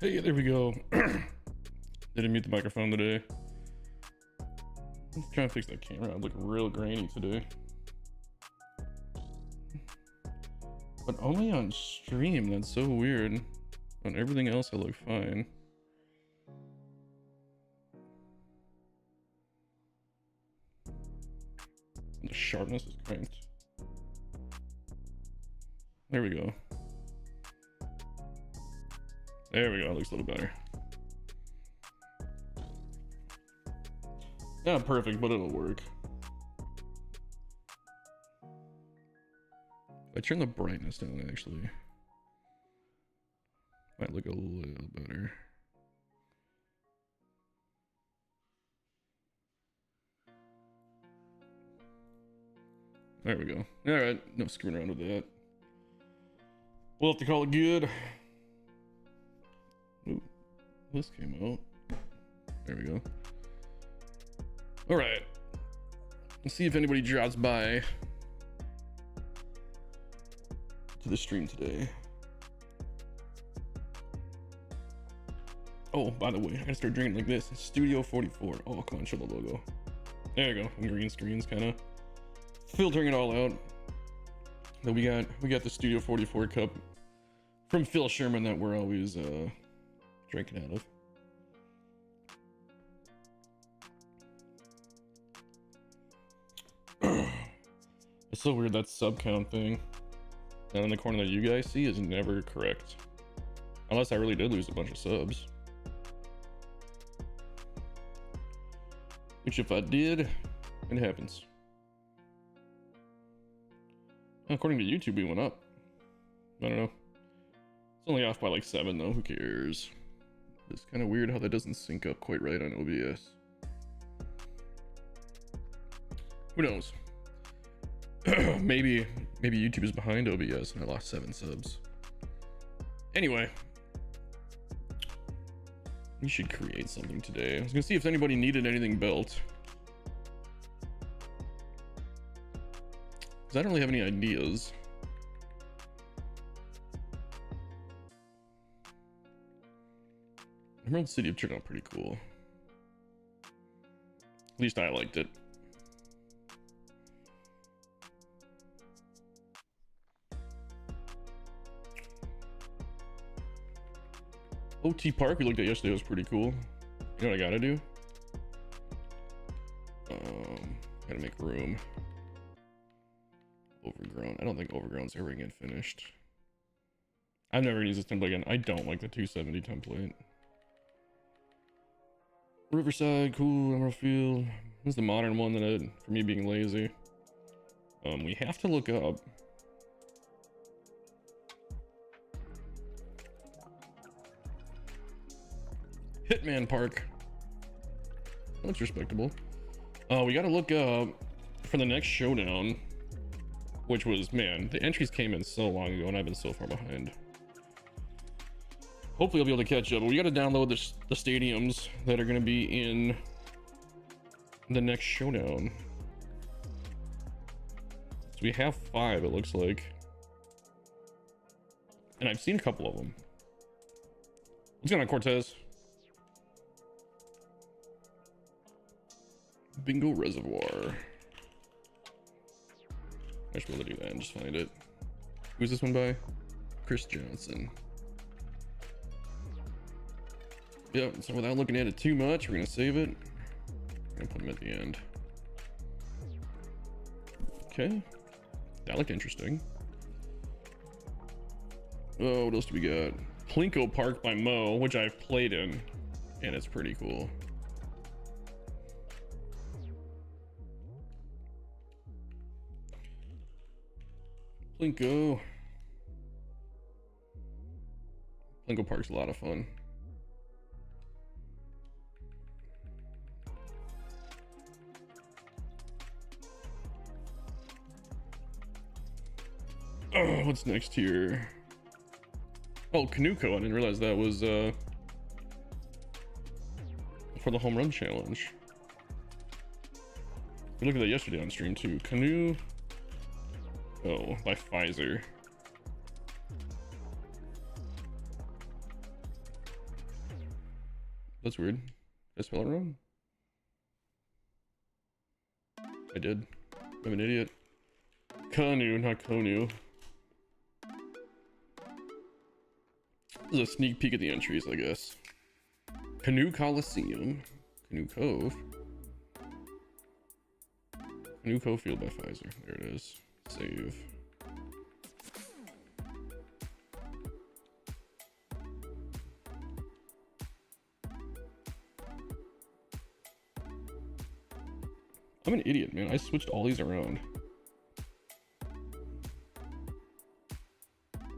Hey, there we go. Didn't mute the microphone today. I'm trying to fix that camera. I look real grainy today. But only on stream. That's so weird. On everything else, I look fine. The sharpness is cranked. There we go. There we go. It looks a little better. Not perfect, but it'll work. I turn the brightness down, actually. Might look a little better. There we go. All right, no screwing around with that. We'll have to call it good. Ooh, this came out. There we go. All right. Let's see if anybody drops by to the stream today. Oh, by the way, I gotta start drinking like this. Studio 44. Oh, come on, show the logo. There you go. Green screens, kind of filtering it all out. Then we got the Studio 44 cup from Phil Sherman that we're always drinking out of. It's so weird, that sub count thing down in the corner that you guys see is never correct. Unless I really did lose a bunch of subs. Which if I did, it happens. According to YouTube, we went up. I don't know. It's only off by like 7 though, who cares? It's kind of weird how that doesn't sync up quite right on OBS. Who knows? maybe YouTube is behind OBS and I lost 7 subs. Anyway, we should create something today. I was gonna see if anybody needed anything built, because I don't really have any ideas. Emerald City turned out pretty cool. At least I liked it. OT Park we looked at yesterday was pretty cool. You know what I gotta do? Gotta make room. Overgrown. I don't think Overgrown's ever gonna get finished. I've never used this template again. I don't like the 270 template. Riverside, cool. Emerald Field. This is the modern one that for me being lazy. We have to look up. Hitman Park. That's respectable. We gotta look up for the next showdown, which was, man, the entries came in so long ago and I've been so far behind. Hopefully I'll be able to catch up, but we gotta download the stadiums that are gonna be in the next showdown. So we have 5, it looks like. And I've seen a couple of them. What's going on, Cortez? Bingo Reservoir. I should be able to do that and just find it. Who's this one by? Chris Johnson. Yep, so without looking at it too much, we're gonna save it. We're gonna put them at the end. Okay. That looked interesting. Oh, what else do we got? Plinko Park by Mo, which I've played in, and it's pretty cool. Plinko Park's a lot of fun. Oh, what's next here? Oh, Canuco. I didn't realize that was for the home run challenge. We looked at that yesterday on stream too. Canoe. Oh, by Pfizer. That's weird. Did I spell it wrong? I did. I'm an idiot. Kanu, not Konu. This is a sneak peek at the entries, I guess. Canoe Coliseum. Canoe Cove. Canoe Cove Field by Pfizer. There it is. Save. I'm an idiot, man. I switched all these around.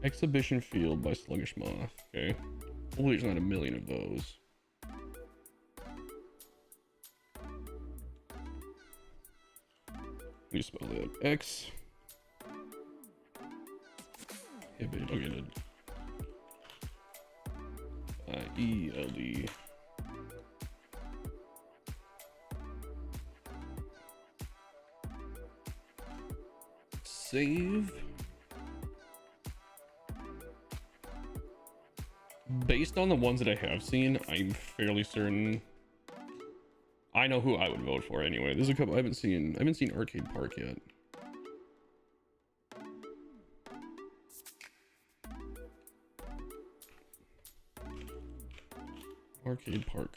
Exhibition Field by Sluggish Moth. Okay. Hopefully there's not a million of those. How do you spell that? X. Okay, I-E-L-D. Save. Based on the ones that I have seen, I'm fairly certain I know who I would vote for anyway. There's a couple I haven't seen Arcade Park yet. Arcade Park.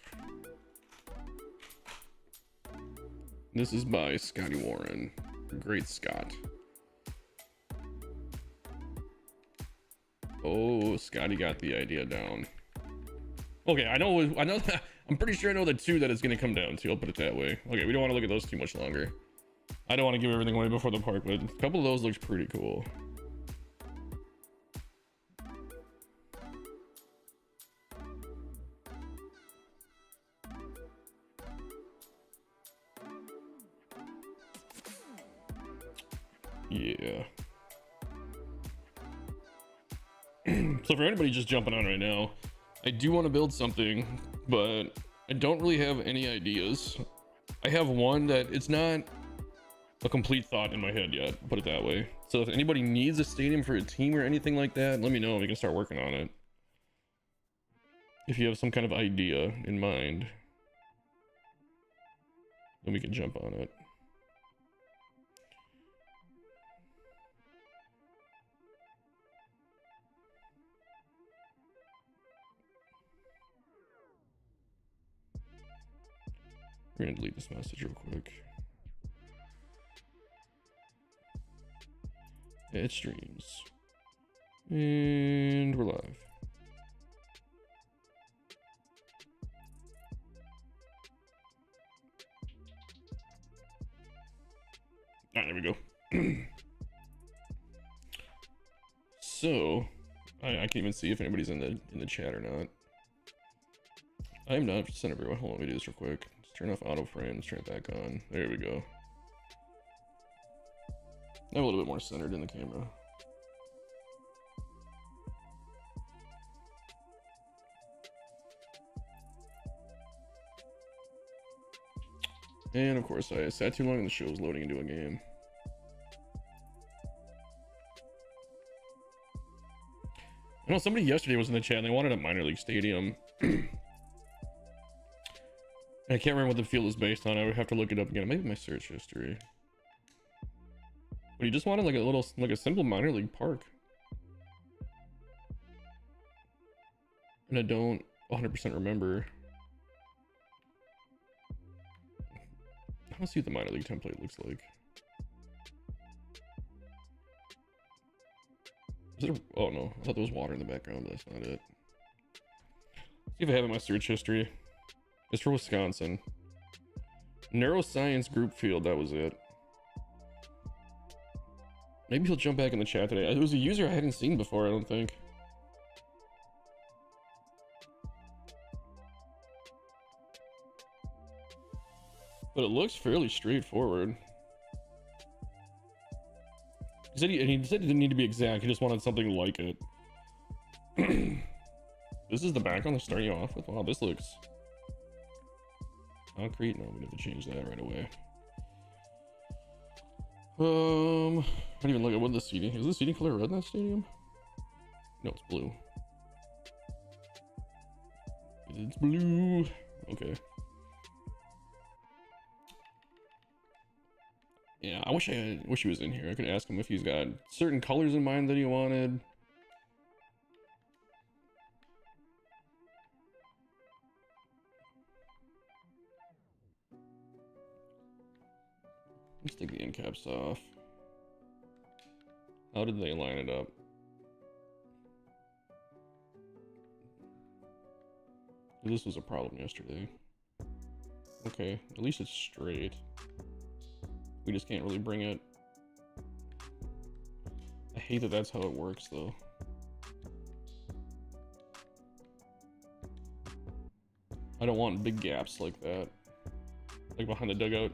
This is by Scotty Warren. Great Scott. Oh, Scotty got the idea down. Okay, I know that. I'm pretty sure I know the two that it's gonna come down to. I'll put it that way. Okay, we don't want to look at those too much longer. I don't want to give everything away before the park, but a couple of those looks pretty cool. Yeah. So for anybody just jumping on right now, I do want to build something, but I don't really have any ideas. I have one that it's not a complete thought in my head yet, put it that way. So if anybody needs a stadium for a team or anything like that, let me know. We can start working on it. If you have some kind of idea in mind, then we can jump on it. We're gonna delete this message real quick. It streams. And we're live. Ah, there we go. So, I can't even see if anybody's in the chat or not. I am not sent everyone. Hold on, let me do this real quick. Turn off auto frames, turn it back on. There we go. I'm a little bit more centered in the camera. And of course, I sat too long and the show was loading into a game. I know somebody yesterday was in the chat and they wanted a minor league stadium. I can't remember what the field is based on. I would have to look it up again. Maybe my search history. But he just wanted like a simple minor league park. And I don't 100% remember. I want to see what the minor league template looks like. Is it oh no, I thought there was water in the background, but that's not it. See if I have it in my search history. It's for Wisconsin. Neuroscience group field, that was it. Maybe he'll jump back in the chat today. It was a user I hadn't seen before, I don't think. But it looks fairly straightforward. He said he said it didn't need to be exact, he just wanted something like it. This is the background they're starting you off with? Wow, this looks... concrete? No, we have to change that right away. I don't even look at what the seating is. The seating color red in that stadium? No, it's blue. It's blue. Okay. Yeah, I wish he was in here. I could ask him if he's got certain colors in mind that he wanted. Let's take the end caps off. How did they line it up? This was a problem yesterday. Okay, at least it's straight. We just can't really bring it. I hate that that's how it works, though. I don't want big gaps like that. Like behind the dugout.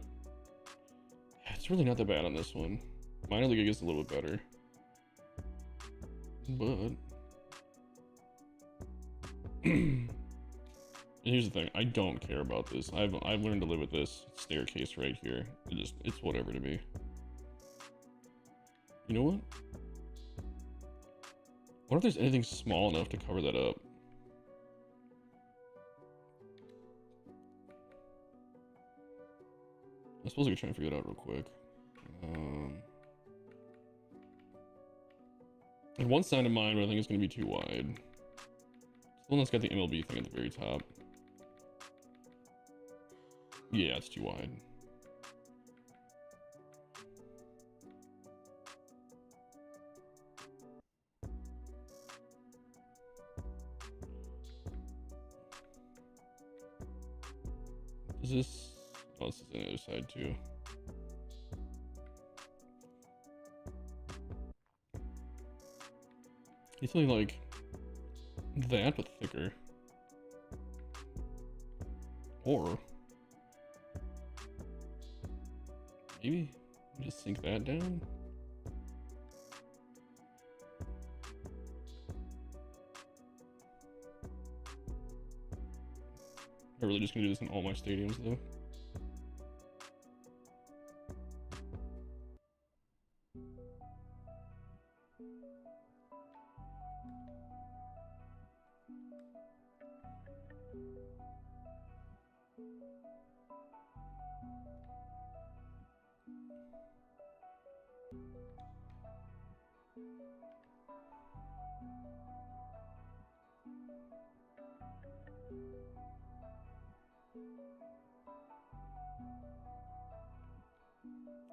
It's really not that bad on this one. Minor league gets a little bit better. But... here's the thing, I don't care about this. I've learned to live with this staircase right here. It's whatever to me. You know what? What if there's anything small enough to cover that up? I suppose I could try and figure it out real quick. There's one sign in mind, but I think it's gonna be too wide. It's the one that's got the MLB thing at the very top. Yeah, it's too wide. Is this... oh, this is on the other side too. It's something like that, but thicker. Or... maybe just sink that down. I'm really just gonna do this in all my stadiums though.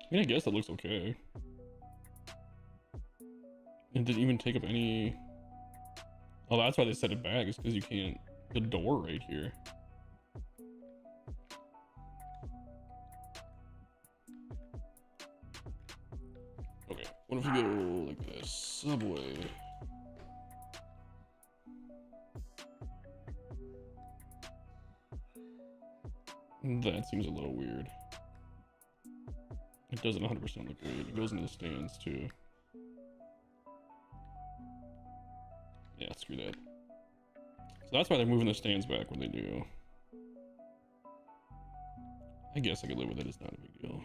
I mean, I guess that looks okay. It didn't even take up any... oh, that's why they set it back, is because you can't... the door right here. Okay, what if we go like this? Subway. That seems a little weird. It doesn't 100% look great. It goes into the stands too. Yeah, screw that. So that's why they're moving the stands back when they do. I guess I could live with it. It's not a big deal.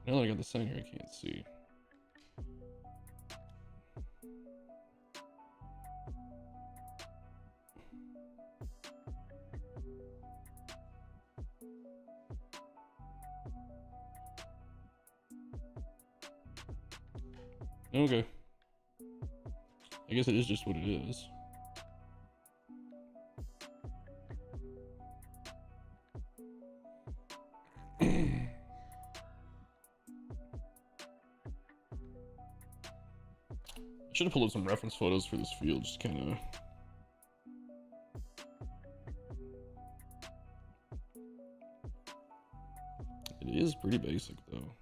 Now that I got the sign here, I can't see. Okay. I guess it is just what it is. I should have pulled up some reference photos for this field, just kind of. It is pretty basic, though.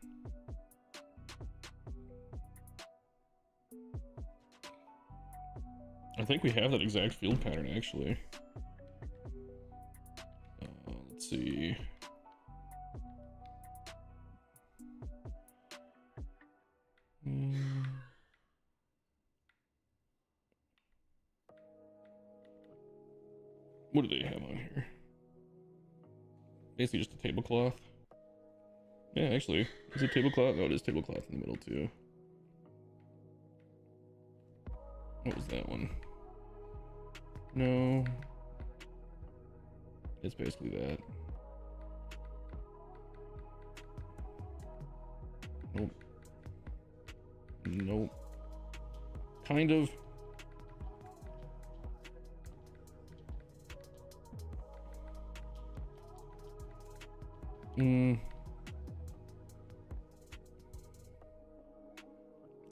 I think we have that exact field pattern, actually. Let's see. What do they have on here? Basically just a tablecloth. Yeah, actually, is it tablecloth? No, it is tablecloth in the middle too. What was that one? No. It's basically that. Nope. Nope. Kind of.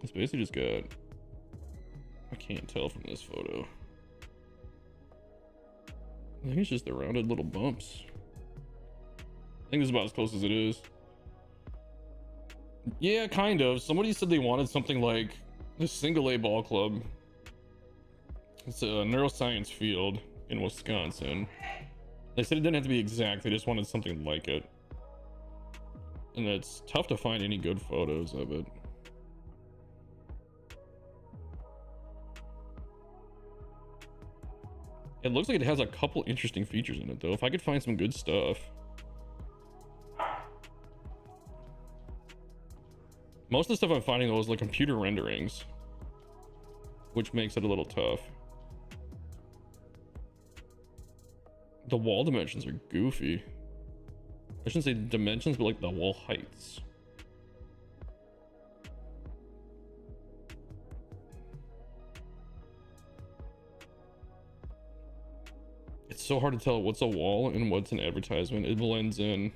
It's basically just got, I can't tell from this photo. I think it's just the rounded little bumps. I think this is about as close as it is. Yeah, kind of. Somebody said they wanted something like the single A ball club. It's a neuroscience field in Wisconsin. They said it didn't have to be exact, they just wanted something like it. And it's tough to find any good photos of it. It looks like it has a couple interesting features in it though. If I could find some good stuff. Most of the stuff I'm finding though is like computer renderings, which makes it a little tough. The wall dimensions are goofy. I shouldn't say dimensions, but like the wall heights. It's so hard to tell what's a wall and what's an advertisement. It blends in.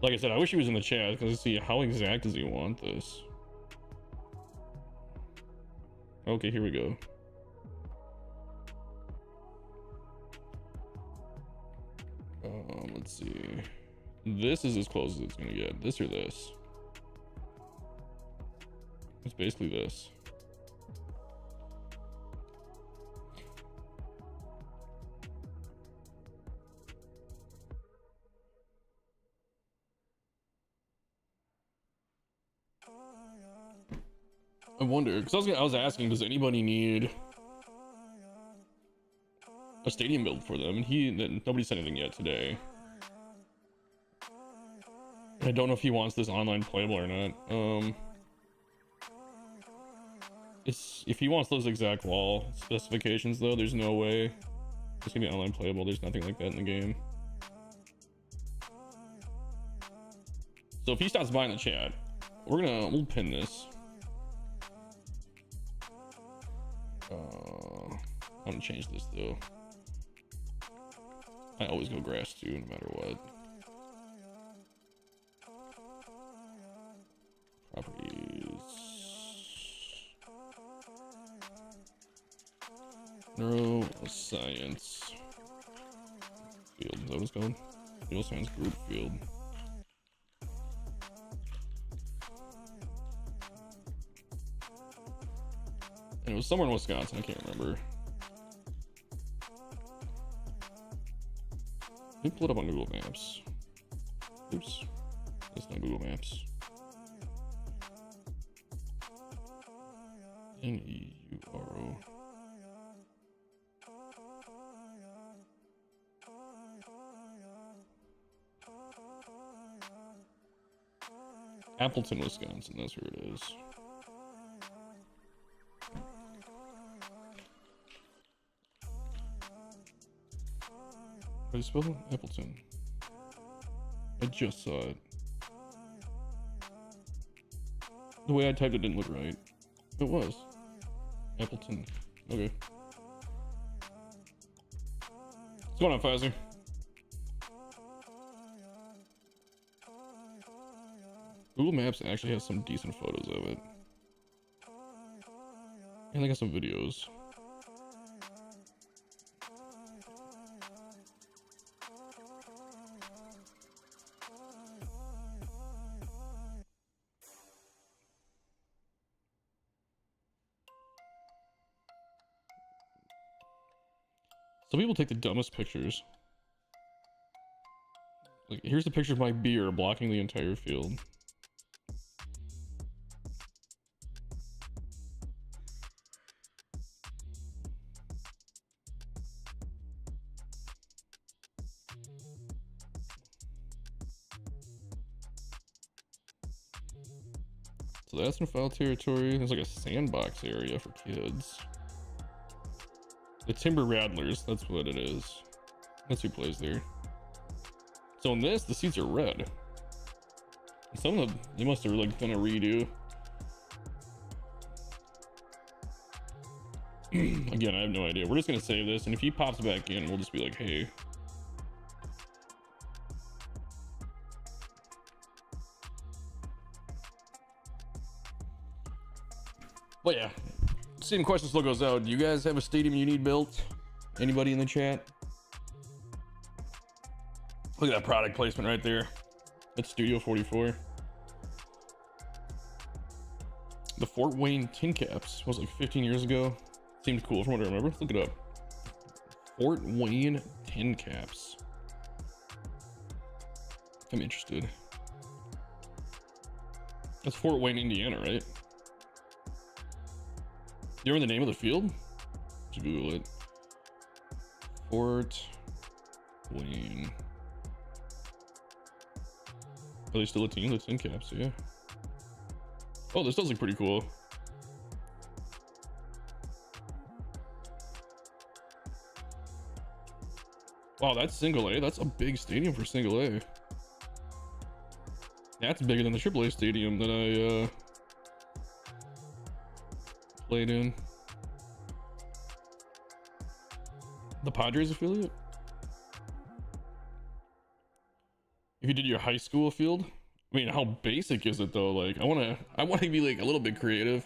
Like I said, I wish he was in the chat because I see how exact does he want this. Okay, here we go. Let's see. This is as close as it's gonna get. This or this. It's basically this. I wonder, because I was asking, does anybody need a stadium build for them? And nobody said anything yet today. I don't know if he wants this online playable or not. If he wants those exact wall specifications though, there's no way it's gonna be online playable. There's nothing like that in the game. So if he stops by in the chat, we'll pin this. I'm gonna change this though. I always go grass too, no matter what. Properties. Neuroscience field. Is that what it's called? Neuroscience group field. And it was somewhere in Wisconsin, I can't remember. Let me pull it up on Google Maps. Oops. That's not Google Maps. Neuro. Appleton, Wisconsin, that's where it is. How do you spell it? Appleton. I just saw it. The way I typed it didn't look right. It was. Appleton. Okay. What's going on, Pfizer? Google Maps actually has some decent photos of it. And they got some videos. Some people take the dumbest pictures. Like, here's a picture of my beer blocking the entire field. So that's in foul territory. There's like a sandbox area for kids. The Timber Rattlers, that's what it is. That's who plays there. So in this, the seats are red. Some of them, they must have like done a redo. Again, I have no idea. We're just gonna save this, and if he pops back in, we'll just be like, hey. But yeah, same question still goes out. Do you guys have a stadium you need built? Anybody in the chat? Look at that product placement right there. That's Studio 44. The Fort Wayne tin caps was like 15 years ago. Seemed cool from what I remember. Let's look it up. Fort Wayne tin caps. I'm interested. That's Fort Wayne, Indiana, right? You remember the name of the field? Just Google it. Fort Wayne. Are they still a team? The tin caps, yeah. Oh, this does look pretty cool. Wow, that's single A. That's a big stadium for single A. That's bigger than the AAA stadium that I played in. The Padres affiliate? If you did your high school field, I mean, how basic is it though? Like, I want to be like a little bit creative.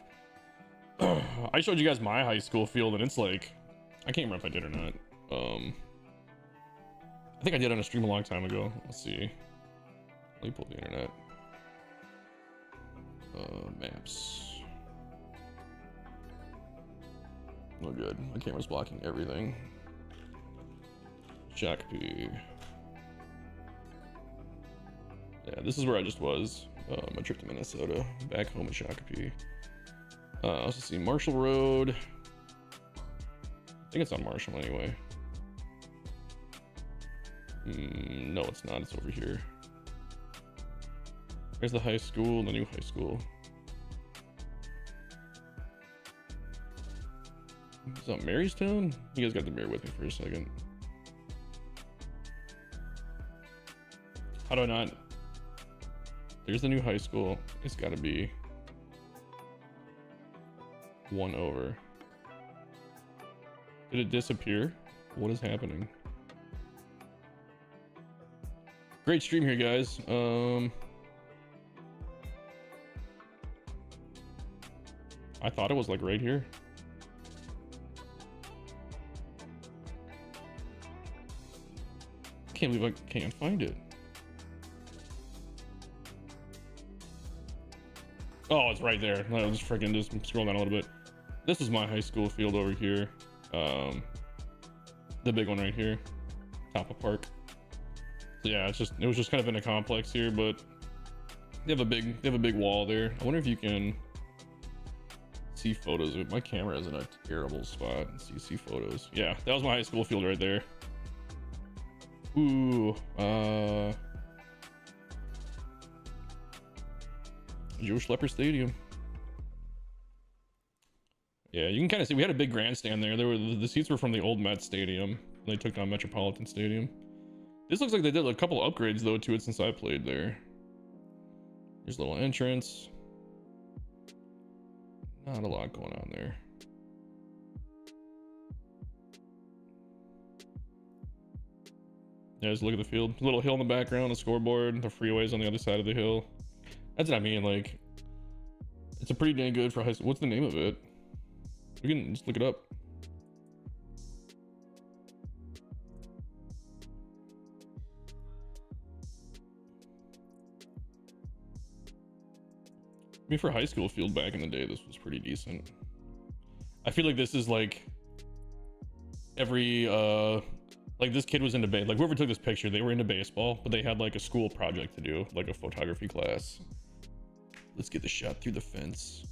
I showed you guys my high school field, and it's like, I can't remember if I did or not. I think I did on a stream a long time ago. Let's see. Let me pull the internet. Maps. No good. My camera's blocking everything. Shakopee. Yeah, this is where I just was. My trip to Minnesota. Back home in Shakopee. Let's see. Marshall Road. I think it's on Marshall anyway. No, it's not. It's over here. There's the high school, the new high school. Is that Marystown? You guys got to bear with me for a second. How do I not? There's the new high school. It's got to be one over. Did it disappear? What is happening? Great stream here, guys. I thought it was like right here. Can't believe I can't find it. Oh, it's right there. I was freaking just scroll down a little bit. This is my high school field over here. The big one right here, Tapa Park. So yeah, it was just kind of in a complex here, but they have a big wall there. I wonder if you can see photos of it. My camera is in a terrible spot. So you see photos. Yeah, that was my high school field right there. Ooh, Joe Schlepper Stadium. Yeah, you can kind of see we had a big grandstand there. The seats were from the old Met Stadium. They took down Metropolitan Stadium. This looks like they did a couple upgrades though to it since I played there. There's a little entrance. Not a lot going on there. Yeah, just look at the field. A little hill in the background, a scoreboard, the freeways on the other side of the hill. That's what I mean, like, it's a pretty dang good for high school. What's the name of it? We can just look it up. I mean, for high school field back in the day, this was pretty decent. I feel like this is like every, like this kid was into like whoever took this picture, they were into baseball, but they had like a school project to do, like a photography class. Let's get the shot through the fence.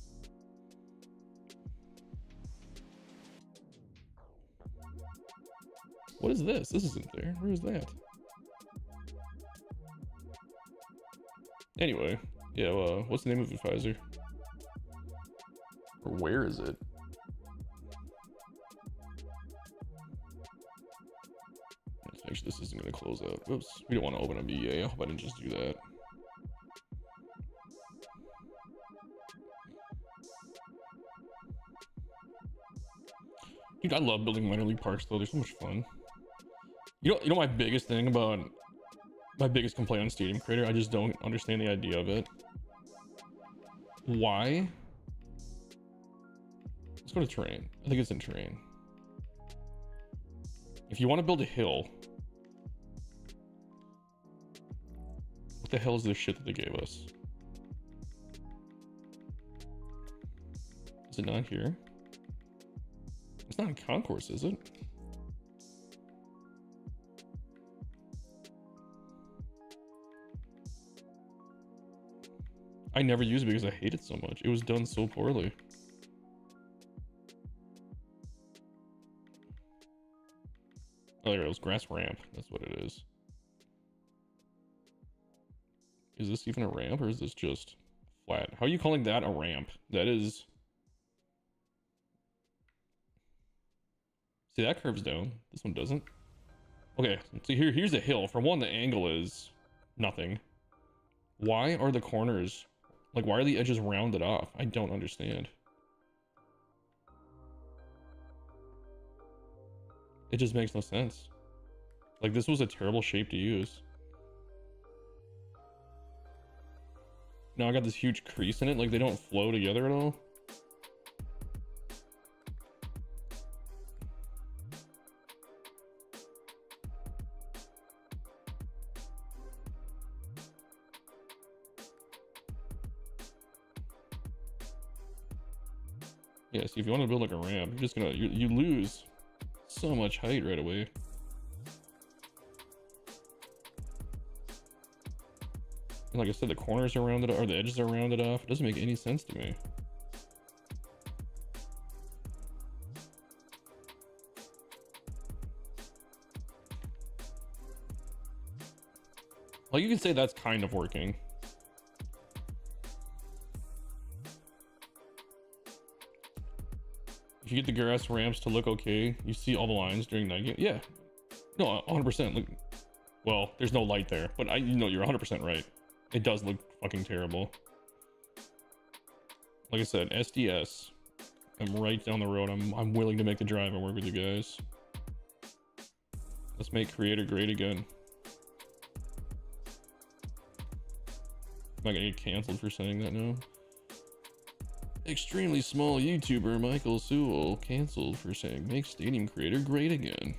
What is this? This isn't there. Where is that? Anyway, yeah, what's the name of the Pfizer? Or where is it? Actually, this isn't going to close out. Whoops. We don't want to open up EA. I hope I didn't just do that. Dude, I love building minor league parks though. They're so much fun. You know my biggest thing about my biggest complaint on Stadium Creator? I just don't understand the idea of it. Why? Let's go to terrain. I think it's in terrain. If you want to build a hill, what the hell is this shit that they gave us? Is it not here? It's not in concourse, is it? I never used it because I hate it so much. It was done so poorly. Oh, there it was. Grass ramp. That's what it is. Is this even a ramp or is this just flat? How are you calling that a ramp? That is... See, that curves down. This one doesn't. Okay, so here's a hill. For one, the angle is nothing. Why are the corners... Like, why are the edges rounded off? I don't understand. It just makes no sense. Like, this was a terrible shape to use. Now I got this huge crease in it. Like, they don't flow together at all. Yeah, see, if you want to build like a ramp, you're just gonna you lose so much height right away. And like I said, the corners are rounded or the edges are rounded off. It doesn't make any sense to me. Well, you can say that's kind of working. If you get the grass ramps to look okay, you see all the lines during night game. Yeah, no, 100%. Look, well, there's no light there, but you know, you're 100% right. It does look fucking terrible. Like I said, SDS. I'm right down the road. I'm willing to make the drive and work with you guys. Let's make Creator great again. Am I gonna get canceled for saying that now? Extremely small YouTuber Michael Sewell canceled for saying make Stadium Creator great again.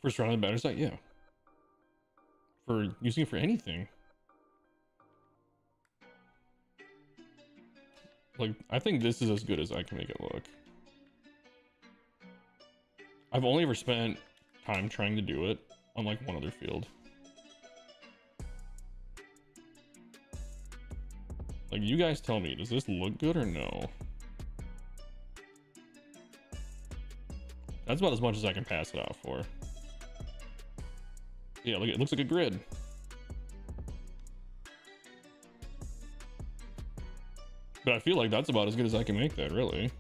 First round on the batter's side, yeah. For using it for anything. Like, I think this is as good as I can make it look. I've only ever spent time trying to do it on like one other field. Like, you guys tell me, does this look good or no? That's about as much as I can pass it off for. Yeah, look, it looks like a grid. But I feel like that's about as good as I can make that, really.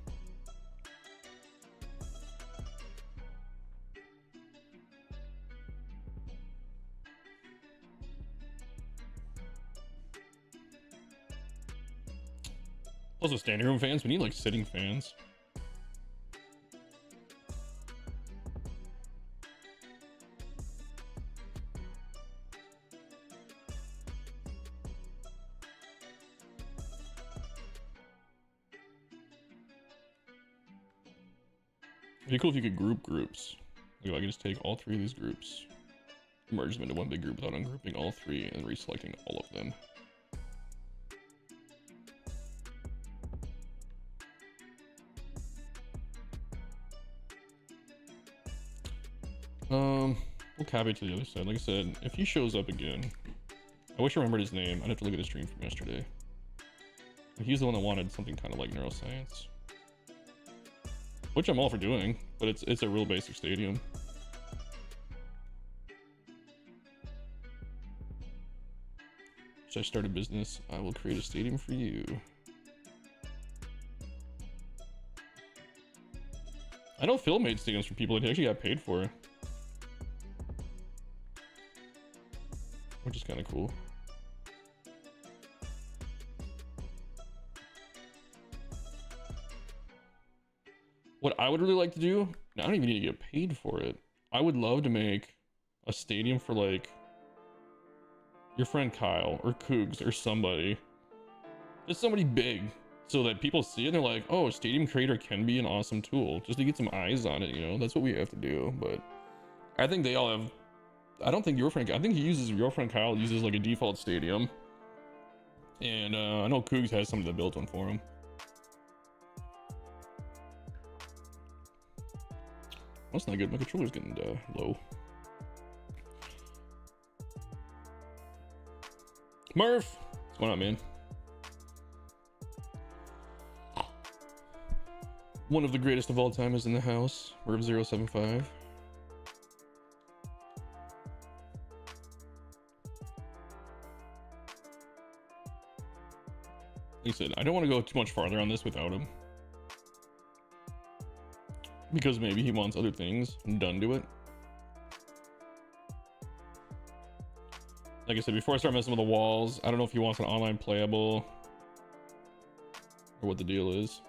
Also, standing room fans, we need like sitting fans. It'd be cool if you could group groups. Like, I could just take all three of these groups. merge them into one big group without ungrouping all three and reselecting all of them. We'll copy it to the other side. Like I said, if he shows up again, I wish I remembered his name. I'd have to look at his stream from yesterday. But he's the one that wanted something kind of like neuroscience, which I'm all for doing, but it's a real basic stadium. Should I start a business? I will create a stadium for you. I know Phil made stadiums for people that he actually got paid for, which is kind of cool. What I would really like to do, I don't even need to get paid for it. I would love to make a stadium for like your friend Kyle or Cougs or somebody, just somebody big, so that people see it and they're like, oh, Stadium Creator can be an awesome tool, just to get some eyes on it, you know. That's what we have to do. But I think they all have, I don't think your friend, I think your friend Kyle uses like a default stadium, and I know Cougs has somebody that built one for him. That's not good. My controller's getting low. Murph, what's going on, man? One of the greatest of all time is in the house. Murph075. Like I said, I don't want to go too much farther on this without him, because maybe he wants other things done to it. Like I said, before I start messing with the walls, I don't know if he wants an online playable or what the deal is.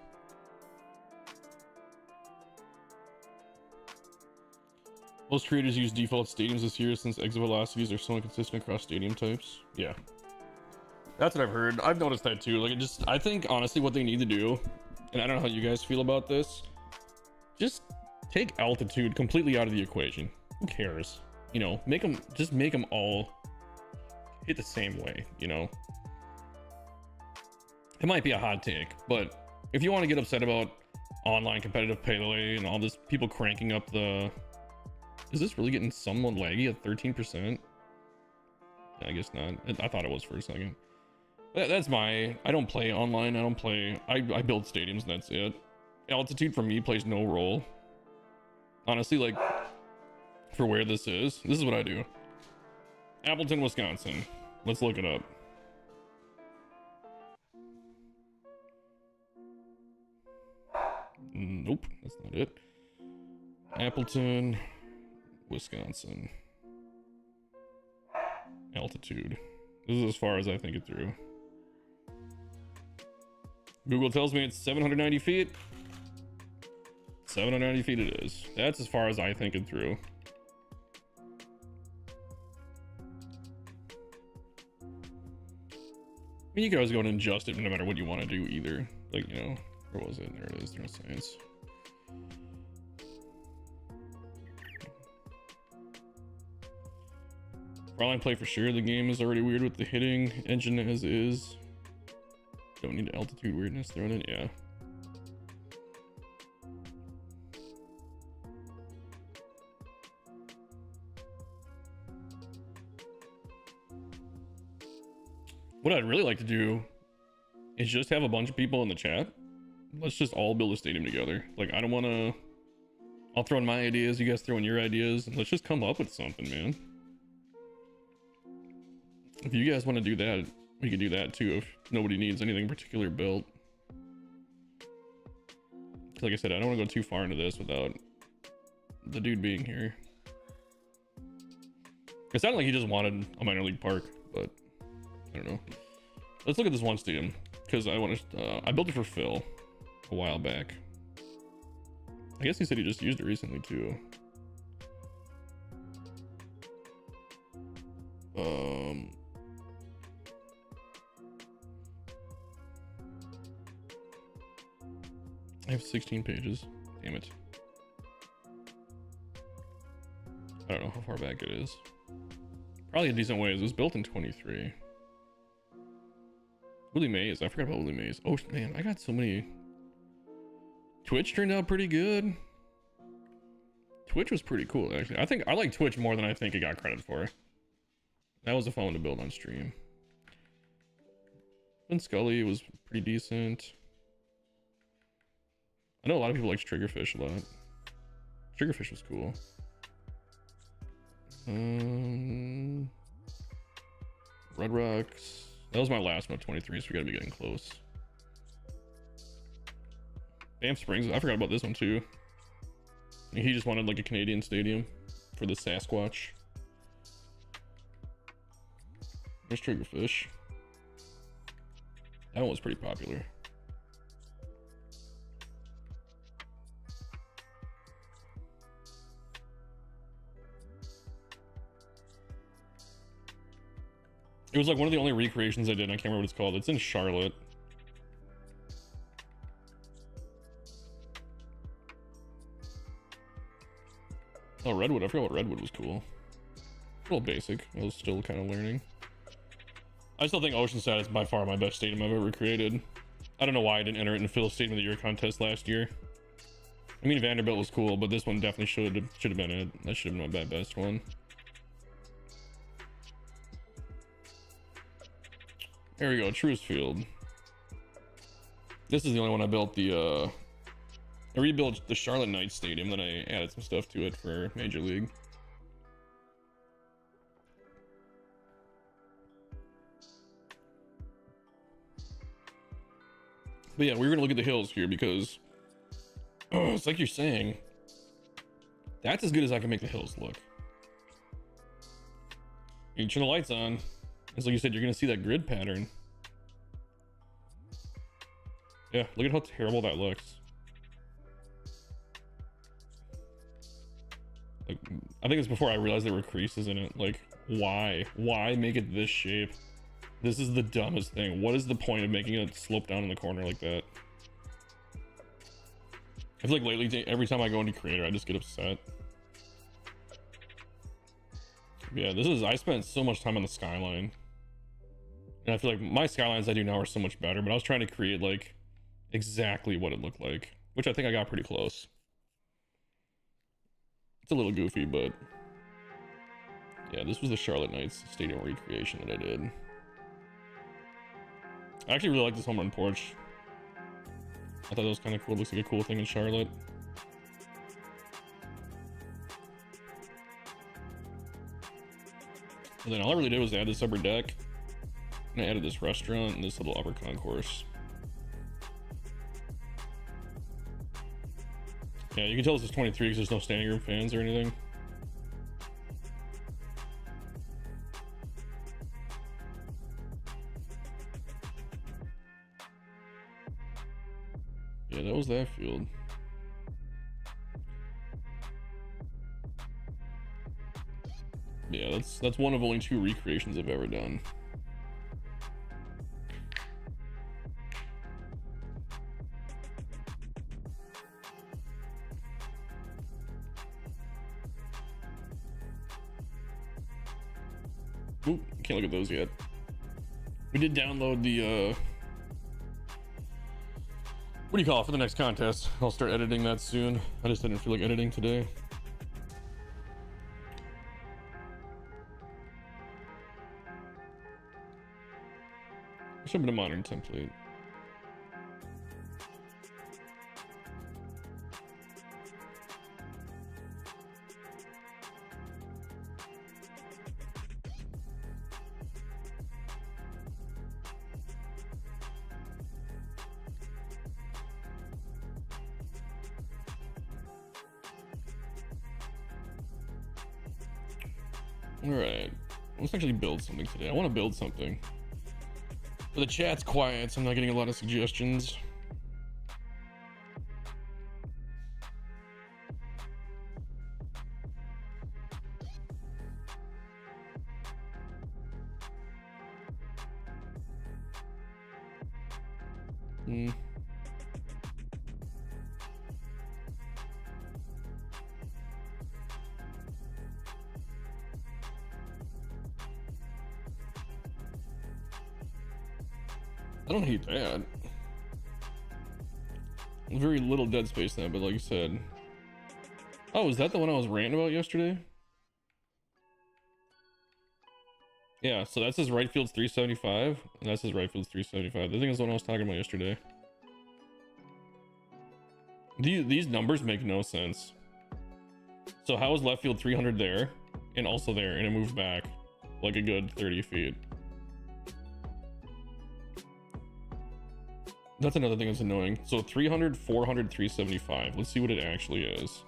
Most creators use default stadiums this year since exit velocities are so inconsistent across stadium types. Yeah, that's what I've heard. I've noticed that too. Like, I think honestly what they need to do, and I don't know how you guys feel about this, just take altitude completely out of the equation. Who cares? You know, just make them all hit the same way, you know. It might be a hot take, but if you want to get upset about online competitive Pele and all this, people cranking up the, is this really getting somewhat laggy at 13%? I guess not. I thought it was for a second. That's I don't play online. I build stadiums and that's it. Altitude for me plays no role, honestly. Like, for where this is what I do. Appleton, Wisconsin. Let's look it up. Nope, that's not it. Appleton, Wisconsin. Altitude. This is as far as I think it through. Google tells me it's 790 feet. 790 feet it is. That's as far as I think it through. I mean, you can always go and adjust it no matter what you want to do either. Like, you know, where was it? There it is. There's science. For online play for sure, the game is already weird with the hitting engine as is. Don't need altitude weirdness thrown in, yeah. What I'd really like to do is just have a bunch of people in the chat. Let's just all build a stadium together. Like, I don't want to, I'll throw in my ideas, you guys throw in your ideas, and let's just come up with something, man. If you guys want to do that, we can do that too if nobody needs anything particular built. Like I said, I don't want to go too far into this without the dude being here. It sounded like he just wanted a minor league park, but I don't know. Let's look at this one stadium, because I want to, I built it for Phil a while back. I guess he said he just used it recently too. I have 16 pages. Damn it. I don't know how far back it is. Probably a decent ways. It was built in 23. Willie Mays. I forgot about Willie Mays. Oh man, I got so many. Twitch turned out pretty good. Twitch was pretty cool, actually. I think I like Twitch more than I think it got credit for. That was a fun one to build on stream. And Scully was pretty decent. I know a lot of people like Triggerfish a lot. Triggerfish was cool. Red Rocks. That was my last one of 23, so we gotta be getting close. Banff Springs. I forgot about this one too. He just wanted like a Canadian stadium for the Sasquatch. There's Triggerfish. That one was pretty popular. It was like one of the only recreations I did, and I can't remember what it's called. It's in Charlotte. Oh, Redwood. I forgot what Redwood was cool. A little basic. I was still kind of learning. I still think Oceanside is by far my best stadium I've ever created. I don't know why I didn't enter it in Phil's Stadium of the Year contest last year. I mean, Vanderbilt was cool, but this one definitely should have been it. That should have been my best one. There we go, Truist Field. This is the only one I built. I rebuilt the Charlotte Knights Stadium, then I added some stuff to it for Major League. But yeah, we're gonna look at the hills here because it's like you're saying, that's as good as I can make the hills look. You turn the lights on, it's like you said, you're gonna see that grid pattern. Yeah, look at how terrible that looks. Like, I think it's before I realized there were creases in it. Like, why make it this shape? This is the dumbest thing. What is the point of making it slope down in the corner like that? I feel like lately, every time I go into Creator, I just get upset. Yeah, I spent so much time on the skyline. And I feel like my skylines I do now are so much better, but I was trying to create like exactly what it looked like, which I think I got pretty close. It's a little goofy, but yeah, this was the Charlotte Knights stadium recreation that I did. I actually really like this home run porch. I thought that was kind of cool. It looks like a cool thing in Charlotte. And then all I really did was add this upper deck. And I added this restaurant and this little upper concourse. Yeah, you can tell this is 23 because there's no standing room fans or anything. Yeah, that was that field. Yeah, that's one of only 2 recreations I've ever done. Ooh, can't look at those yet. We did download the what do you call it for the next contest? I'll start editing that soon. I just didn't feel like editing today. Should have been a modern template. Alright, let's actually build something today. I want to build something. But the chat's quiet, so I'm not getting a lot of suggestions. I don't hate that. Very little dead space then, but like you said. Oh, is that the one I was ranting about yesterday? Yeah, so that says right field's 375, and that says right field's 375. I think that's the one I was talking about yesterday. These numbers make no sense. So how is left field 300 there, and also there, and it moved back like a good 30 feet? That's another thing that's annoying. So 300, 400, 375. Let's see what it actually is.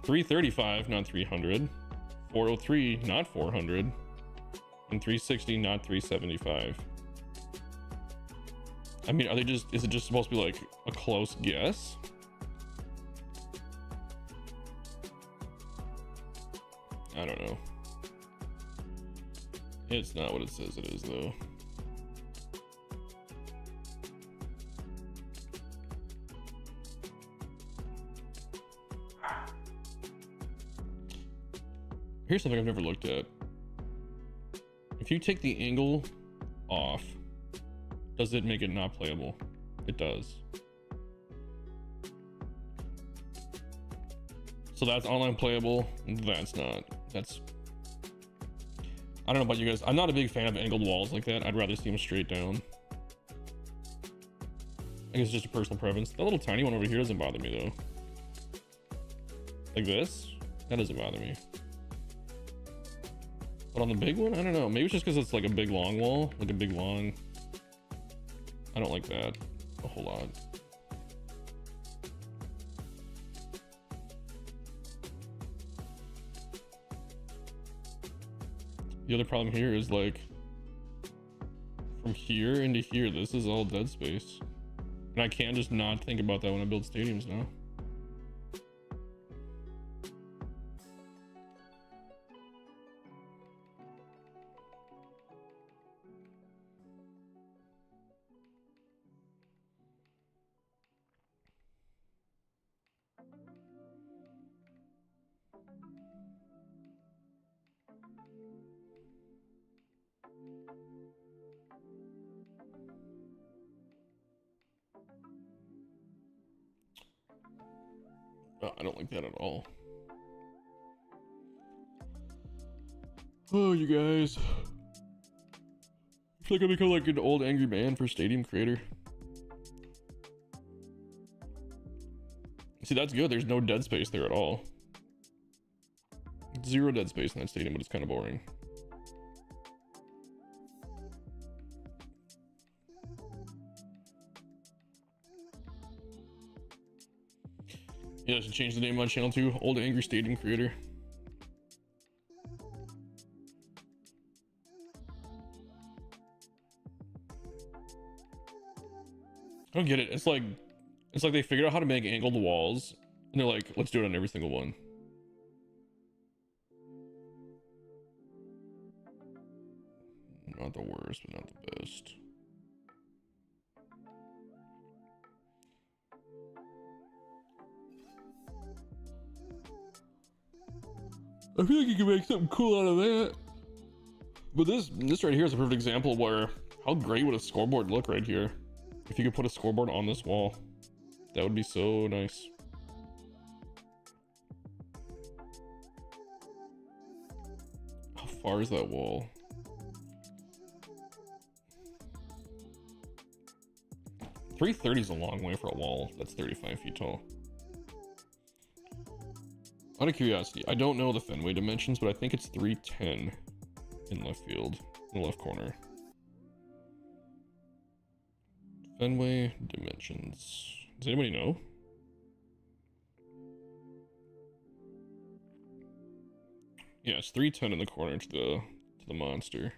335, not 300. 403, not 400. And 360, not 375. I mean, is it just supposed to be like a close guess? I don't know. It's not what it says it is, though. Here's something I've never looked at. If you take the angle off, does it make it not playable? It does. So that's online playable. That's not. That's... I don't know about you guys. I'm not a big fan of angled walls like that. I'd rather see them straight down. I guess it's just a personal preference. That little tiny one over here doesn't bother me though. Like this? That doesn't bother me. But on the big one, I don't know. Maybe it's just because it's like a big long wall. Like a big long... I don't like that a whole lot. The other problem here is like from here into here, this is all dead space. And I can't just not think about that when I build stadiums now. Oh, I don't like that at all. Oh, you guys. I feel like I become like an old angry man for Stadium Creator. See, that's good. There's no dead space there at all. Zero dead space in that stadium, but it's kind of boring. Yeah, I should change the name of my channel to Old Angry Stadium Creator. I don't get it. It's like they figured out how to make angled walls, and they're like, let's do it on every single one. Not the worst, but not the best. I feel like you can make something cool out of that. But this right here is a perfect example of where, how great would a scoreboard look right here? If you could put a scoreboard on this wall, that would be so nice. How far is that wall? .330 is a long way for a wall that's 35 feet tall. Out of curiosity, I don't know the Fenway dimensions, but I think it's 310 in left field, in the left corner. Fenway dimensions. Does anybody know? Yeah, it's 310 in the corner to the monster.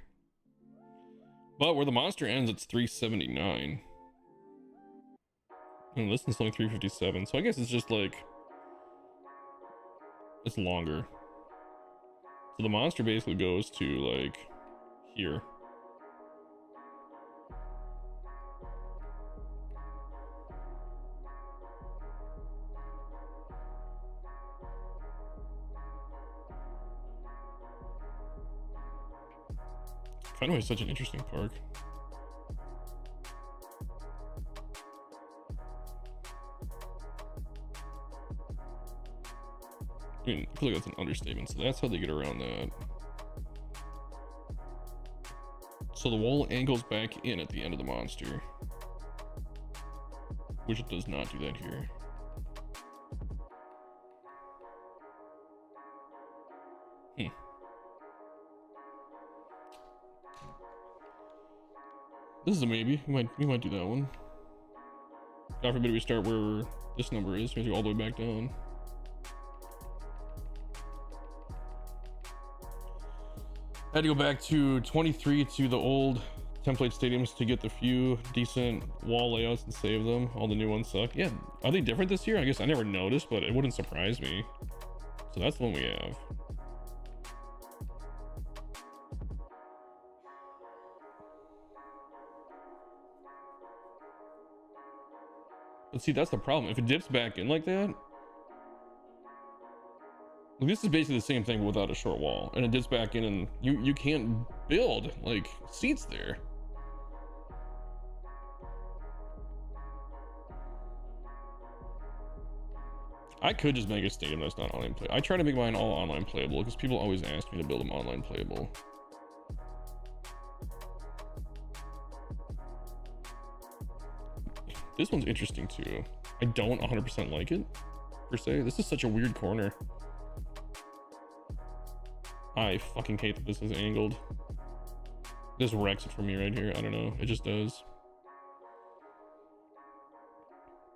But where the monster ends, it's 379. And this one's only 357, so I guess it's just like... it's longer. So the monster basically goes to like here. Fenway is such an interesting park. I mean, I feel like that's an understatement. So that's how they get around that. So the wall angles back in at the end of the monster, which it does not do that here. This is a maybe. We might do that one. God forbid we start where this number is, maybe all the way back down. I had to go back to 23 to the old template stadiums to get the few decent wall layouts and save them. All the new ones suck. Yeah, are they different this year? I guess I never noticed, but it wouldn't surprise me. So that's the one we have. But see, that's the problem. If it dips back in like that, this is basically the same thing without a short wall, and it dips back in, and you can't build like seats there. I could just make a stadium that's not online play. I try to make mine all online playable because people always ask me to build them online playable. This one's interesting too. I don't 100% like it per se. This is such a weird corner. I fucking hate that this is angled. This wrecks it for me right here. I don't know. It just does.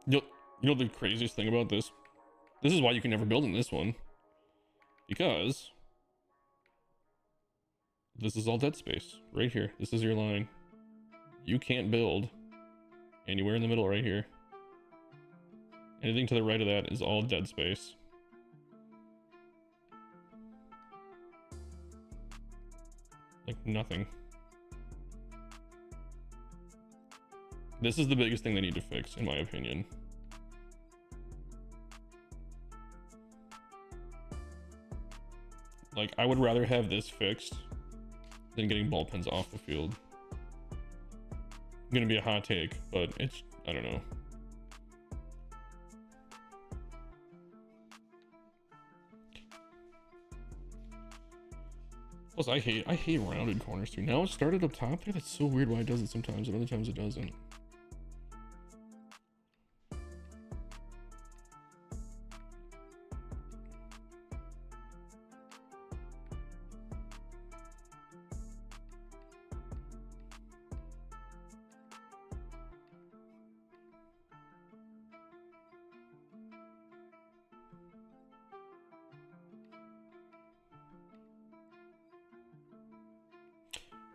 You know the craziest thing about this? This is why you can never build in this one. Because this is all dead space right here. This is your line. You can't build anywhere in the middle right here. Anything to the right of that is all dead space. Like nothing. This is the biggest thing they need to fix, in my opinion. Like, I would rather have this fixed than getting ball pens off the field. Gonna be a hot take, but it's, I don't know. Plus, I hate rounded corners too. Now it started up top there. That's so weird why it does it sometimes, and other times it doesn't.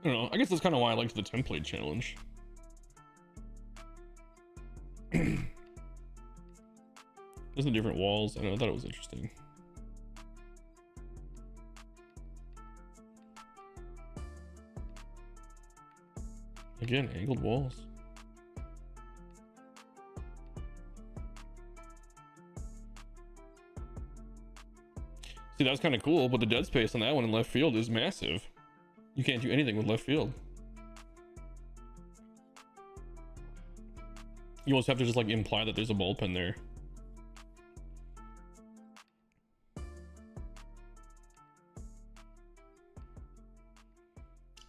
I don't know. I guess that's kind of why I liked the template challenge. There's the different walls. I don't know. I thought it was interesting. Again, angled walls. See, that was kind of cool, but the dead space on that one in left field is massive. You can't do anything with left field. You almost have to just like imply that there's a bullpen there.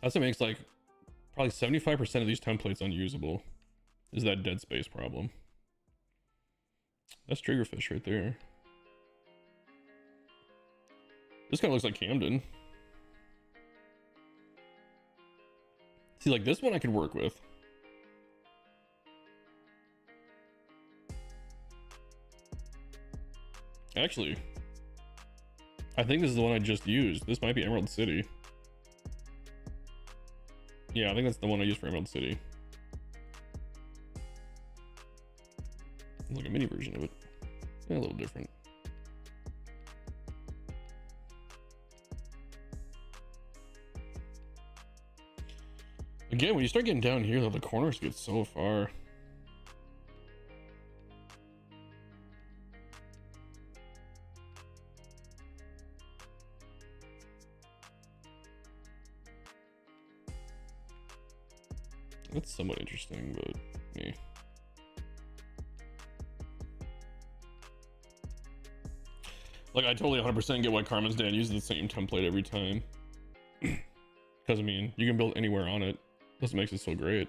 That's what makes like probably 75% of these templates unusable, is that dead space problem. That's Triggerfish right there. This kind of looks like Camden. See, like this one I could work with. Actually, I think this is the one I just used. This might be Emerald City. Yeah, I think that's the one I used for Emerald City. Like a mini version of it. Yeah, a little different. Again, when you start getting down here, though, the corners get so far. That's somewhat interesting, but me. Like, I totally 100% get why Carmen's dad uses the same template every time. Because, I mean, you can build anywhere on it. That's what makes it so great.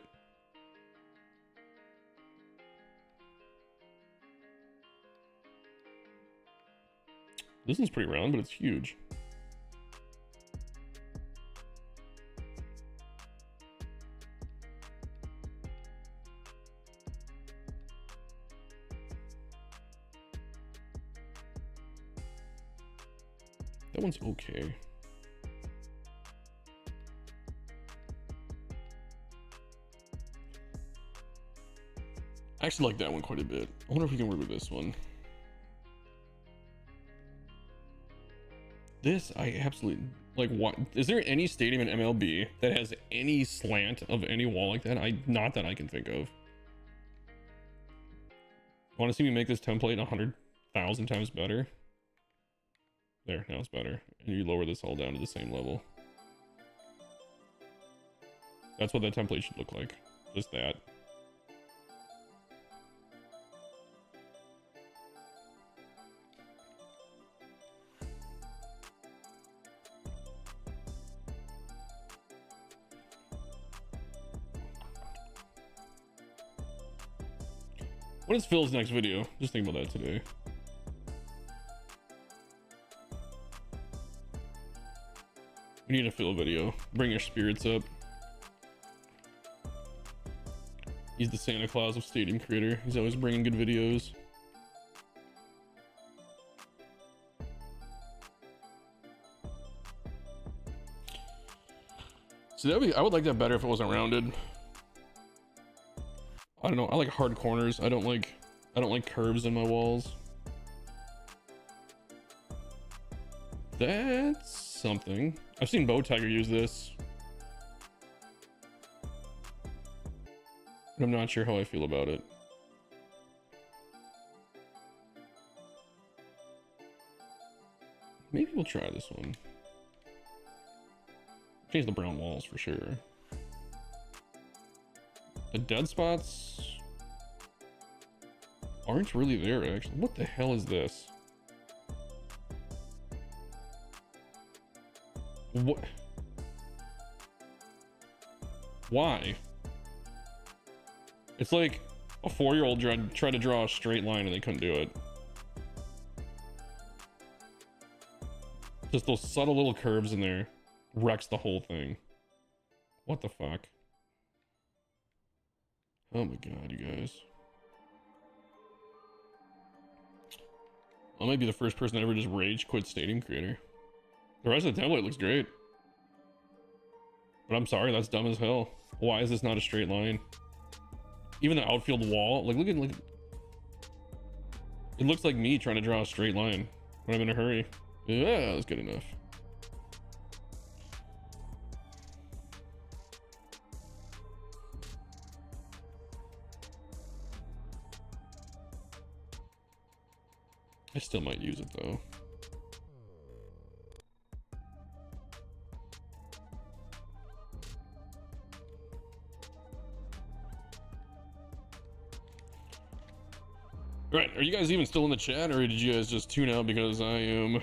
This one's pretty round, but it's huge. That one's okay. I actually like that one quite a bit. I wonder if we can work with this one. This, I absolutely like. What is there any stadium in MLB that has any slant of any wall like that? Not that I can think of. Want to see me make this template 100,000 times better? There, now it's better. And you lower this all down to the same level. That's what that template should look like. Just that. What is Phil's next video? Just think about that today. We need a Phil video. Bring your spirits up. He's the Santa Claus of Stadium Creator. He's always bringing good videos. So I would like that better if it wasn't rounded. I don't know. I like hard corners. I don't like curves in my walls. That's something. I've seen Bow Tiger use this. But I'm not sure how I feel about it. Maybe we'll try this one. Change the brown walls for sure. The dead spots aren't really there, actually. What the hell is this? What? Why? It's like a 4-year-old tried to draw a straight line and they couldn't do it. Just those subtle little curves in there wrecks the whole thing. What the fuck? Oh my god, you guys. I might be the first person to ever just rage quit Stadium Creator. The rest of the template looks great. But I'm sorry, that's dumb as hell. Why is this not a straight line? Even the outfield wall, like look at it looks like me trying to draw a straight line when I'm in a hurry. Yeah, that's good enough. I still might use it though. All right, are you guys even still in the chat, or did you guys just tune out because I am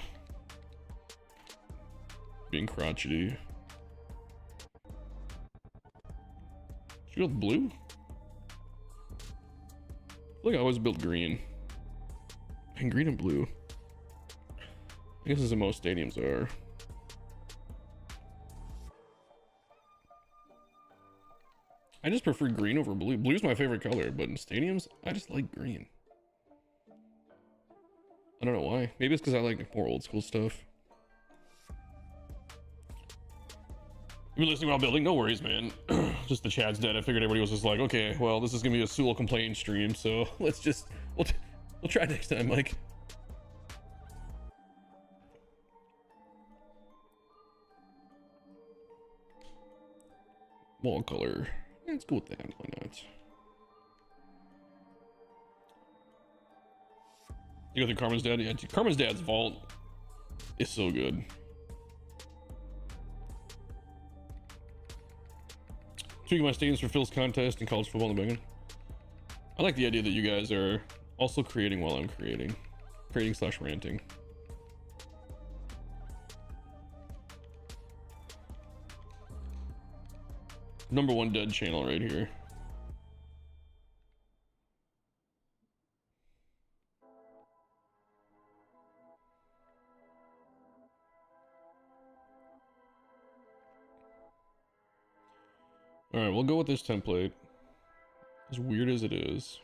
being crotchety? Should we go with blue? I feel like I always built green. And green and blue. I guess this is what most stadiums are. I just prefer green over blue. Blue's my favorite color, but in stadiums, I just like green. I don't know why. Maybe it's because I like more old school stuff. You've been listening while building? No worries, man. Just the chat's dead. I figured everybody was just like, okay, well, this is gonna be a Sewell complaint stream, so let's just we'll try next time, Mike. Wall color. Let's go with that. Why not? You go through Carmen's dad? Yeah, Carmen's dad's vault is so good. Tweaking my stadiums for Phil's contest and college football in the banging. I like the idea that you guys are also creating while I'm creating slash ranting. Number one dead channel right here. All right, we'll go with this template. As weird as it is.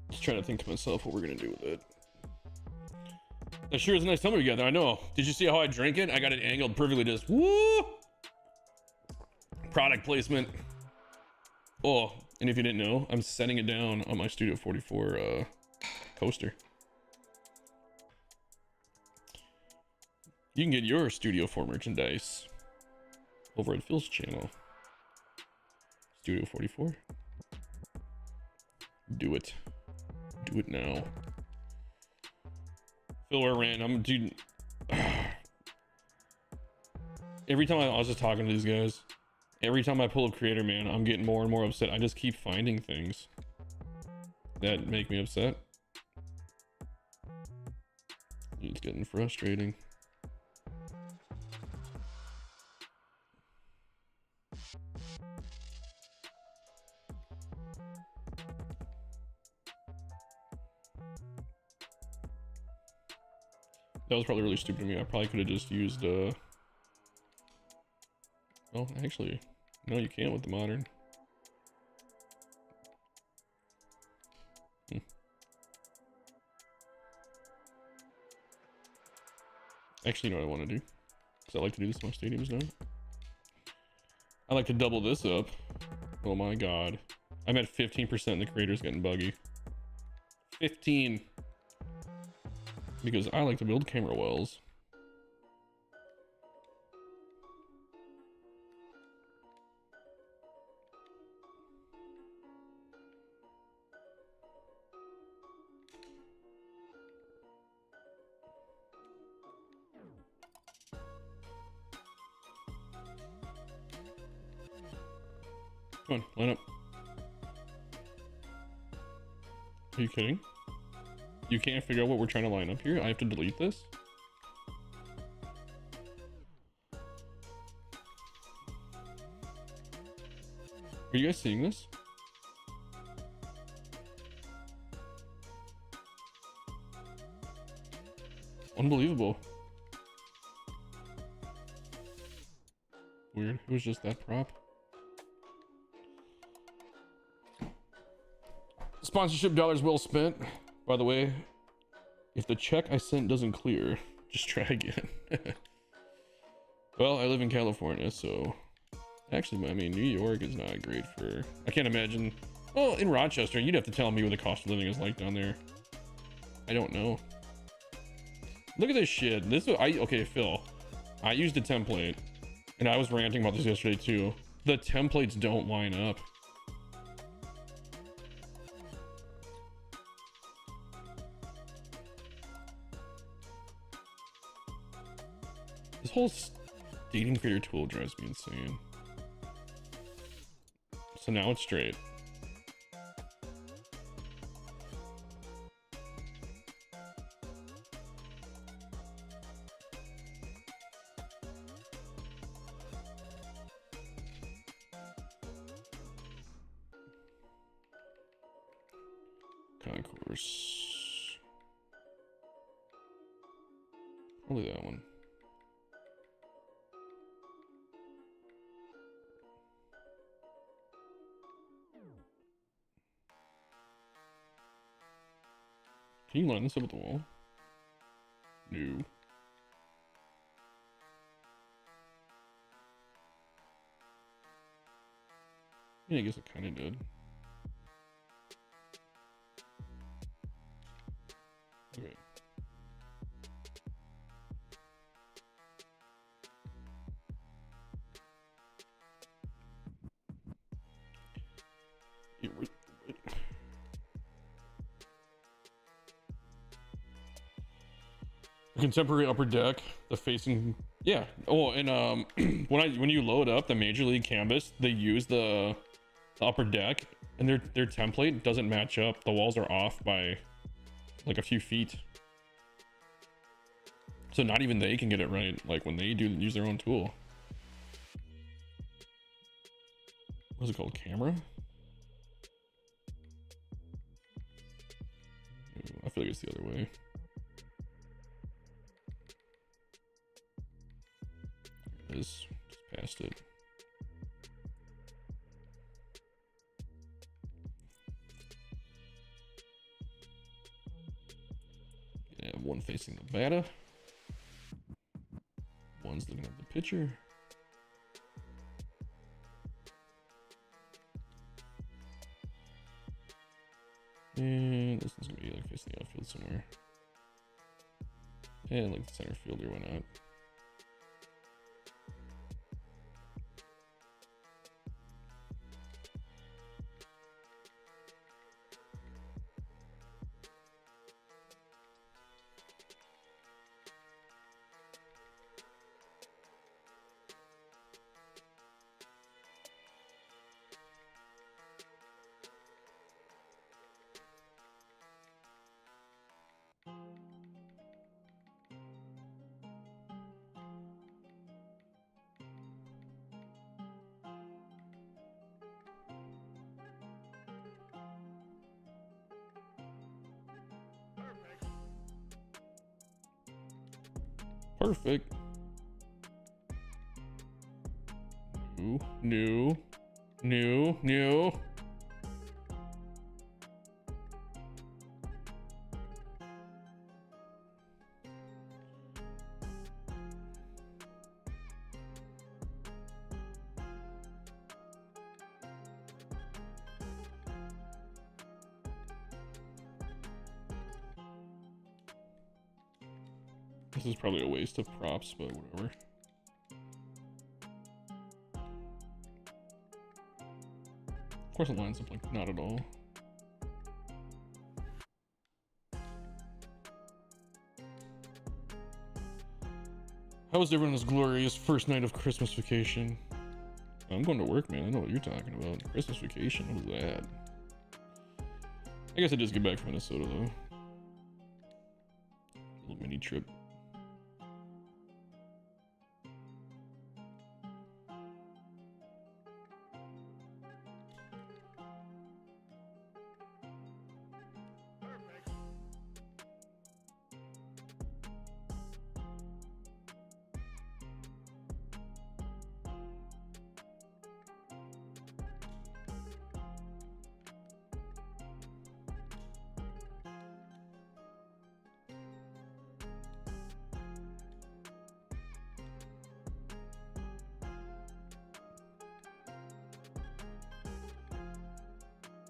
Just trying to think to myself what we're gonna do with it. That sure is a nice tumbler together. I know. Did you see how I drink it? I got it angled perfectly. Just woo. Product placement. Oh, and if you didn't know, I'm setting it down on my Studio 44 coaster. You can get your Studio 4 merchandise over at Phil's channel. Studio 44. Do it. Do it now. Phil, we're random. Dude. Every time I was just talking to these guys. Every time I pull up Creator, man, I'm getting more and more upset. I just keep finding things that make me upset. It's getting frustrating. That was probably really stupid of me. I probably could have just used, well, actually, no, you can't with the modern. Actually, you know what I want to do? Because I like to do this in my stadiums now. I like to double this up. Oh my god. I'm at 15% and the creator's getting buggy. 15. Because I like to build camera wells. Come on, line up. Are you kidding? You can't figure out what we're trying to line up here? I have to delete this? Are you guys seeing this? Unbelievable. Weird. It was just that prop. Sponsorship dollars well spent. By the way, if the check I sent doesn't clear, just try again. Well, I live in California, so actually, I mean, New York is not great for. I can't imagine. Well, in Rochester, you'd have to tell me what the cost of living is like down there. I don't know. Look at this shit. This is okay, Phil. I used a template, and I was ranting about this yesterday too. The templates don't line up. This whole dating creator tool drives me insane. So now it's straight. Concourse. Probably that one. Can you line this up with the wall? No. Yeah, I guess it kind of did. Okay. Contemporary upper deck, the facing, yeah. Oh, and when you load up the Major League canvas, they use the upper deck, and their template doesn't match up. The walls are off by like a few feet, so not even they can get it right. Like when they do use their own tool. What's it called? Camera? I feel like it's the other way. Just past it. Yeah, one facing the batter. One's looking at the pitcher. And this one's gonna be like facing the outfield somewhere. And like the center fielder, why not? Perfect. New. This is probably a waste of props, but whatever. Of course it lines up like not at all. How was everyone's glorious first night of Christmas vacation? I'm going to work, man. I know what you're talking about. Christmas vacation, what is that? I guess I just get back from Minnesota though. Little mini trip.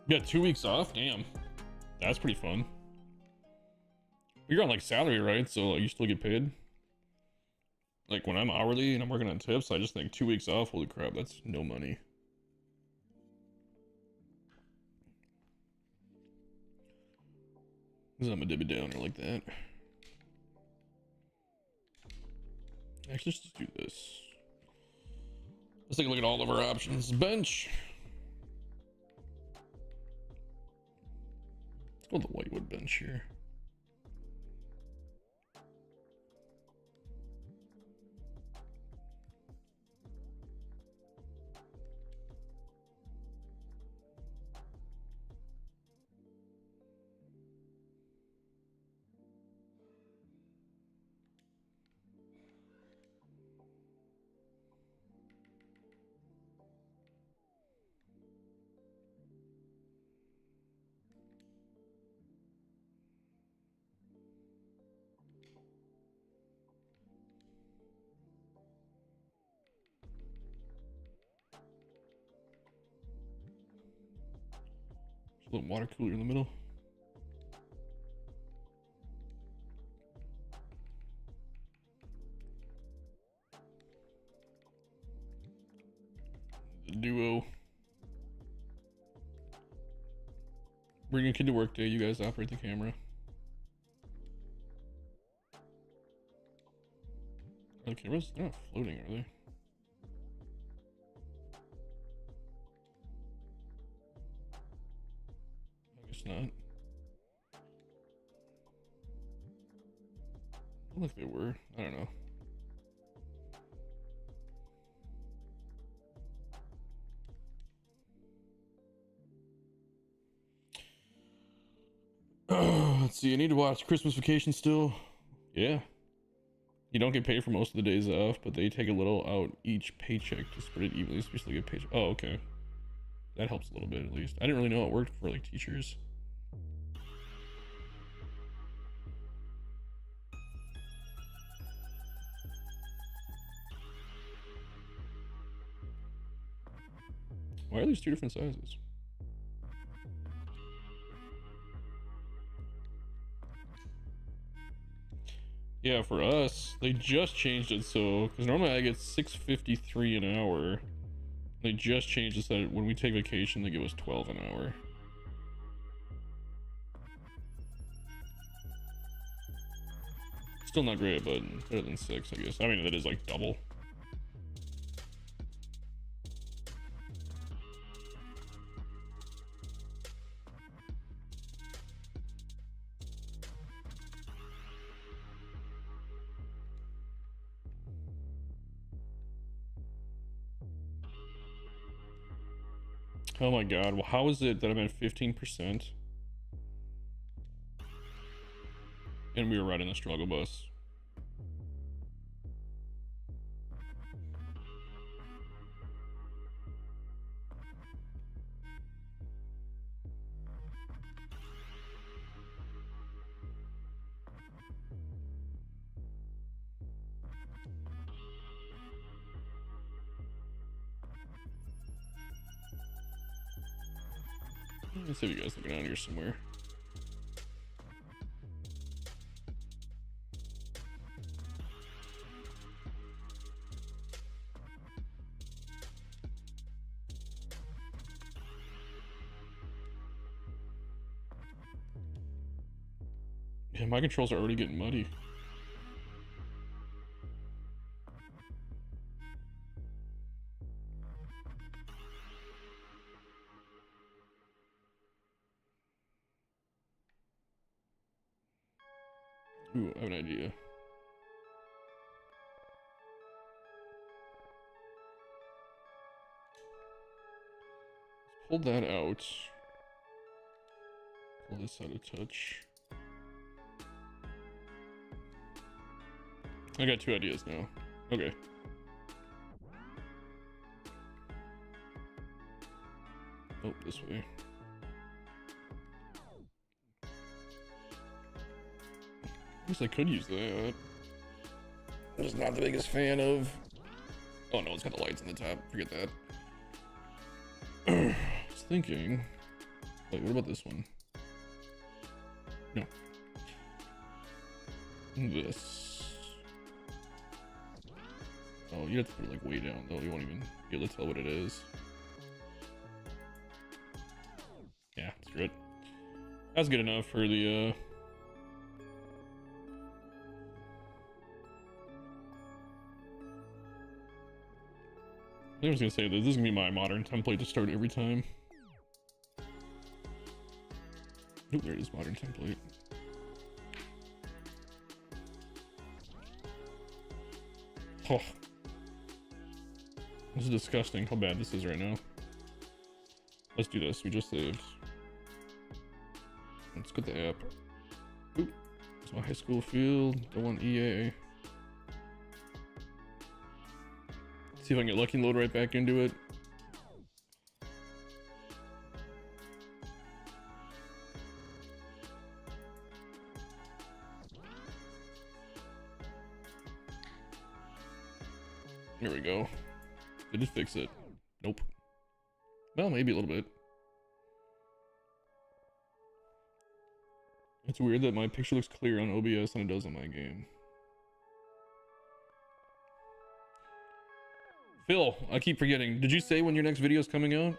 You got 2 weeks off? Damn. That's pretty fun. You're on like salary, right? So like, you still get paid? Like when I'm hourly and I'm working on tips, I just think 2 weeks off, holy crap, that's no money. Because I'm a Debbie Downer like that. Actually, let's just do this. Let's take a look at all of our options. Bench. Let's go with the Whitewood bench here. A little water cooler in the middle. The duo. Bring your kid to work day. You guys operate the camera. The cameras, they're not floating, are they? I guess not. I don't think they were. I don't know. Let's see. I need to watch Christmas Vacation still. Yeah. You don't get paid for most of the days off, but they take a little out each paycheck to spread it evenly, so you still get paid. Oh, okay. That helps a little bit at least. I didn't really know it worked for like teachers. Why are these two different sizes? Yeah, for us, they just changed it so, because normally I get $6.53 an hour. They just changed it so that when we take vacation, they give us 12 an hour. Still not great, but better than 6, I guess. I mean, that is like double. Oh my god, well, how is it that I'm at 15%? And we were riding the struggle bus. Let's see if you guys looking out here somewhere. Yeah, my controls are already getting muddy. Ooh, I have an idea. Let's pull that out. Pull this out of touch. I got 2 ideas now. Okay. Oh, this way. I guess I could use that. I'm just not the biggest fan of... Oh no, it's got the lights on the top. Forget that. I was thinking... Wait, what about this one? No. This. Oh, you have to put it like way down though. You won't even be able to tell what it is. Yeah, screw it. That's good enough for the I was gonna say this is gonna be my modern template to start every time. Oh, there it is, modern template. Oh, this is disgusting how bad this is right now. Let's do this. We just saved. Let's get the app. Oop, it's my high school field. Don't want EA. See if I can get lucky and load right back into it. There we go. Did it fix it? Nope. Well, maybe a little bit. It's weird that my picture looks clear on OBS than it does on my game. Phil, I keep forgetting. Did you say when your next video is coming out?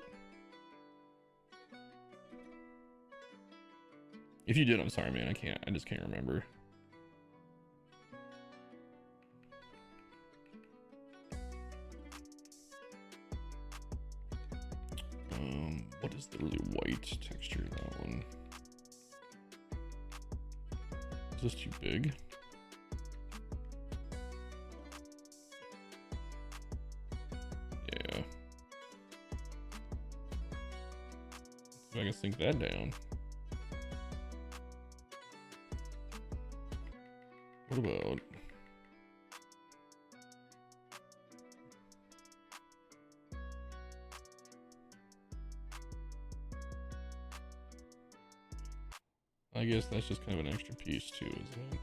If you did, I'm sorry, man. I just can't remember. What is the really white texture? That one. Is this too big? Yeah. So I can sink that down. What about? I guess that's just kind of an extra piece too, isn't it?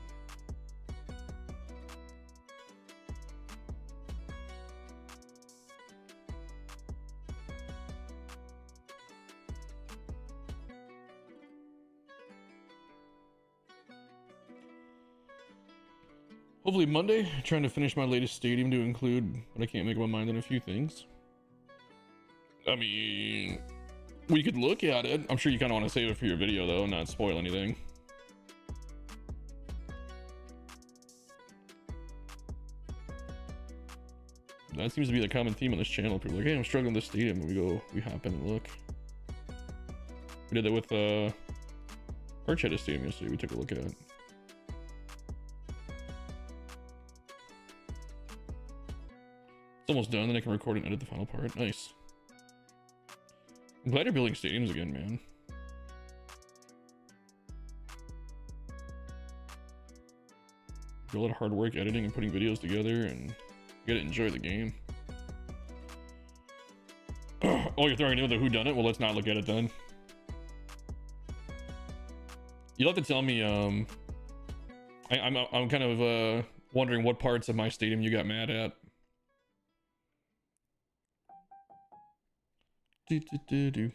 Hopefully Monday, trying to finish my latest stadium to include, but I can't make up my mind on a few things. I mean, we could look at it. I'm sure you kind of want to save it for your video though, and not spoil anything. That seems to be the common theme on this channel. People are like, hey, I'm struggling with this stadium, and we hop in and look. We did that with Arch had a stadium yesterday. We took a look at it. It's almost done, then I can record and edit the final part. Nice. I'm glad you're building stadiums again, man. Do a lot of hard work editing and putting videos together, and you gotta enjoy the game. Oh, you're throwing in with the whodunit? Well, let's not look at it then. You'll have to tell me. I'm kind of wondering what parts of my stadium you got mad at. Do.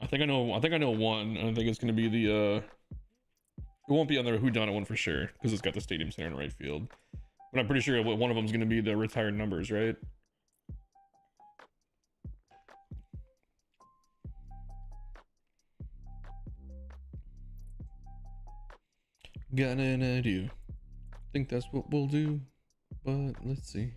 I think I know one. I think it's gonna be the it won't be on the whodunit one for sure, because it's got the stadium center in right field. But I'm pretty sure one of them is gonna be the retired numbers, right? Got an idea. Think that's what we'll do, but let's see.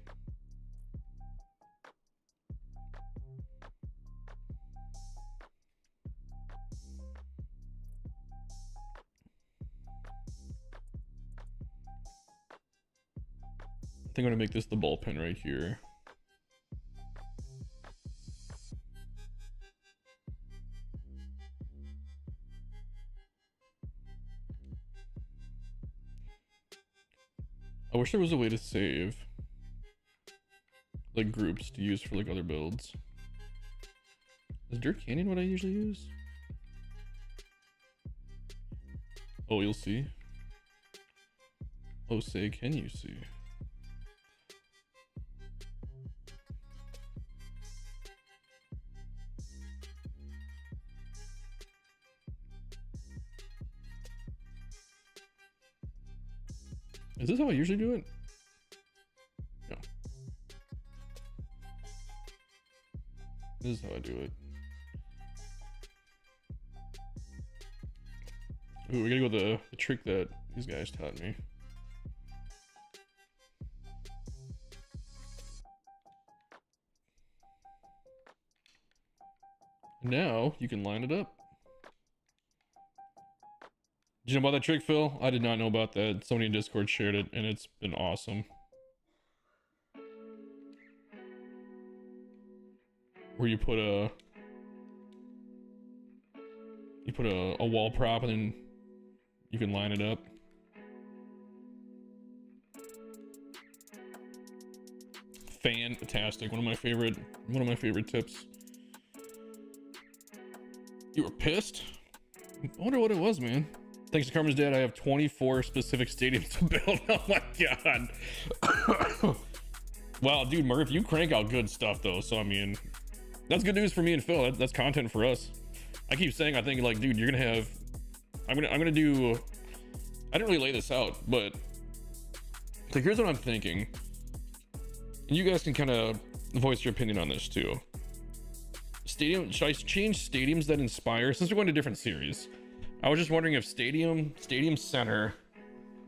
I think I'm gonna make this the ball pen right here. I wish there was a way to save like groups to use for like other builds. Is Dirt Canyon what I usually use? Oh, you'll see. Oh, say, can you see? Is this how I usually do it? No. This is how I do it. Ooh, we gotta go with the trick that these guys taught me. Now you can line it up. Did you know about that trick, Phil? I did not know about that. Somebody in Discord shared it, and it's been awesome. Where you put a wall prop, and then you can line it up. Fantastic. One of my favorite tips. You were pissed? I wonder what it was, man. Thanks to Karma's dad, I have 24 specific stadiums to build. Oh my god. Wow, dude, Murph, you crank out good stuff though. So I mean, that's good news for me and Phil. That's content for us. I keep saying, I think like, dude, you're gonna have. I'm gonna do. I didn't really lay this out, but so here's what I'm thinking, and you guys can kind of voice your opinion on this too. Should I change stadiums that inspire? Since we're going to different series. I was just wondering if Stadium Center,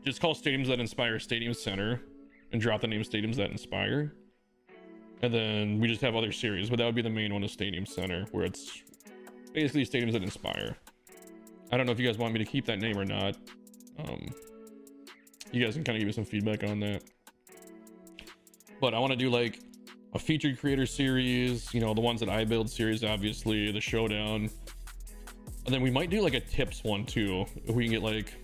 just call Stadiums That Inspire Stadium Center and drop the name Stadiums That Inspire. And then we just have other series, but that would be the main one, is Stadium Center, where it's basically Stadiums That Inspire. I don't know if you guys want me to keep that name or not. You guys can kind of give me some feedback on that. But I want to do like a featured creator series, you know, the ones that I build series, obviously, the showdown. And then we might do like a tips one too, if we can get like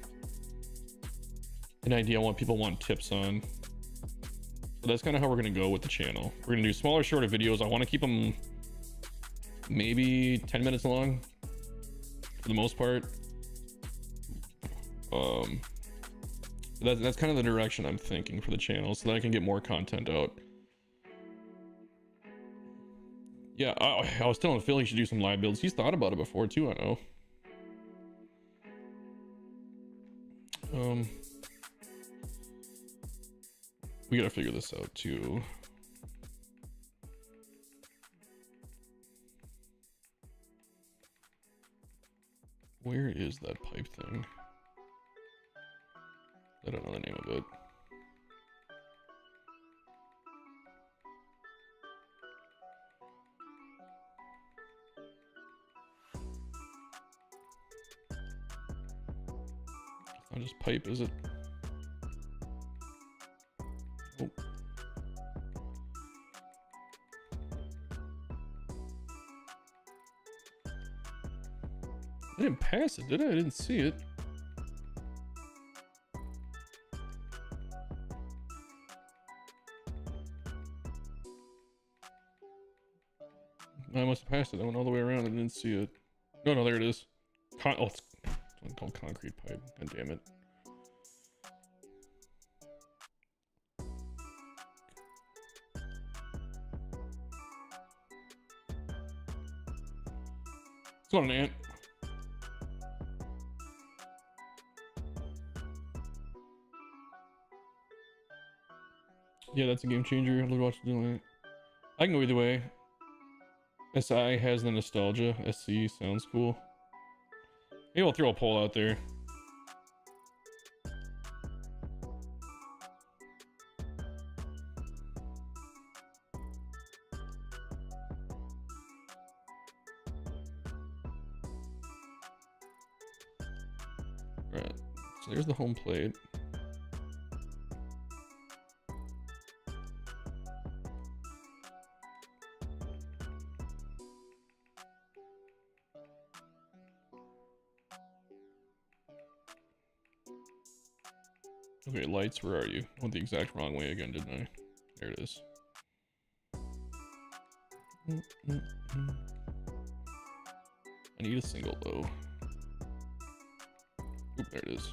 an idea on what people want tips on. So that's kind of how we're going to go with the channel. We're going to do smaller, shorter videos. I want to keep them maybe 10 minutes long for the most part. That's kind of the direction I'm thinking for the channel, so that I can get more content out. Yeah, I was telling Phil he should do some live builds. He's thought about it before too, I know. We gotta figure this out too. Where is that pipe thing? I don't know the name of it. It's not just pipe, is it? Oh. I didn't pass it, did I? I didn't see it. I must have passed it. I went all the way around and didn't see it. No, there it is. Oh, it's called concrete pipe. God damn it. It's not an ant. Yeah, that's a game changer. I'd watch it. I can go either way. SI has the nostalgia. SC sounds cool. Maybe I'll throw a poll out there. Right. So there's the home plate. Okay, lights, where are you? I went the exact wrong way again, didn't I? There it is. I need a single though. Oop, there it is.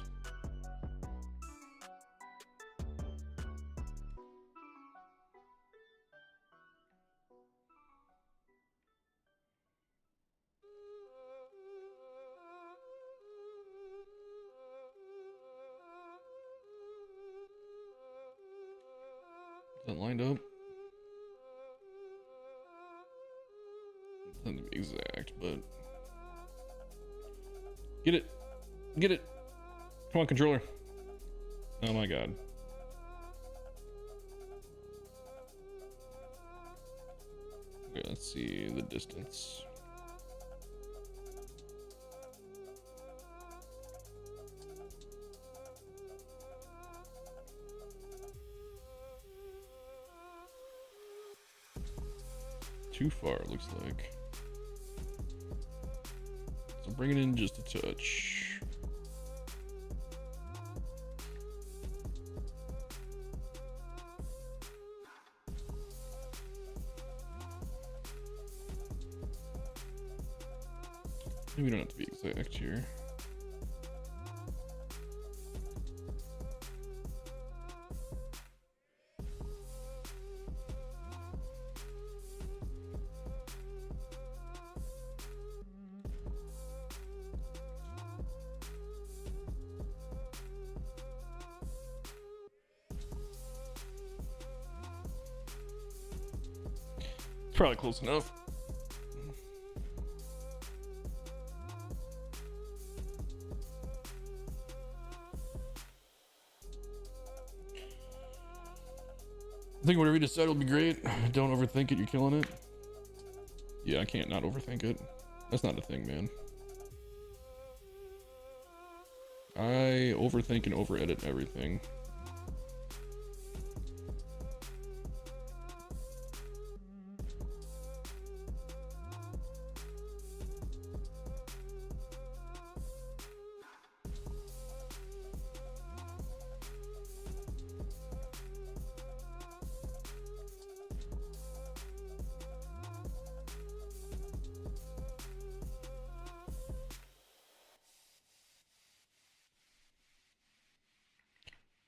Is that lined up? Doesn't be exact, but get it, get it. Come on, controller. Oh my god. Okay, let's see the distance. Too far, it looks like. So bring it in just a touch. Maybe we don't have to be exact here. Probably close enough. I think whatever you decide will be great. Don't overthink it. You're killing it. Yeah, I can't not overthink it. That's not a thing, man. I overthink and over edit everything.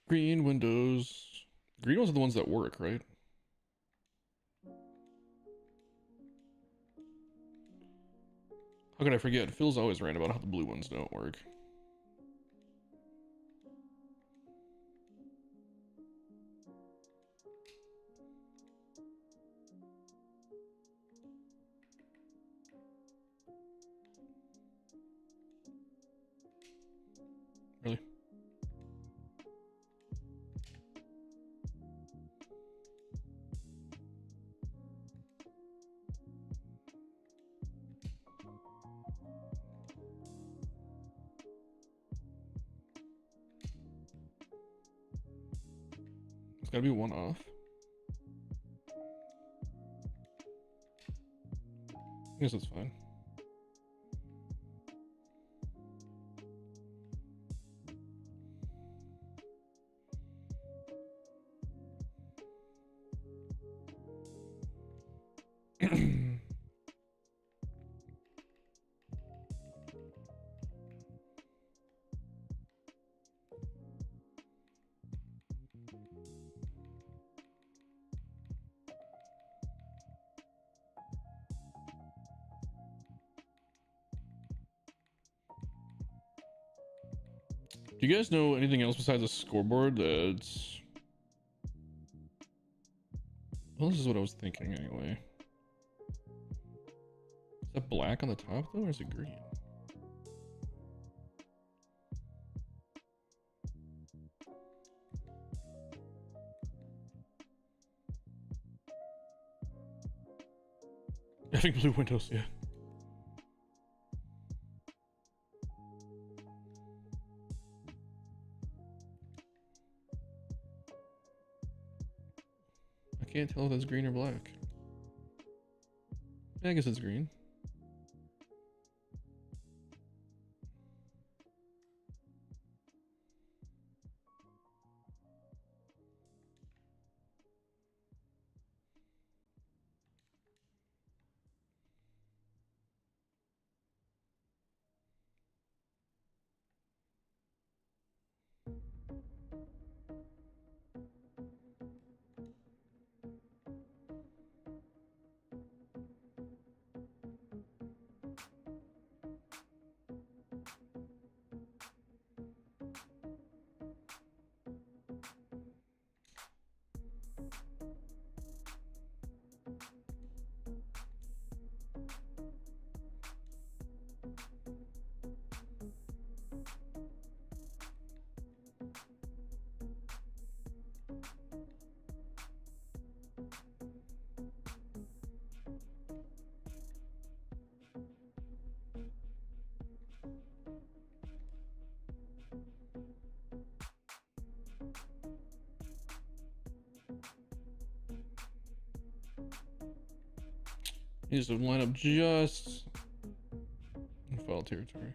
Green windows. Green ones are the ones that work, right? How could I forget? Phil's always right about how the blue ones don't work. Really? It's gotta be one off. I guess that's fine. Do you guys know anything else besides a scoreboard that's... Well, this is what I was thinking anyway. Is that black on the top though, or is it green? I think blue windows, yeah. I can't tell if that's green or black. Yeah, I guess it's green. Needs to line up just in file territory.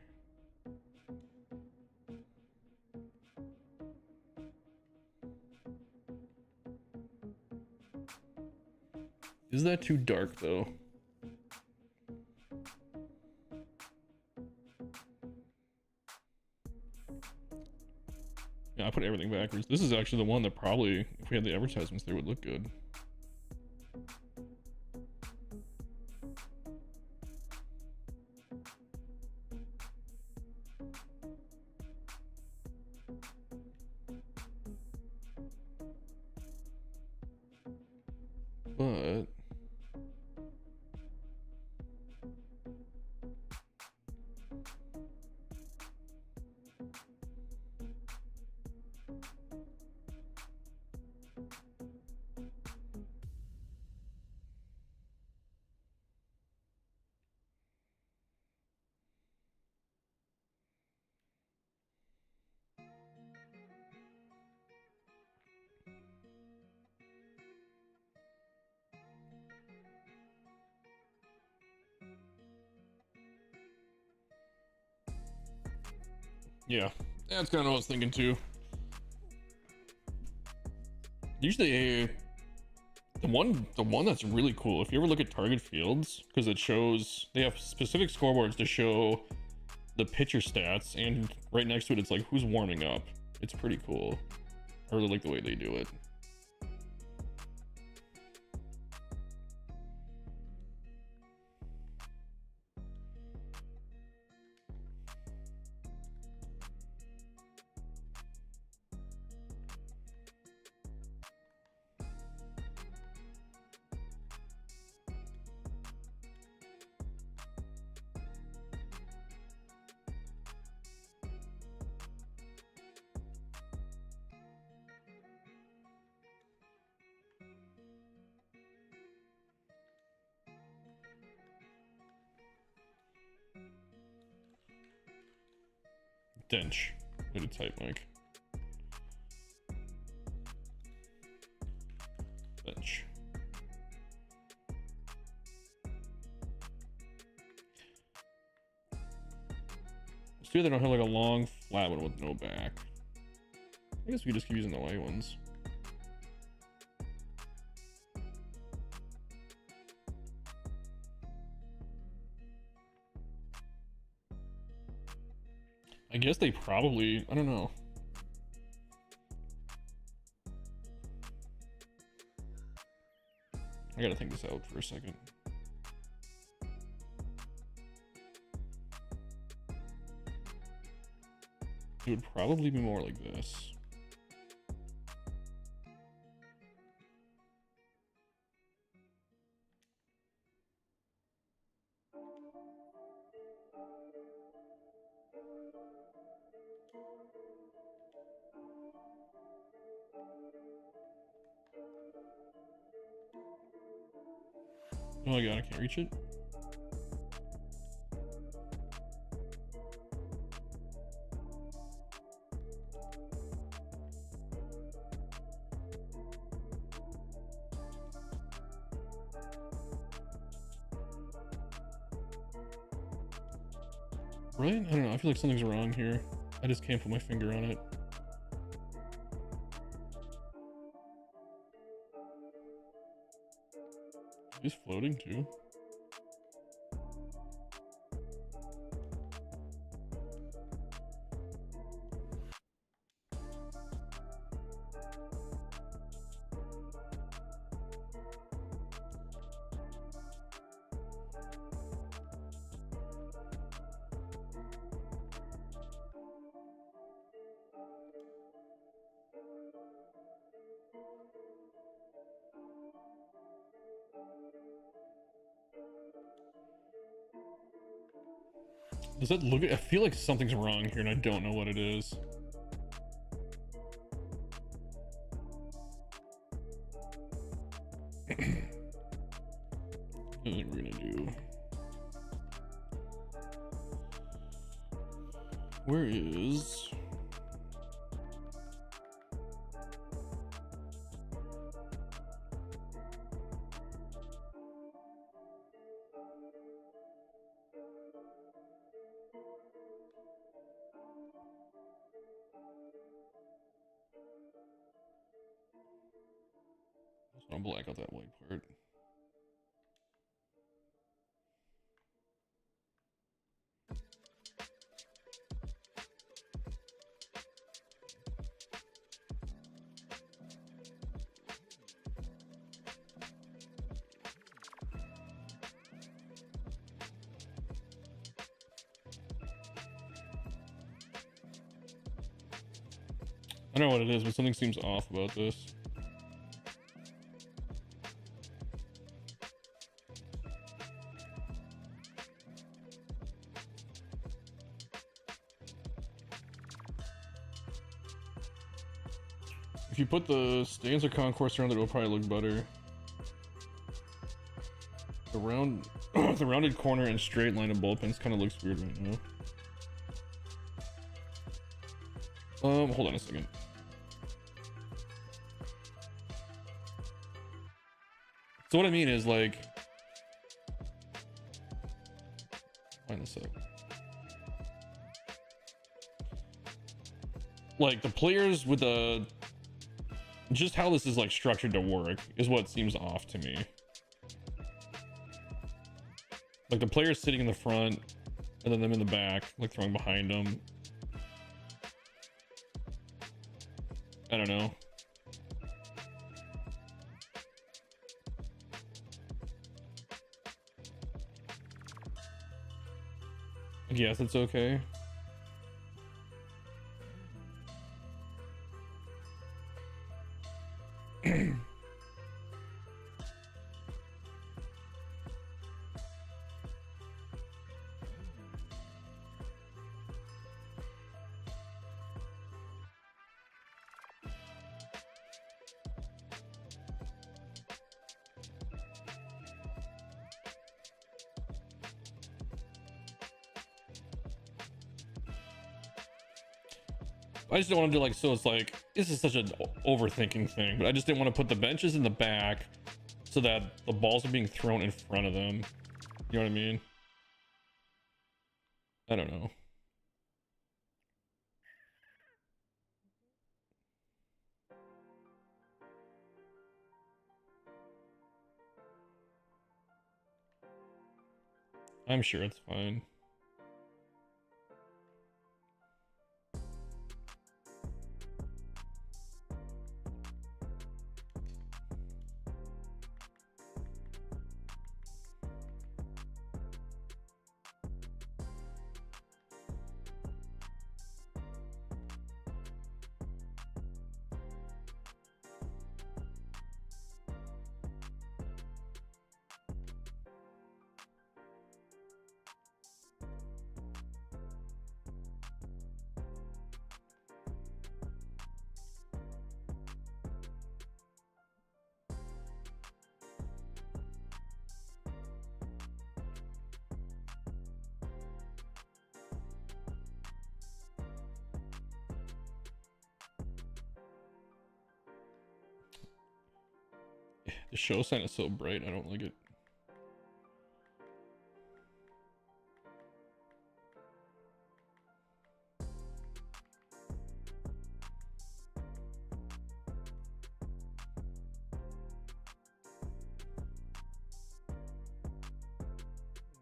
Is that too dark though? Yeah, I put everything backwards. This is actually the one that probably, if we had the advertisements there, would look good. But Yeah, that's kind of what I was thinking too. Usually, the one that's really cool, if you ever look at Target Fields, because it shows they have specific scoreboards to show the pitcher stats, and right next to it, it's like who's warming up. It's pretty cool. I really like the way they do it. Dench. Way to type, Mike. Bench. It's too bad they don't have like a long flat one with no back. I guess we could just keep using the white ones. I guess they probably, I don't know. I gotta think this out for a second. It would probably be more like this. Oh my god, I can't reach it. Right? I don't know. I feel like something's wrong here. I just can't put my finger on it. He's floating too. Does that look? I feel like something's wrong here and I don't know what it is. I think we're gonna do. Where is? I'll black out that white part. I don't know what it is, but something seems off about this. If you put the stands or concourse around it, it'll probably look better. The round, the rounded corner and straight line of bullpens kind of looks weird right now. Hold on a second. So what I mean is like, find this up. like the players with the just how this is like structured to work is what seems off to me. Like the players sitting in the front and then them in the back, like throwing behind them. I don't know. Yes, it's okay. I just don't want to do like, so it's like, this is such an overthinking thing, but I just didn't want to put the benches in the back so that the balls are being thrown in front of them. You know what I mean? I don't know. I'm sure it's fine. The show sign is so bright, I don't like it.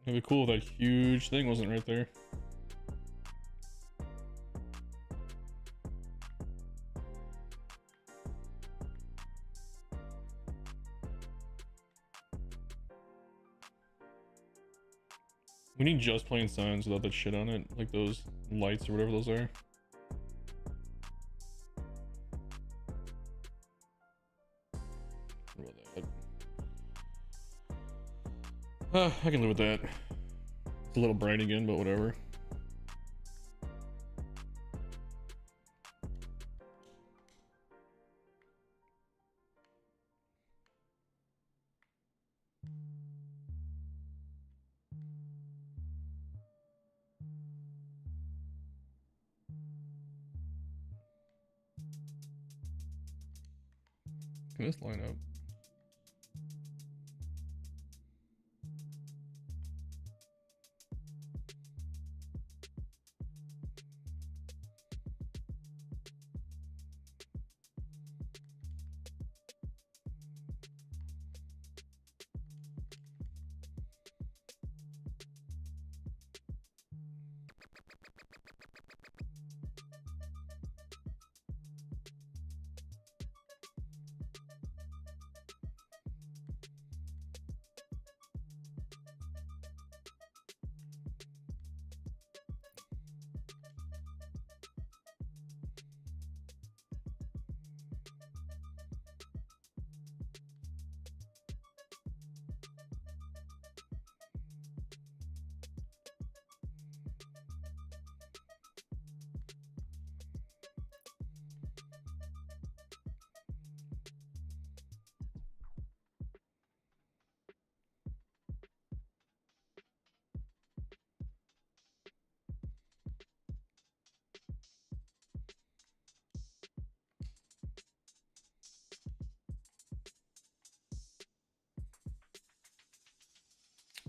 It'd be cool if that huge thing wasn't right there. We need just plain signs without that shit on it, like those lights or whatever those are. What about that? I can live with that. It's a little bright again, but whatever. Can this line up?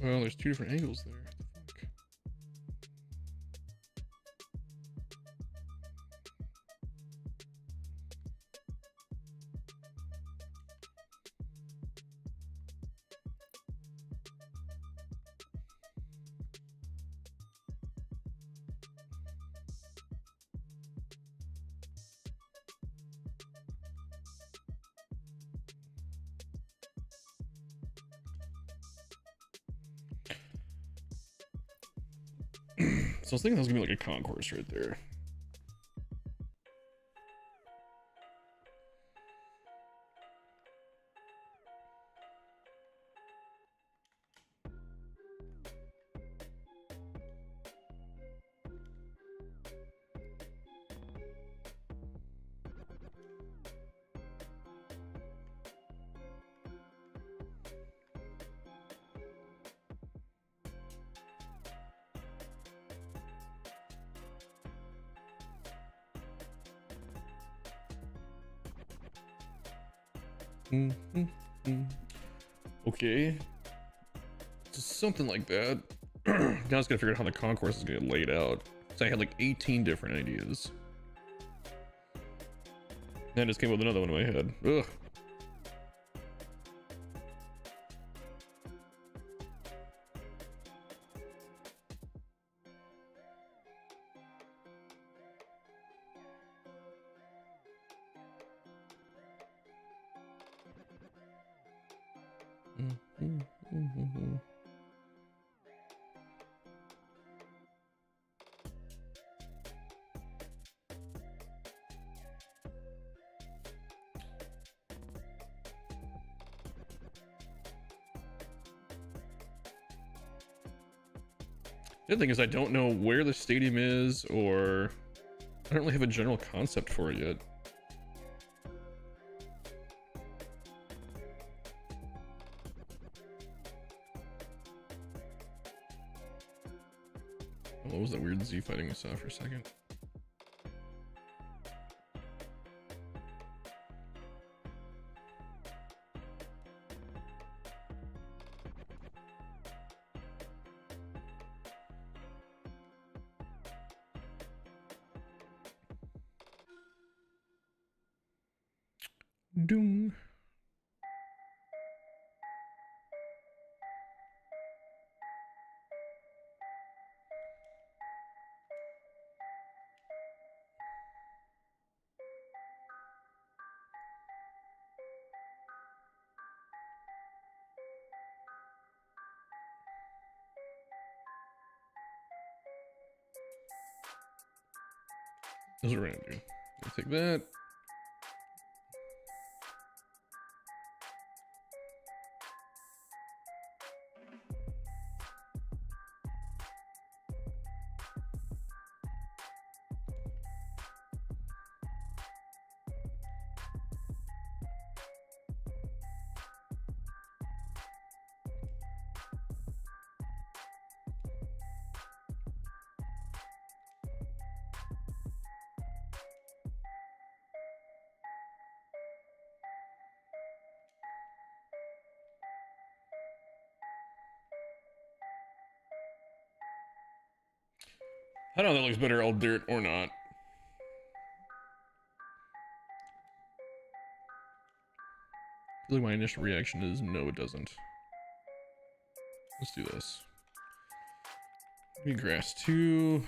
Well, there's two different angles there. What the fuck? So I was thinking that was gonna be like a concourse right there. Okay, so something like that. Now I was gonna figure out how the concourse is gonna get laid out. So I had like 18 different ideas. Then I just came up with another one in my head. Ugh. The other thing is I don't know where the stadium is, or I don't really have a general concept for it yet. What was that weird Z fighting we saw for a second? Doom. Those are random, dude. I'll take that. I don't know if that looks better all dirt or not. I feel like my initial reaction is no, it doesn't. Let's do this. Maybe grass 2.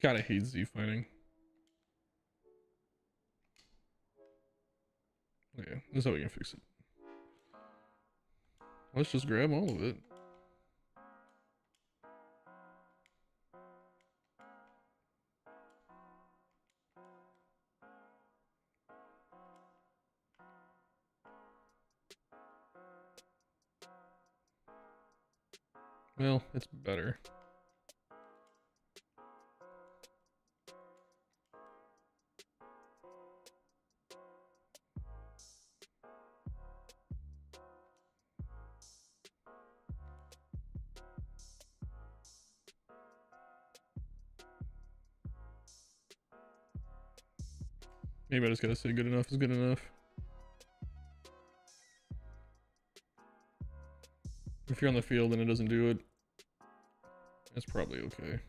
God, I hate Z fighting. Okay, this is how we can fix it. Let's just grab all of it. Well, it's better. Maybe I just gotta say good enough is good enough. If you're on the field and it doesn't do it, that's probably okay.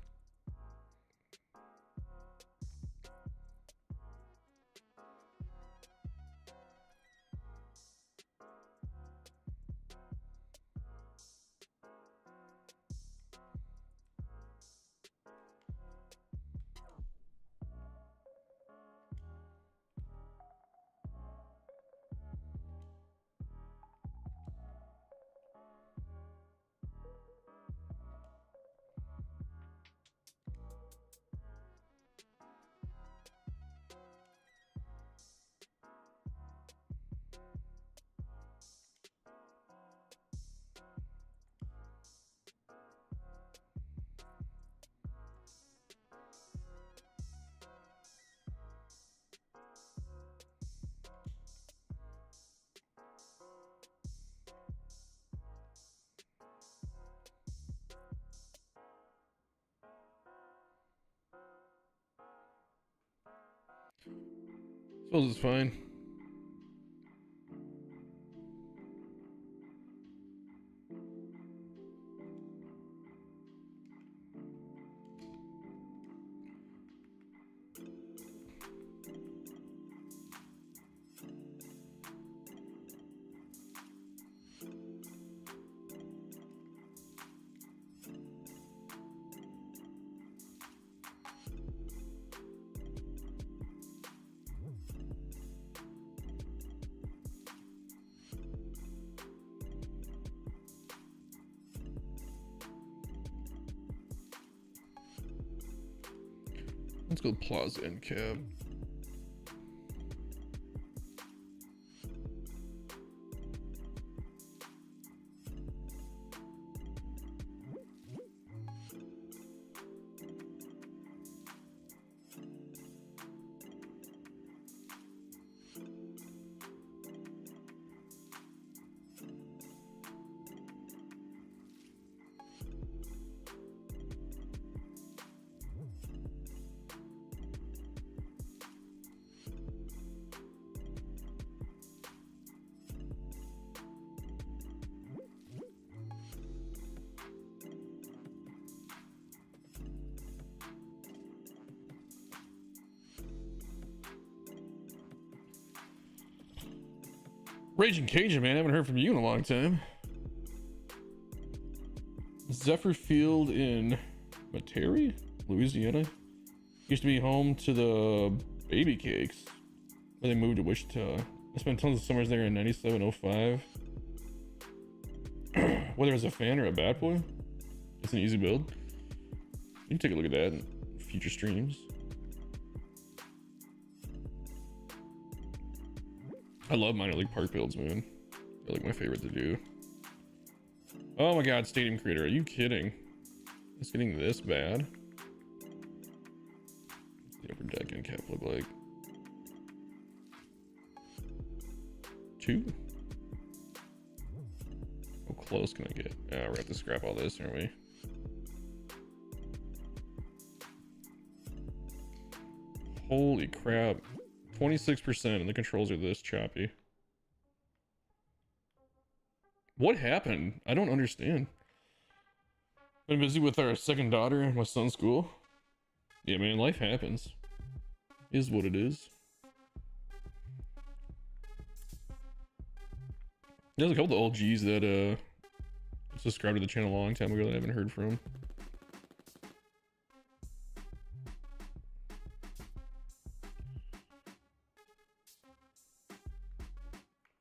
Suppose it's fine. Let's go Plaza and Cab. Raging Cajun, man, I haven't heard from you in a long time. Zephyr Field in Metairie, Louisiana. Used to be home to the Baby Cakes. Where they moved to Wichita. I spent tons of summers there in 97-05. Whether as a fan or a bat boy, it's an easy build. You can take a look at that in future streams. I love minor league park builds, man. They're like my favorite to do. Oh my god, Stadium Creator, are you kidding? It's getting this bad. What's the upper deck and cap look like? 2? How close can I get? We're gonna have to scrap all this, aren't we? Holy crap. 26% and the controls are this choppy. What happened? I don't understand. Been busy with our second daughter and my son's school. Yeah, man, life happens. Is what it is. There's a couple of OGs that subscribed to the channel a long time ago that I haven't heard from.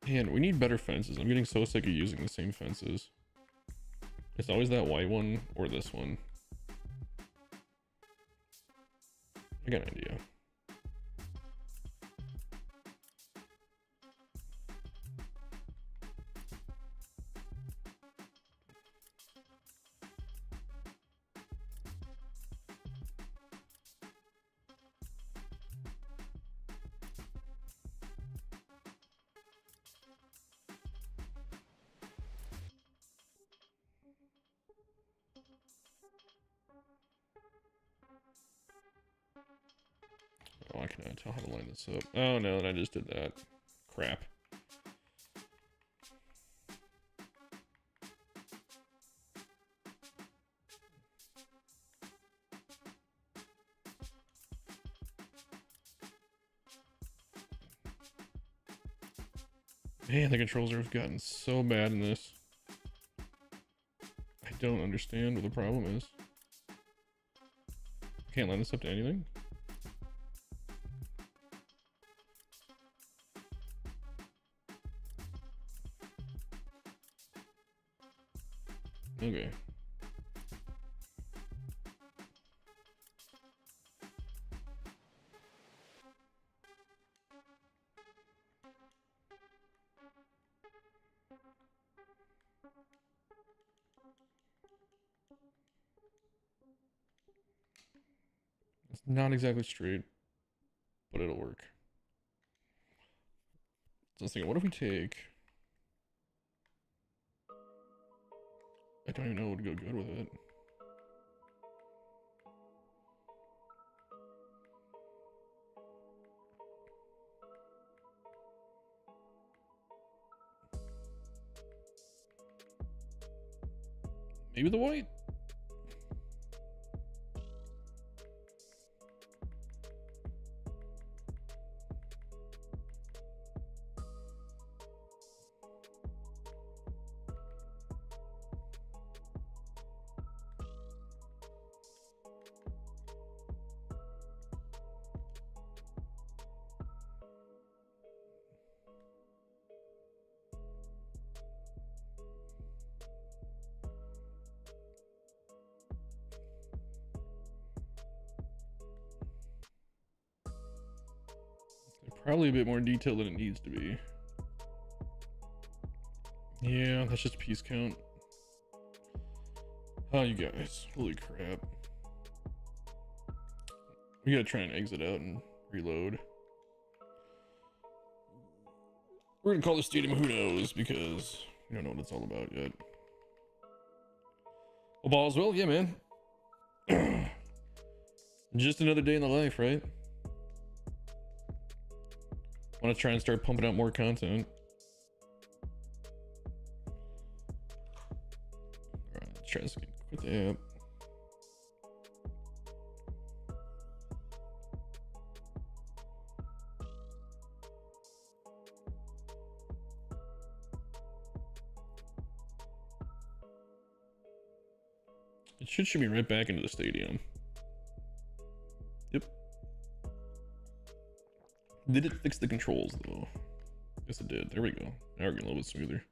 Man, we need better fences. I'm getting so sick of using the same fences. It's always that white one or this one. I got an idea. Oh, I cannot tell how to line this up. Oh no, I just did that. Crap. Man, the controls have gotten so bad in this. I don't understand what the problem is. Can't line this up to anything? Okay. It's not exactly straight, but it'll work. So I was thinking, what if we take... I don't even know what would go good with it. Maybe the white? Probably a bit more detailed than it needs to be. Yeah, that's just piece count. Oh, you guys. Holy crap. We gotta try and exit out and reload. We're gonna call the stadium Who Knows because we don't know what it's all about yet. Well, balls, well, yeah, man. Just another day in the life, right? Want to try and start pumping out more content. Alright, let's try this again. Quit the app. It should be right back into the stadium. Yep. Did it fix the controls though? Yes, it did. There we go. Now we're getting a little bit smoother.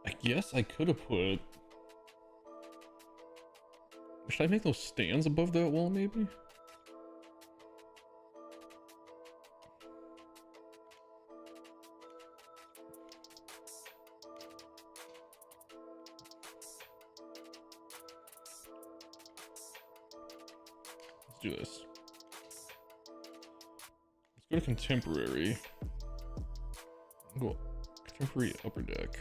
I guess I could have put... Should I make those stands above that wall, maybe? Let's do this. Let's go to contemporary. Go contemporary upper deck.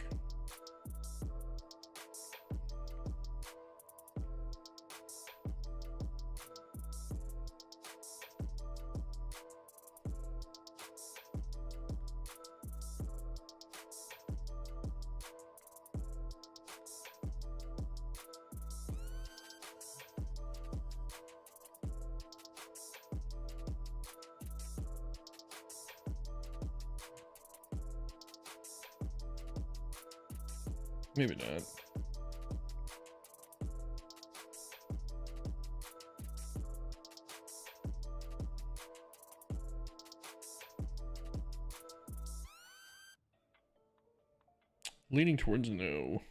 Maybe not. Leaning towards no.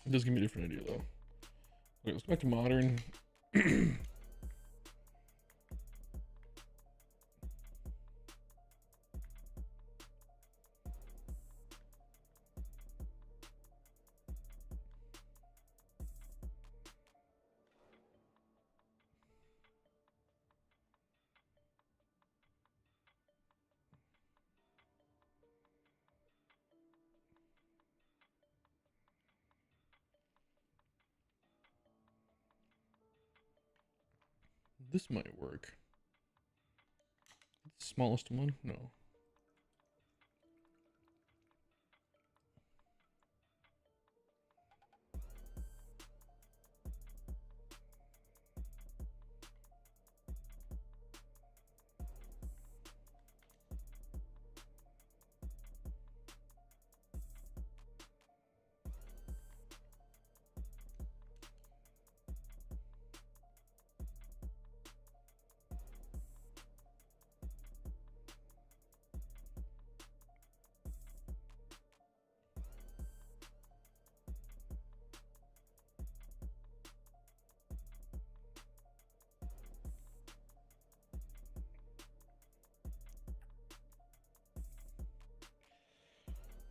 It does give me a different idea though. Okay, let's go back to modern. This might work. Smallest one? No.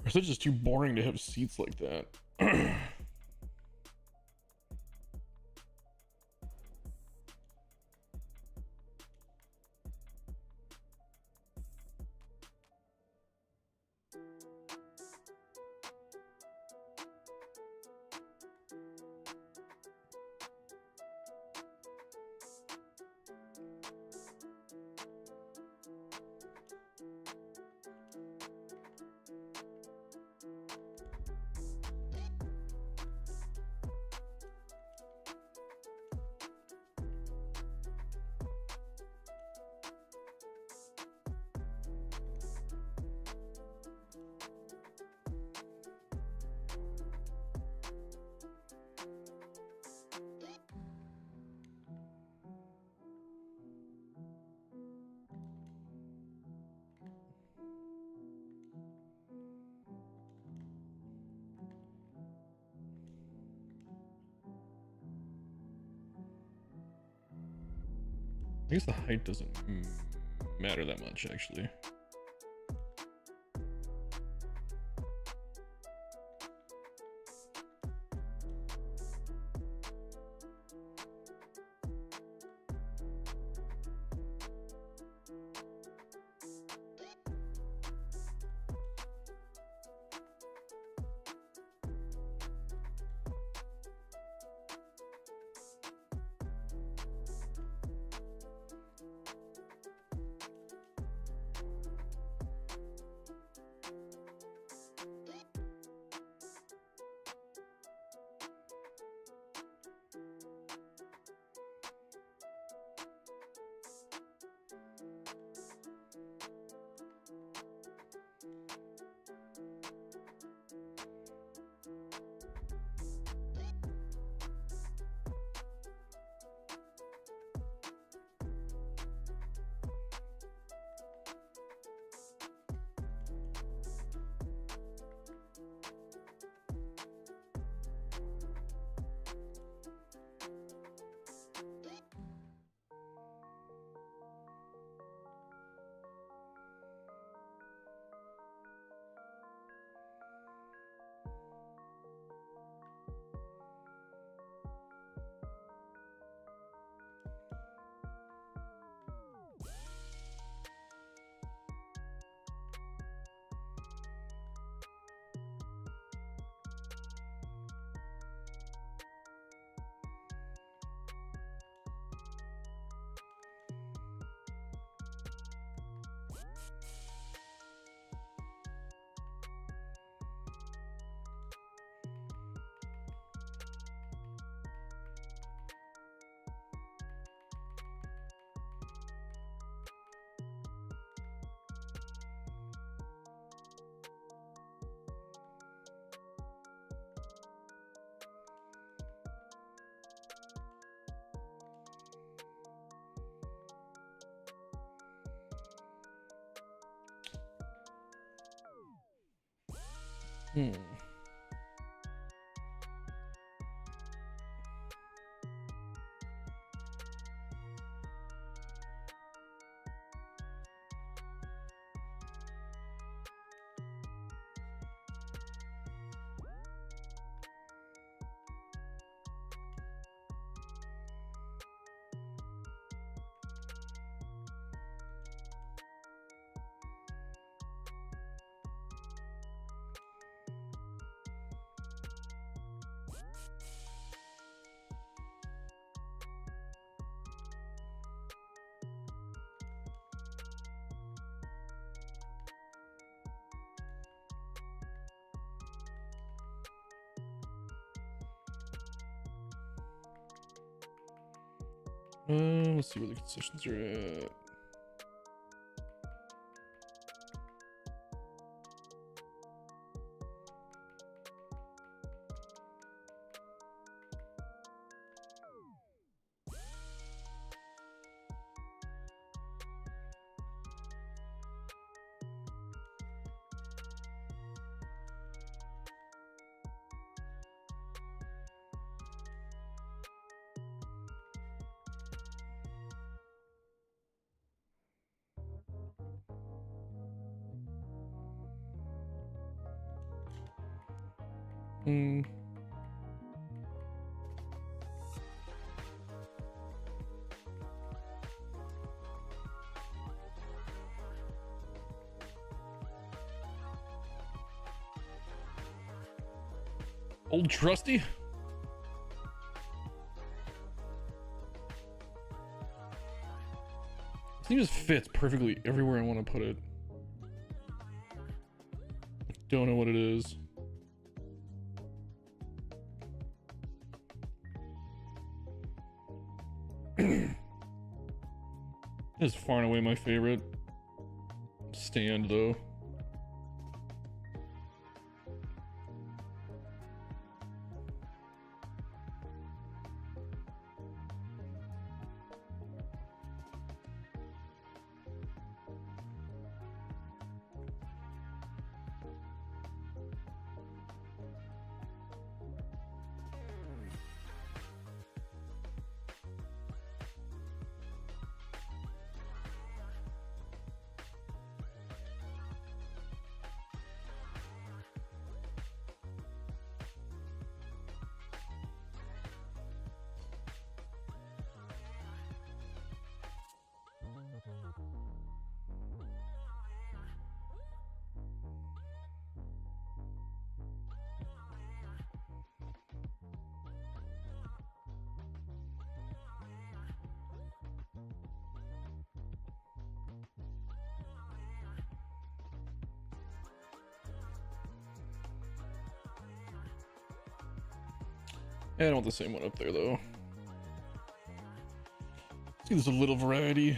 Or is it just too boring to have seats like that? I guess the height doesn't matter that much, actually. Hmm. Let's see where the concessions are at. Hmm. Old Trusty? This thing just fits perfectly everywhere I want to put it. Don't know what it is. This is far and away my favorite stand, though. I don't want the same one up there, though. See, there's a little variety.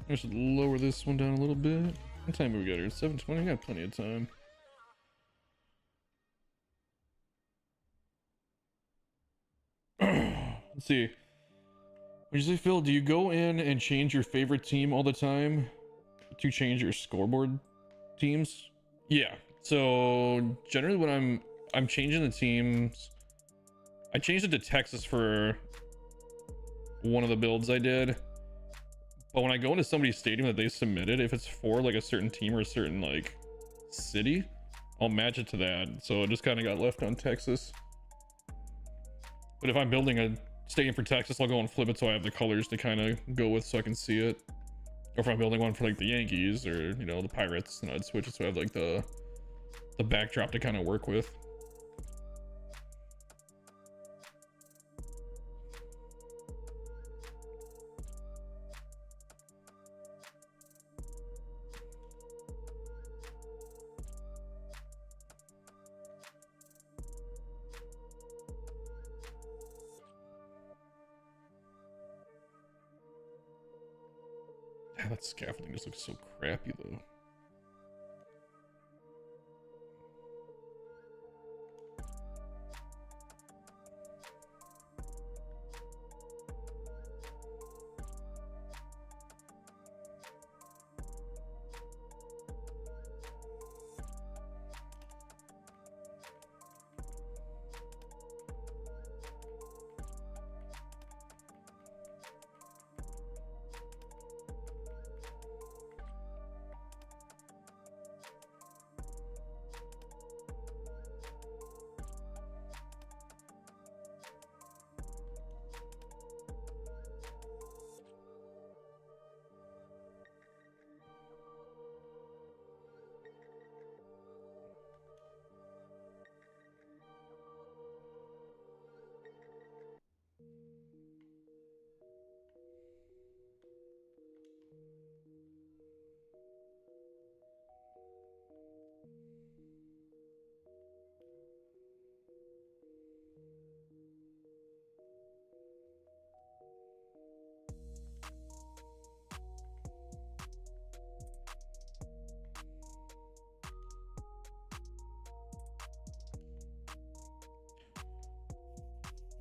I should lower this one down a little bit. What time have we got here? 7:20. I got plenty of time. Let's see. What do you say, Phil? Do you go in and change your favorite team all the time to change your scoreboard teams? Yeah. So generally, when I'm changing the teams, I changed it to Texas for one of the builds I did. But when I go into somebody's stadium that they submitted, if it's for like a certain team or a certain like city, I'll match it to that. So it just kind of got left on Texas. But if I'm building a stadium for Texas, I'll go and flip it so I have the colors to kind of go with so I can see it. Or if I'm building one for like the Yankees or, you know, the Pirates, then I'd switch it so I have like the backdrop to kind of work with. that scaffolding just looks so crappy though.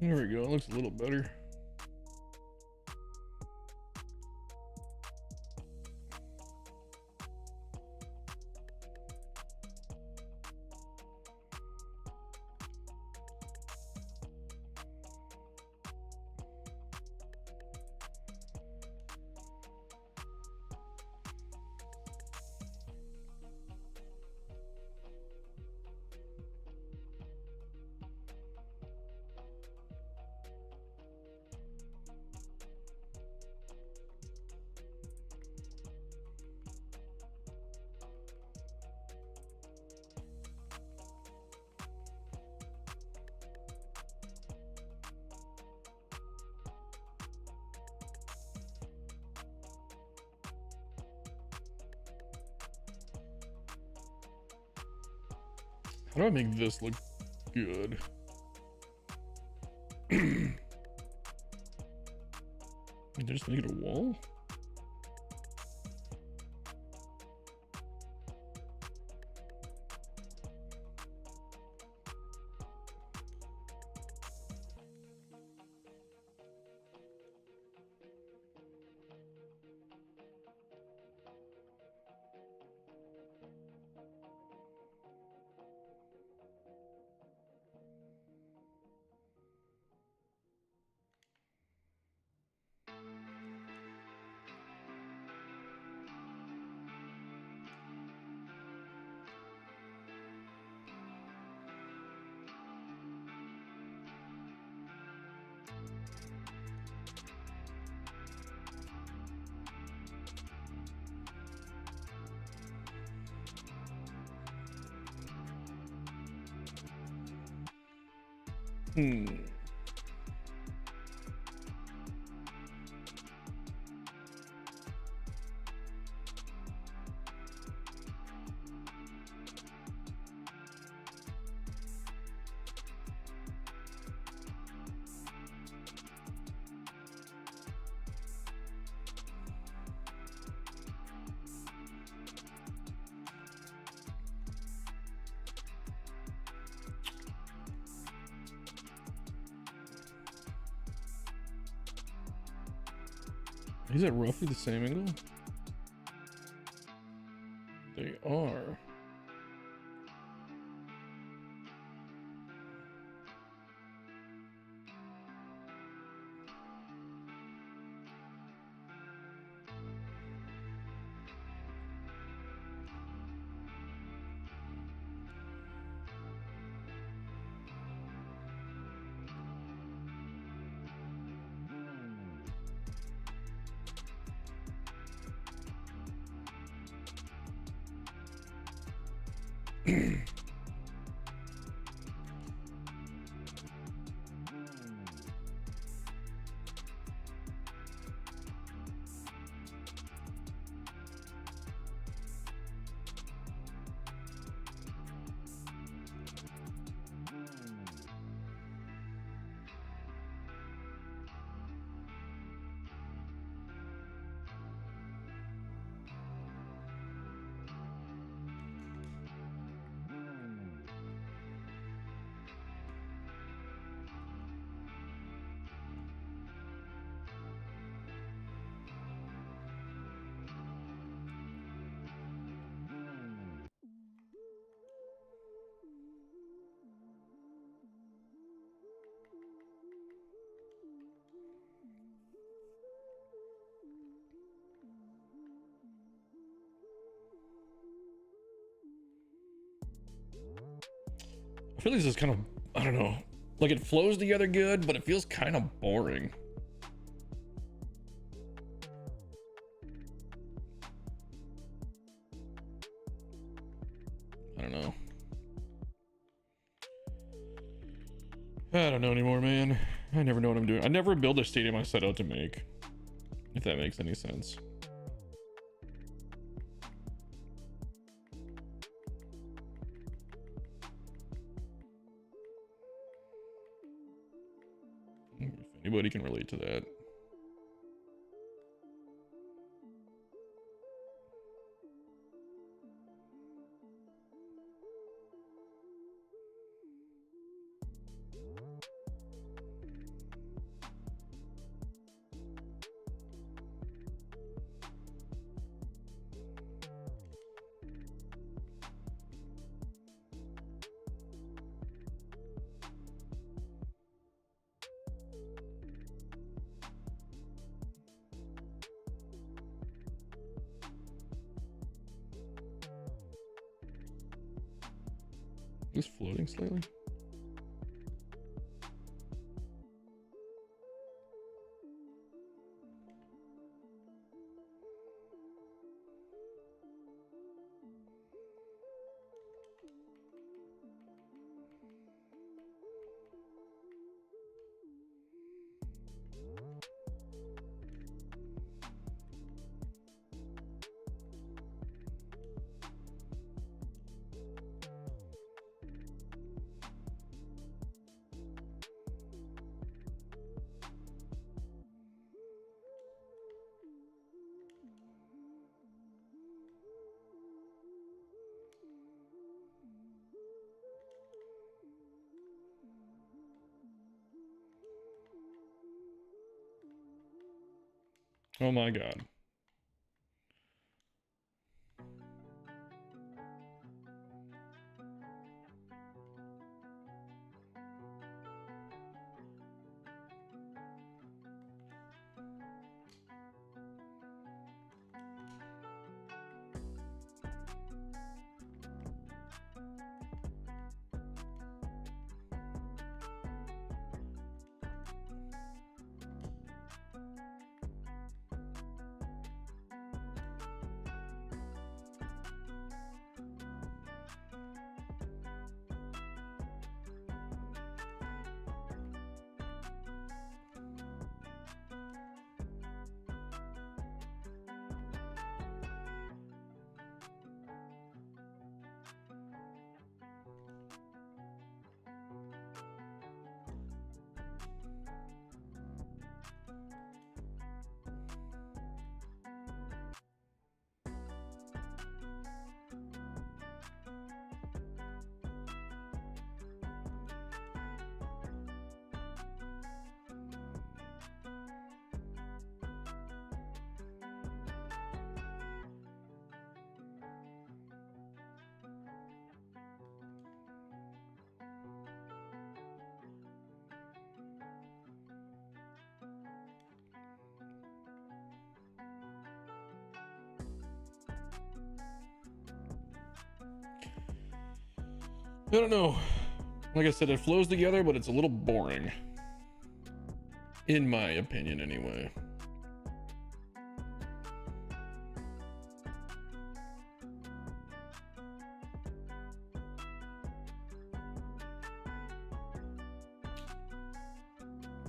There we go. It looks a little better. How do I make this look good? Just make it a wall? Is it roughly the same angle? They are. I feel like this is kind of, I don't know, like it flows together good, but it feels kind of boring. I don't know. I don't know anymore, man. I never know what I'm doing. I never build a stadium I set out to make, if that makes any sense. If anybody can relate to that. Is this floating slightly? Oh my god. I don't know. Like I said, it flows together, but it's a little boring. In my opinion, anyway.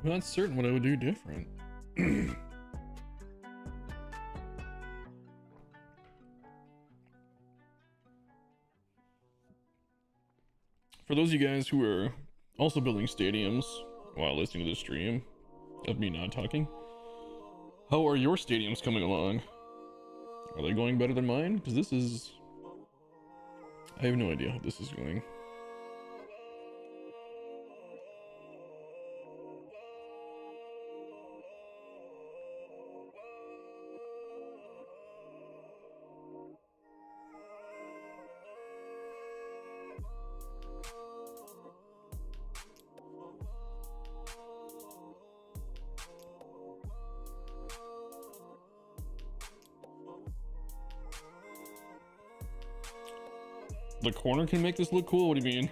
I'm not certain what I would do different. For those of you guys who are also building stadiums while listening to the stream of me not talking, how are your stadiums coming along? Are they going better than mine? Because this is... I have no idea how this is going. The corner can make this look cool? What do you mean?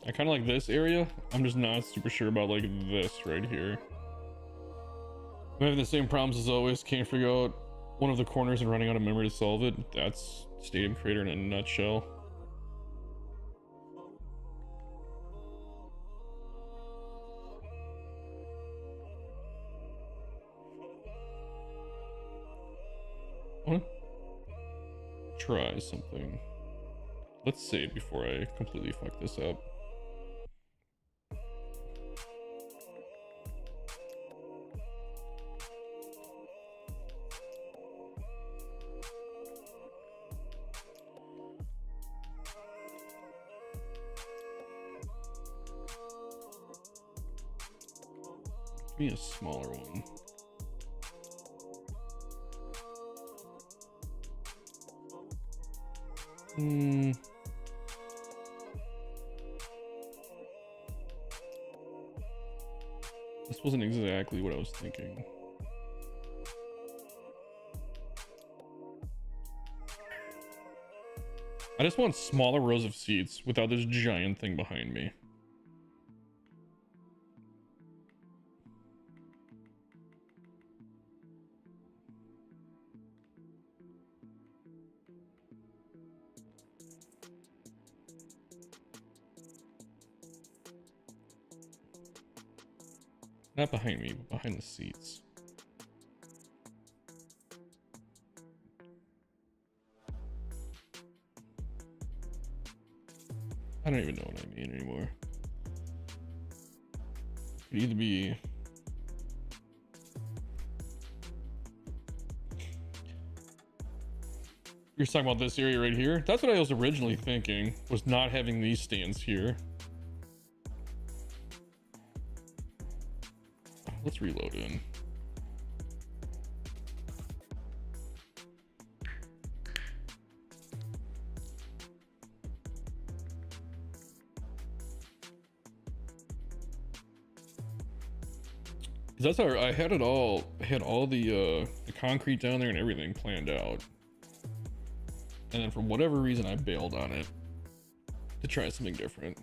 I kind of like this area. I'm just not super sure about like this right here. I'm having the same problems as always. Can't figure out one of the corners and running out of memory to solve it. That's Stadium Creator in a nutshell. I want to try something. Let's save before I completely fuck this up. Give me a smaller one. This wasn't exactly what I was thinking. I just want smaller rows of seats without this giant thing behind me. Not behind me, but behind the seats. I don't even know what I mean anymore. It could either be... You're talking about this area right here? That's what I was originally thinking, was not having these stands here. Let's reload in. That's how I had it all. I had all the concrete down there and everything planned out. And then for whatever reason, I bailed on it to try something different.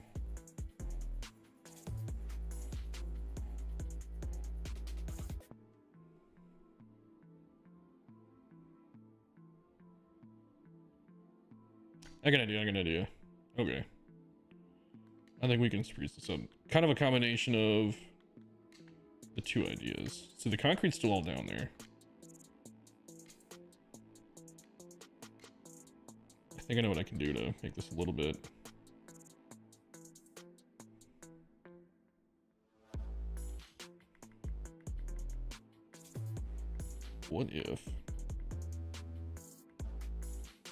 I got an idea. Okay. I think we can spruce this up. Kind of a combination of the two ideas. So the concrete's still all down there. I think I know what I can do to make this a little bit. What if?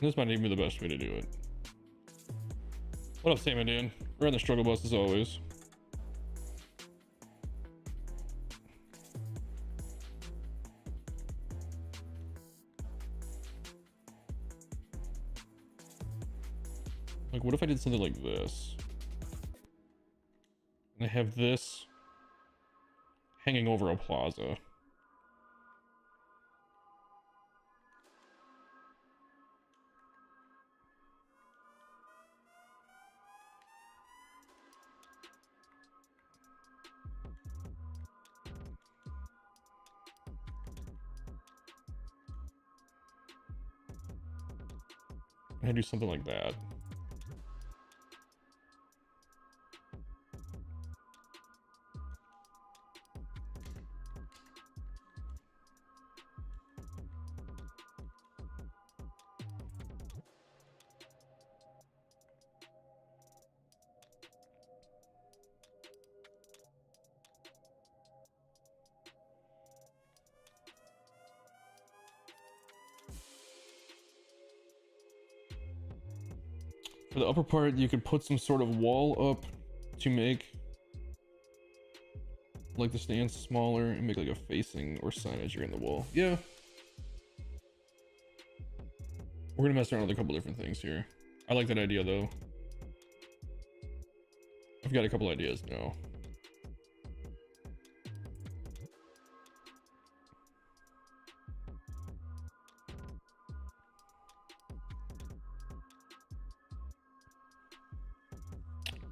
This might even be the best way to do it. What up, Sam and Dan? We're on the struggle bus as always. Like, what if I did something like this? And I have this hanging over a plaza. I do something like that. For the upper part, you could put some sort of wall up to make like the stands smaller and make like a facing or signage in the wall. Yeah. We're gonna mess around with a couple different things here. I like that idea though. I've got a couple ideas now.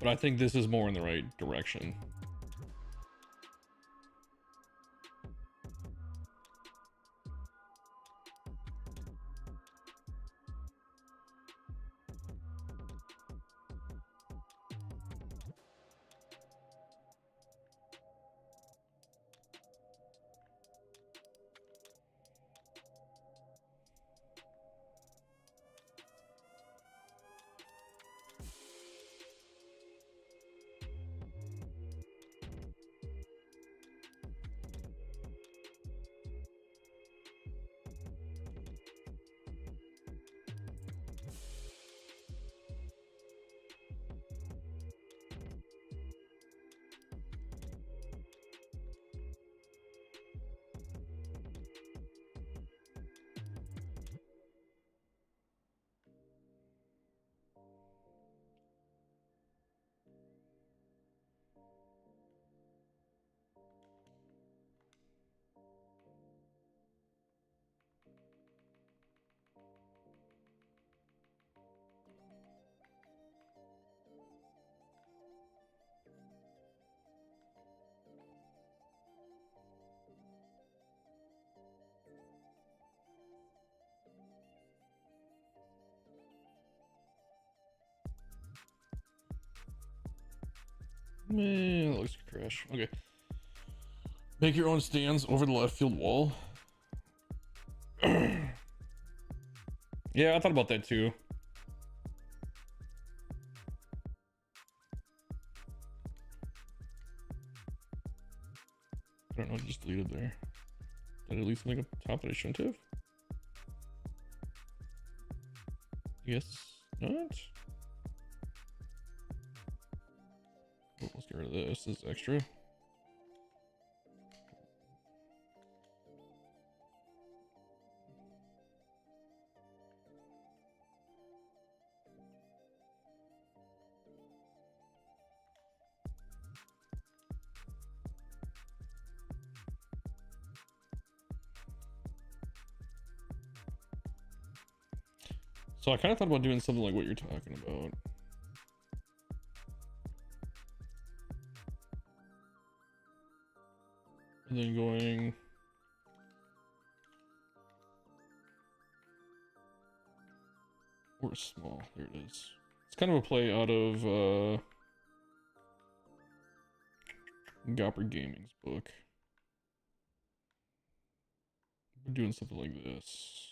but I think this is more in the right direction. Man, that looks like a crash. Okay. Make your own stands over the left field wall. Yeah, I thought about that too. I don't know, it just deleted there. Did I delete something up top that I shouldn't have? Yes, not. Oh, let's get rid of this. This is extra. So I kind of thought about doing something like what you're talking about. And then going... Or small, there it is. It's kind of a play out of Gopper Gaming's book. We're doing something like this.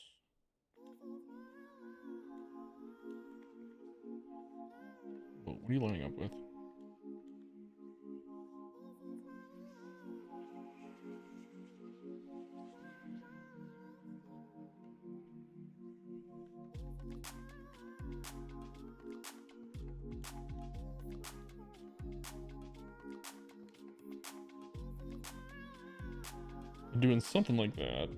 Well, what are you lining up with? Doing something like that.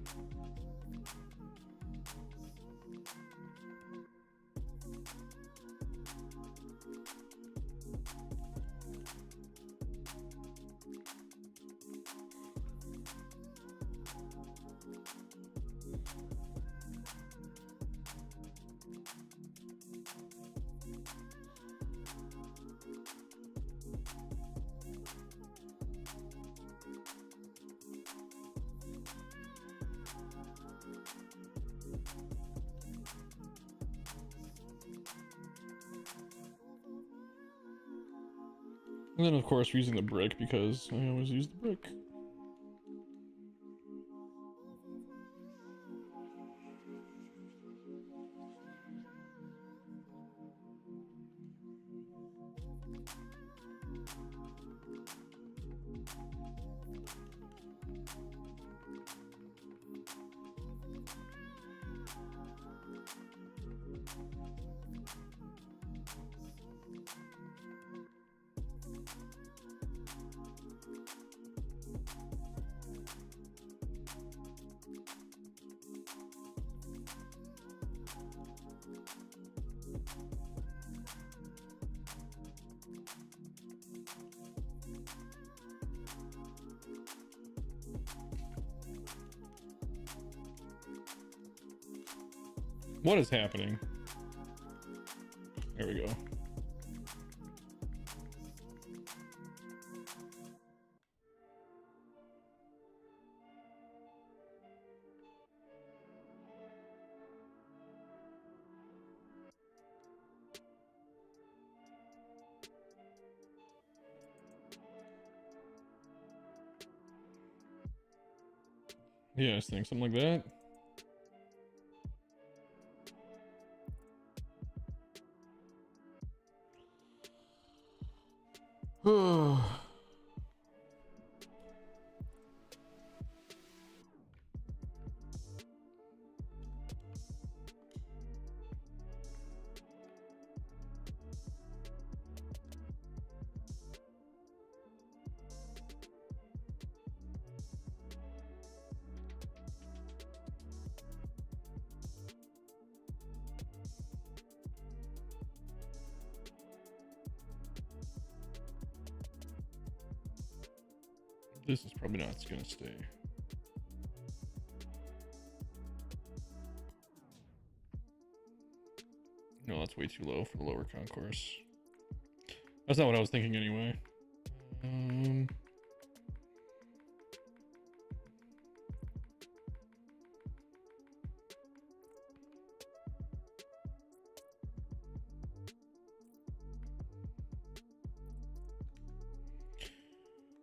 And then of course we're using the brick because I always use the brick. What is happening? There we go. Yeah, I think something like that. This is probably not gonna stay. No, that's way too low for the lower concourse. That's not what I was thinking anyway.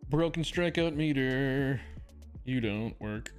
Broken strikeout meter. You don't work.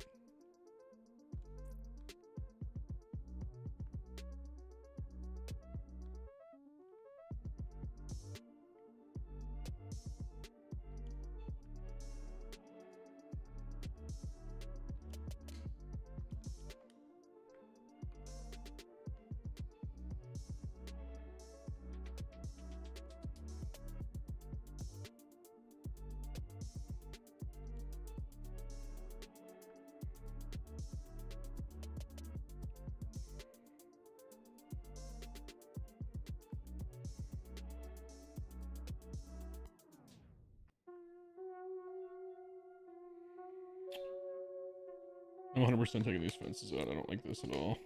I'm 100% taking these fences out. I don't like this at all.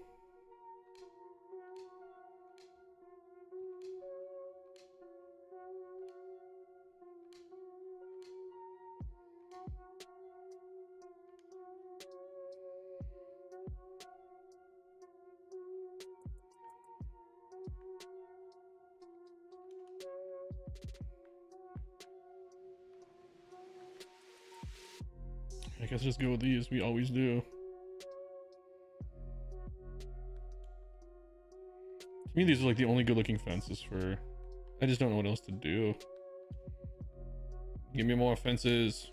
I guess just go with these. We always do. To me, these are like the only good looking fences for... I just don't know what else to do. Give me more fences.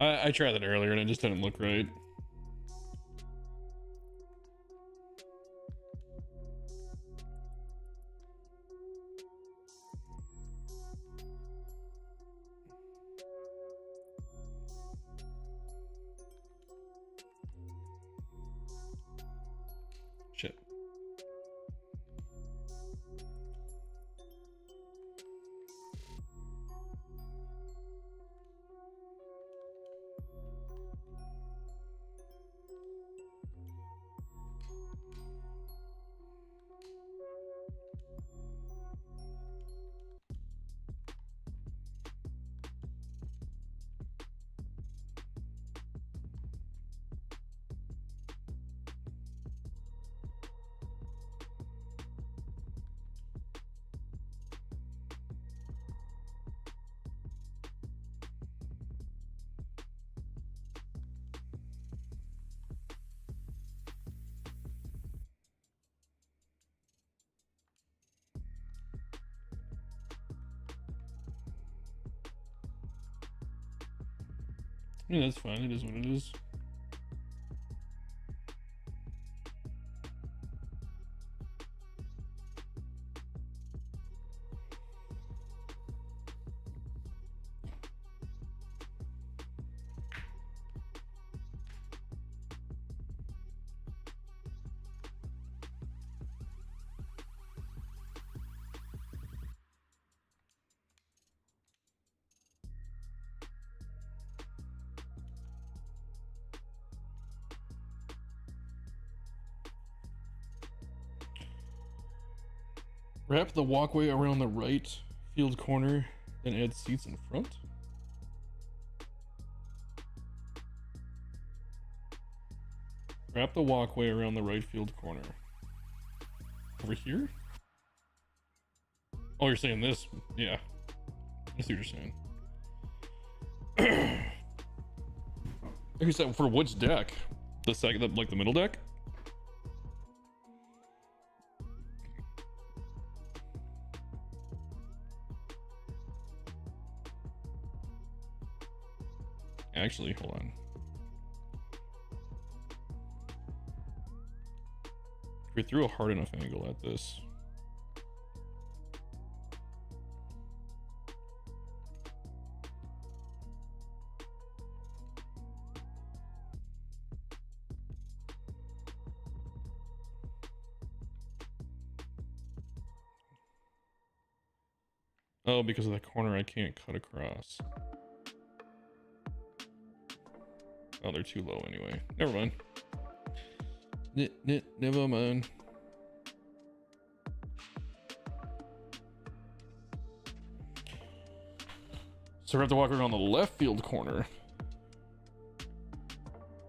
I tried that earlier and it just didn't look right. Shit. Yeah, that's fine. It is what it is. Wrap the walkway around the right field corner, then add seats in front. Wrap the walkway around the right field corner. Over here? Oh, you're saying this? Yeah. I see what you're saying. Like you said, for which deck? The second, like the middle deck? Actually, hold on. If we threw a hard enough angle at this. Oh, because of that corner I can't cut across. Oh, they're too low anyway. Never mind. Never mind. So we have to walk around the left field corner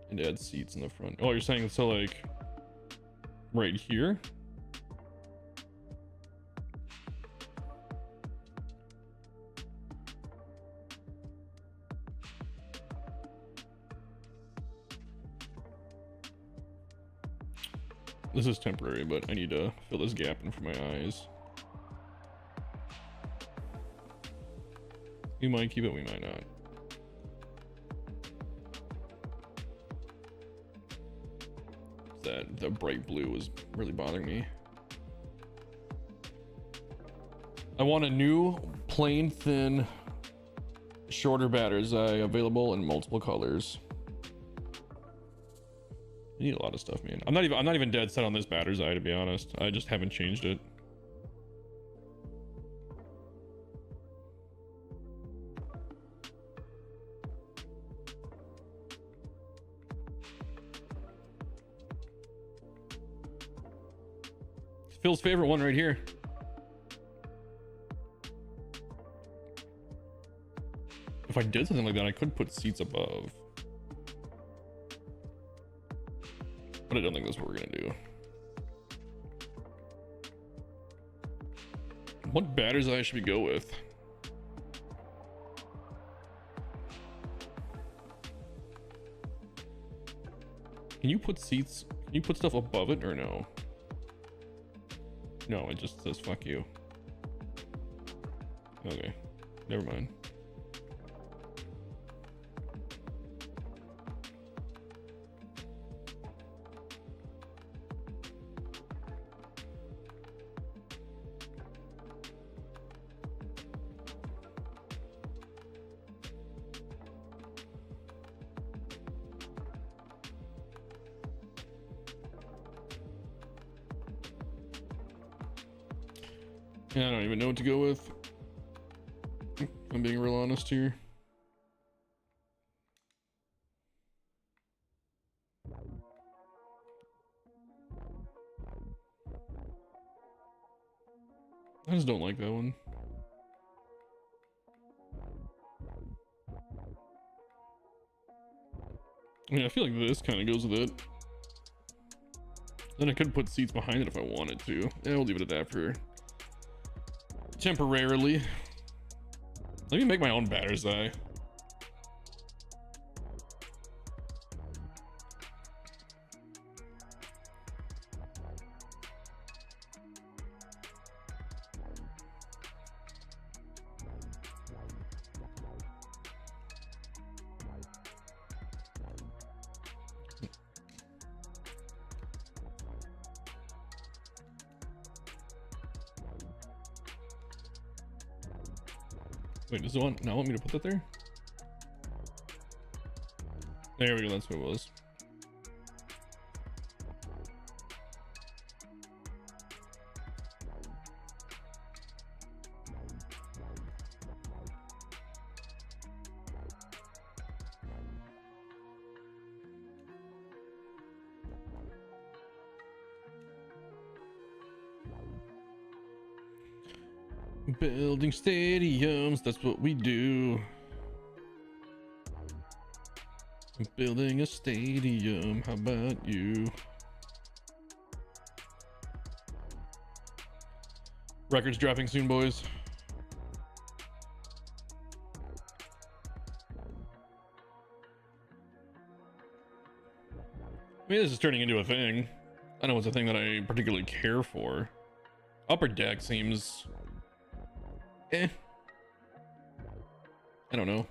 and add seats in the front. Oh, you're saying so like right here? This is temporary, but I need to fill this gap in for my eyes. We might keep it, we might not. That the bright blue was really bothering me. I want a new, plain, thin, shorter batter's eye available in multiple colors. I need a lot of stuff, man. I'm not even dead set on this batter's eye, to be honest. I just haven't changed it. Phil's favorite one right here. If I did something like that, I could put seats above. But I don't think that's what we're gonna do. What batter's eye should we go with? Can you put seats? Can you put stuff above it or no? No, it just says fuck you. Okay, never mind. Yeah, I don't even know what to go with. If I'm being real honest here. I just don't like that one. I mean, I feel like this kind of goes with it. Then I could put seats behind it if I wanted to. Yeah, we'll leave it at that for temporarily. Let me make my own batter's eye. Wait, does it not want me to put that there? There we go, that's what it was. Building stadiums, that's what we do. Building a stadium, how about you? Records dropping soon, boys. I mean, this is turning into a thing. I know it's a thing that I particularly care for. Upper Deck seems... I don't know.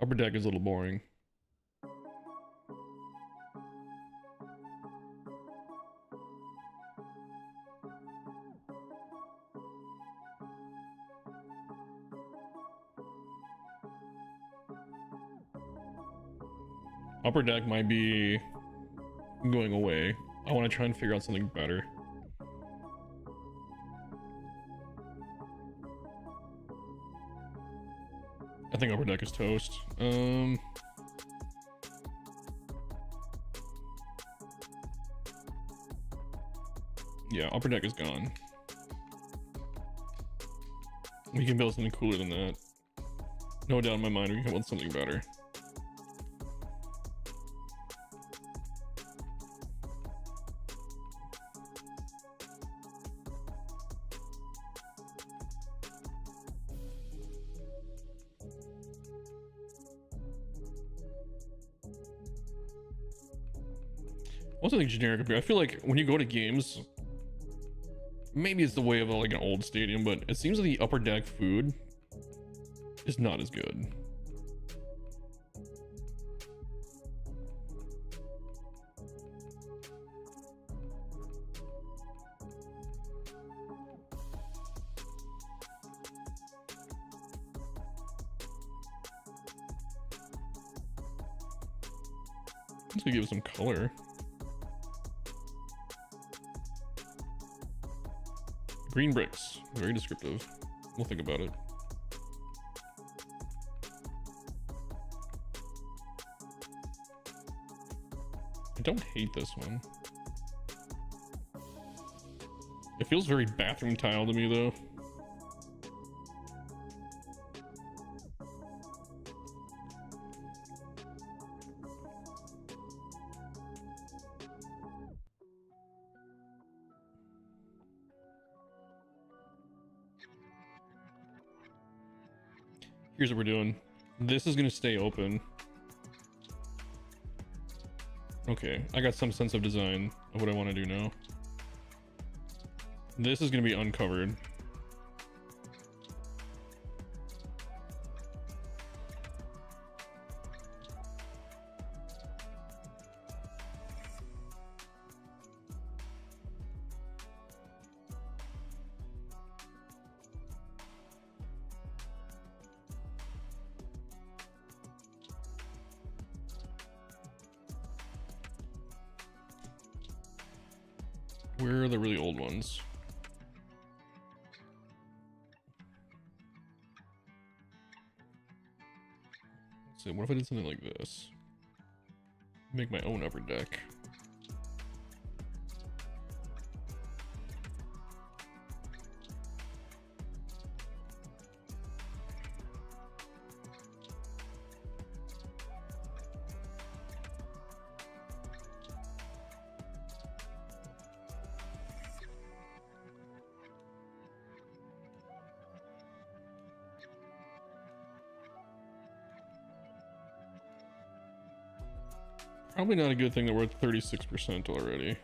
Upper Deck is a little boring. Upper Deck might be going away. I want to try and figure out something better. I think Upper Deck is toast. Yeah, Upper Deck is gone. We can build something cooler than that. No doubt in my mind we can build something better. Also, think generic. I feel like when you go to games, maybe it's the way of like an old stadium, but it seems like the Upper Deck food is not as good. Let's give it some color. Green bricks, very descriptive. We'll think about it. I don't hate this one. It feels very bathroom tile to me though. Here's what we're doing. This is gonna stay open. Okay, I got some sense of design of what I want to do now. This is gonna be uncovered. Where are the really old ones? Let's see, what if I did something like this? Make my own Upper Deck. Probably not a good thing that we're at 36% already.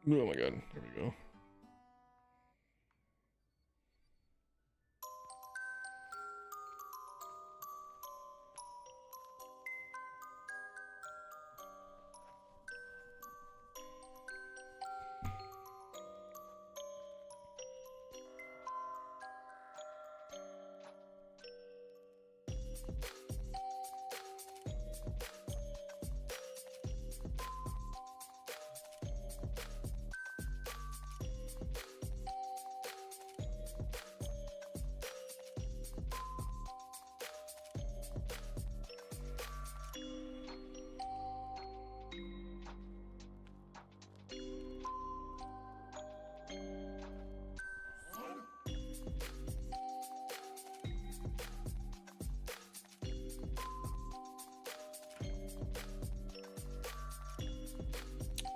Oh my god, there we go.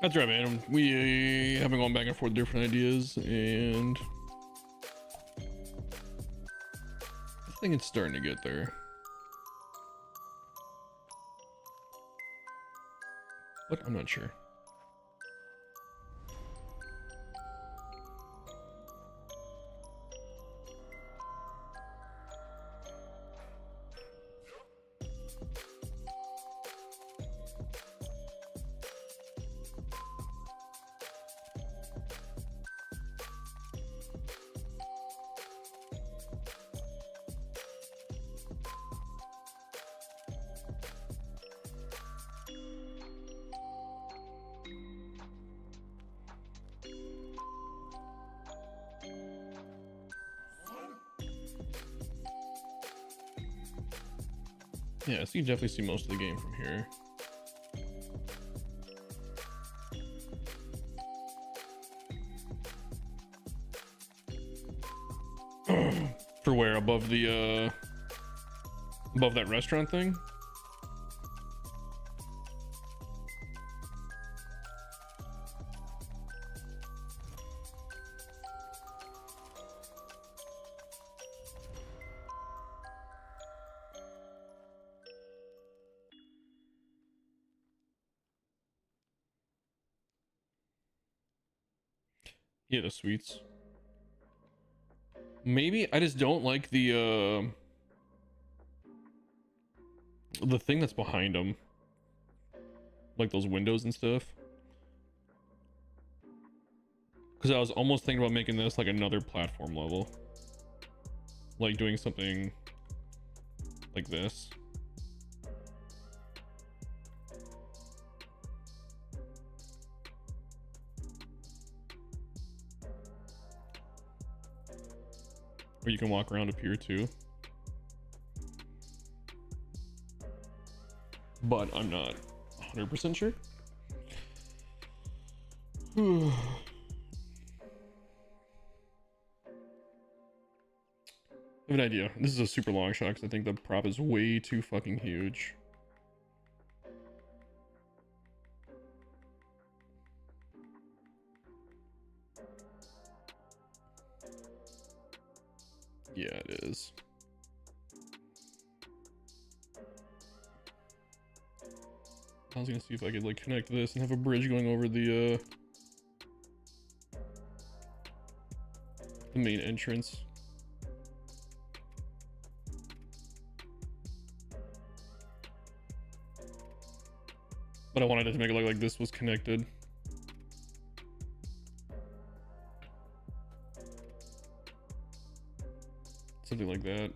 That's right, man. We have been going back and forth different ideas, and I think it's starting to get there. But I'm not sure. Yeah, so you definitely see most of the game from here. For where? Above the above that restaurant thing? Yeah, the sweets. Maybe I just don't like the thing that's behind them, like those windows and stuff. Because I was almost thinking about making this like another platform level, like doing something like this. Or you can walk around up here too. But I'm not 100% sure. I have an idea. This is a super long shot because I think the prop is way too fucking huge. Yeah, it is. I was gonna see if I could like connect this and have a bridge going over the main entrance. But I wanted it to make it look like this was connected. Something like that.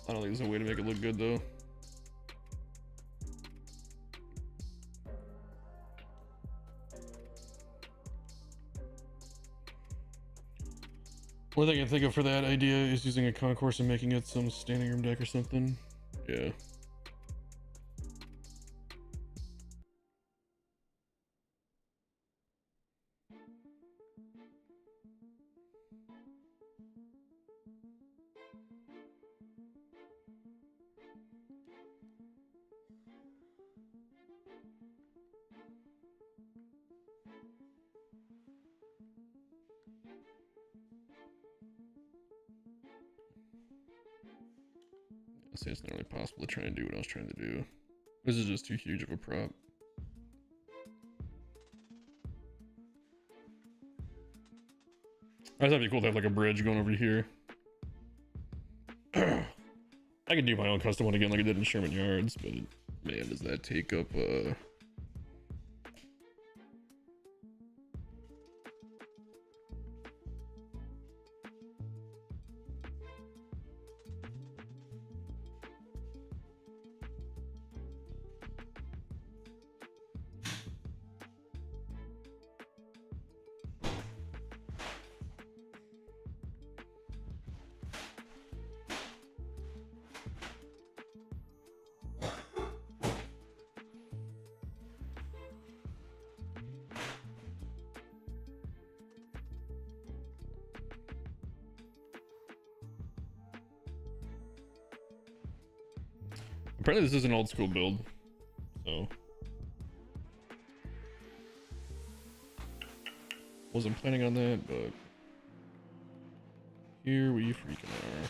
I don't think there's a way to make it look good though. One thing I can think of for that idea is using a concourse and making it some standing room deck or something. Yeah. I'll say it's not really possible to try and do what I was trying to do. This is just too huge of a prop. That'd be cool to have like a bridge going over here. I could do my own custom one again like I did in Sherman Yards, but man, does that take up apparently this is an old school build, so wasn't planning on that, but here we freaking are.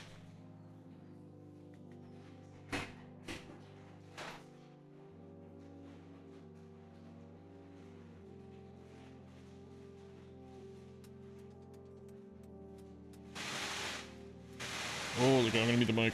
Holy cow, I'm gonna meet the mic.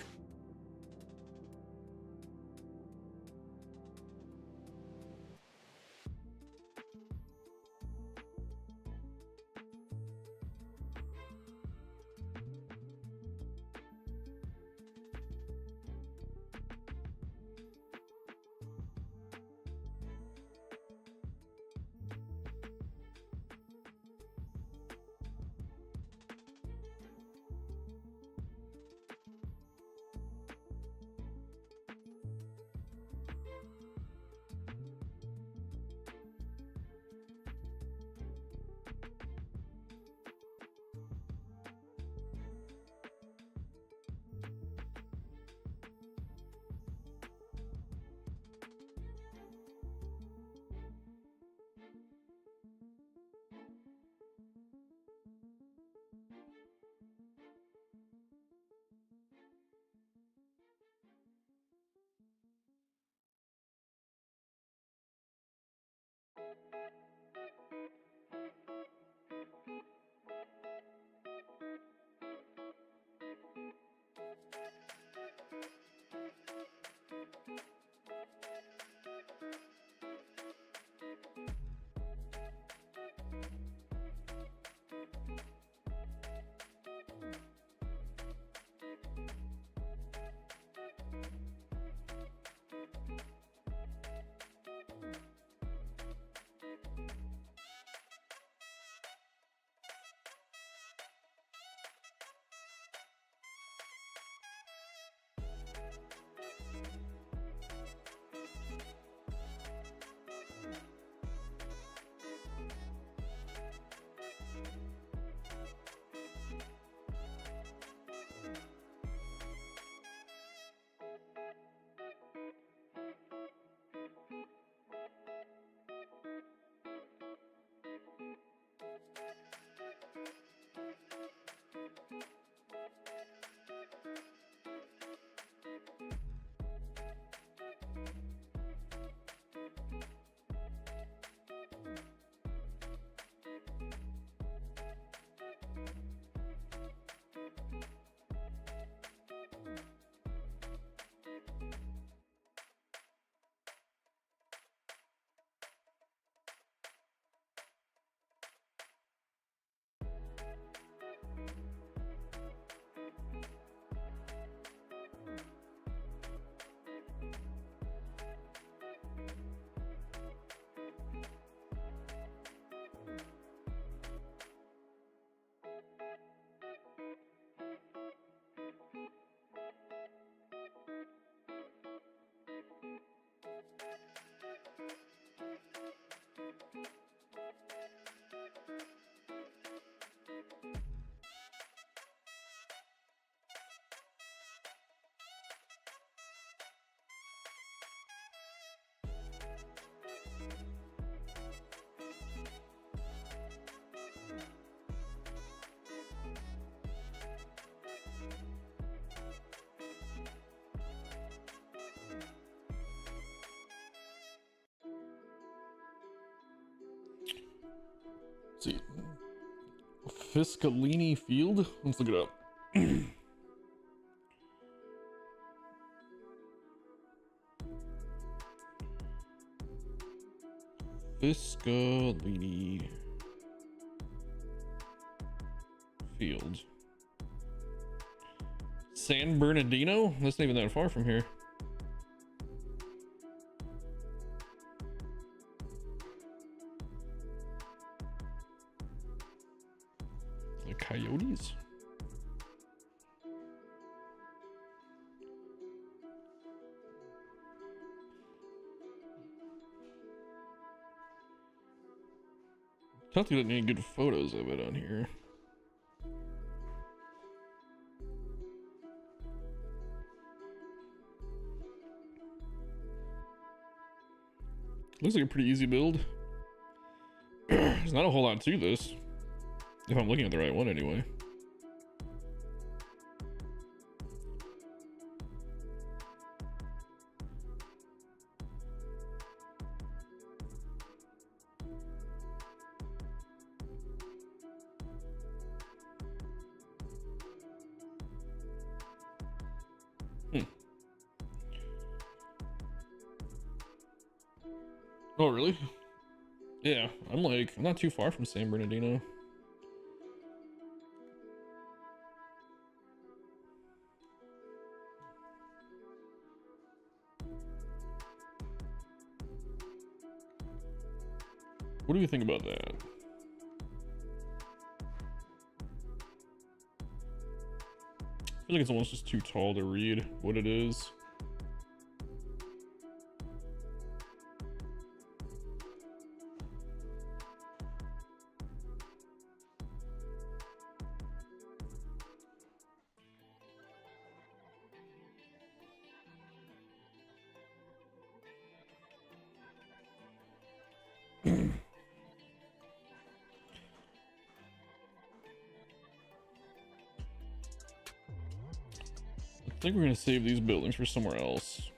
Fiscalini Field. Let's look it up. Fiscalini Field. San Bernardino? That's not even that far from here. The Coyotes? Don't think any good photos of it on here. Looks like a pretty easy build. There's not a whole lot to this, if I'm looking at the right one anyway. Oh, really? Yeah, I'm not too far from San Bernardino. What do you think about that? I feel like it's almost just too tall to read what it is. I think we're gonna save these buildings for somewhere else.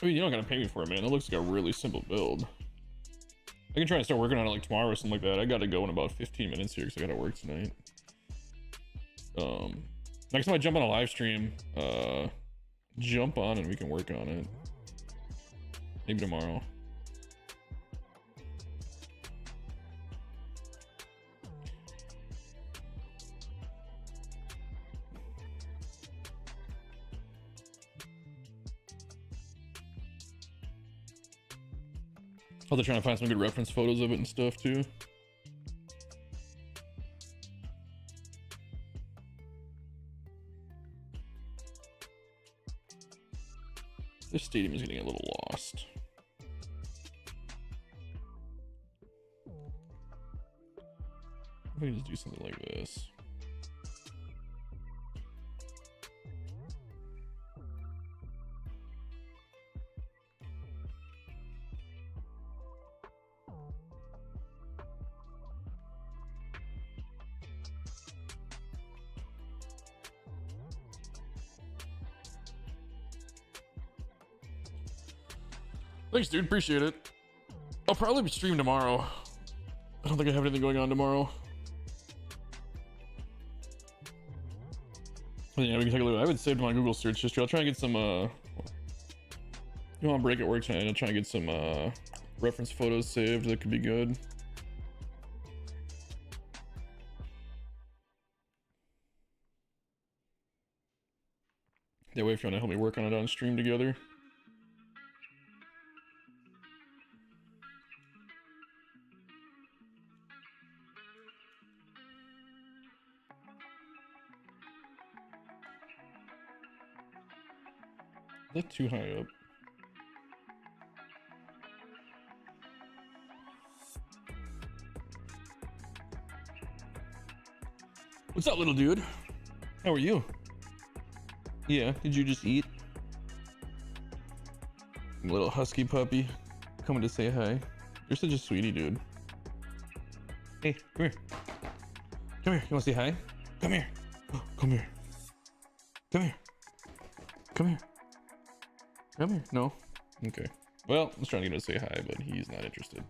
I mean, you don't gotta pay me for it, man. That looks like a really simple build. I can try and start working on it like tomorrow or something like that. I gotta go in about 15 minutes here because I gotta work tonight. Next time I jump on a live stream, jump on and we can work on it. Maybe tomorrow. Oh, they're trying to find some good reference photos of it and stuff too. This stadium is getting a little lost. If we can just do something like this. Thanks, dude. Appreciate it. I'll probably be streaming tomorrow. I don't think I have anything going on tomorrow. But yeah, we can take a look. I haven't saved my Google search history. I'll try and get some, you know, on break at work tonight. I'll try and get some, reference photos saved. That could be good. That way, if you want to help me work on it on stream together. Is that too high up? What's up, little dude? How are you? Yeah, did you just eat? Little husky puppy coming to say hi. You're such a sweetie, dude. Hey, come here. Come here. You want to say hi? Come here. Oh, come here. Come here. Come here. Come here. No. Okay. Well, I was trying to get him to say hi, but he's not interested.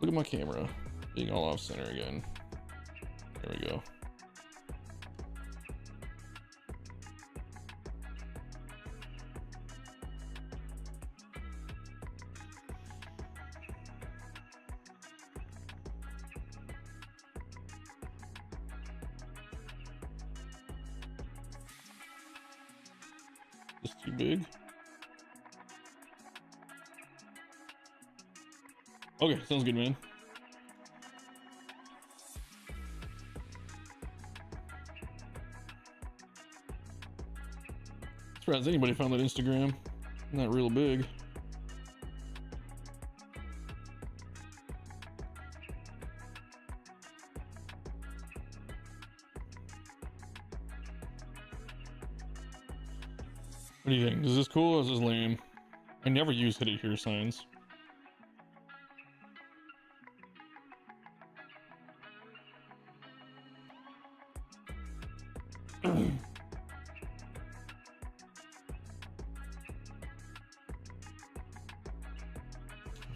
Look at my camera being all off center again. There we go. Just too big. Okay, sounds good, man. Surprised anybody found that Instagram. Not real big. What do you think? Is this cool or is this lame? I never use hit it here signs.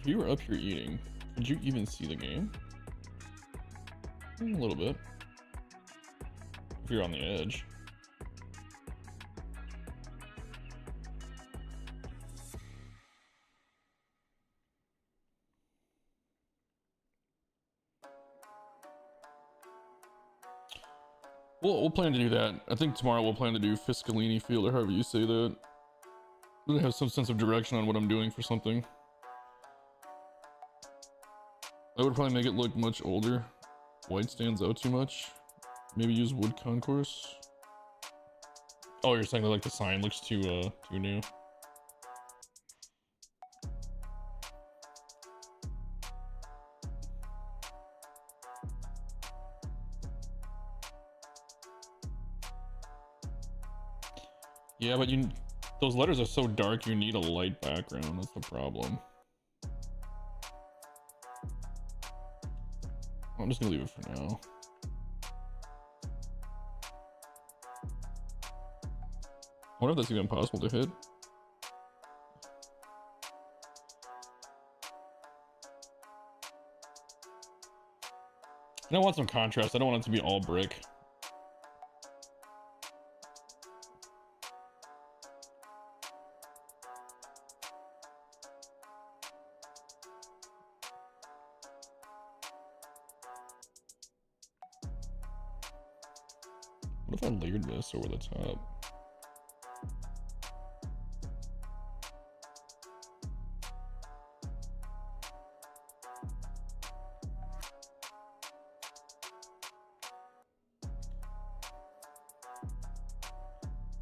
If you were up here eating, did you even see the game? A little bit. If you're on the edge. We'll plan to do that. I think tomorrow we'll plan to do Fiscalini Field, or however you say that. Really have some sense of direction on what I'm doing for something. That would probably make it look much older. White stands out too much. Maybe use wood concourse. Oh, you're saying that like the sign looks too new. Yeah, but those letters are so dark, you need a light background. That's the problem. I'm just gonna leave it for now. I wonder if that's even possible to hit. And I want some contrast. I don't want it to be all brick. What if I layered this over the top?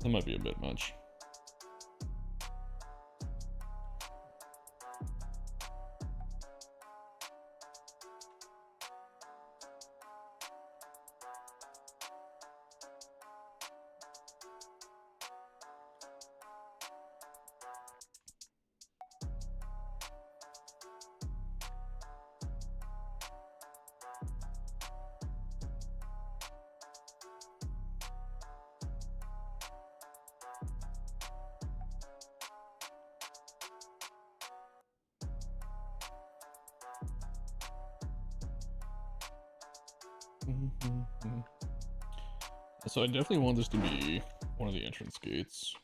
That might be a bit much. So I definitely want this to be one of the entrance gates.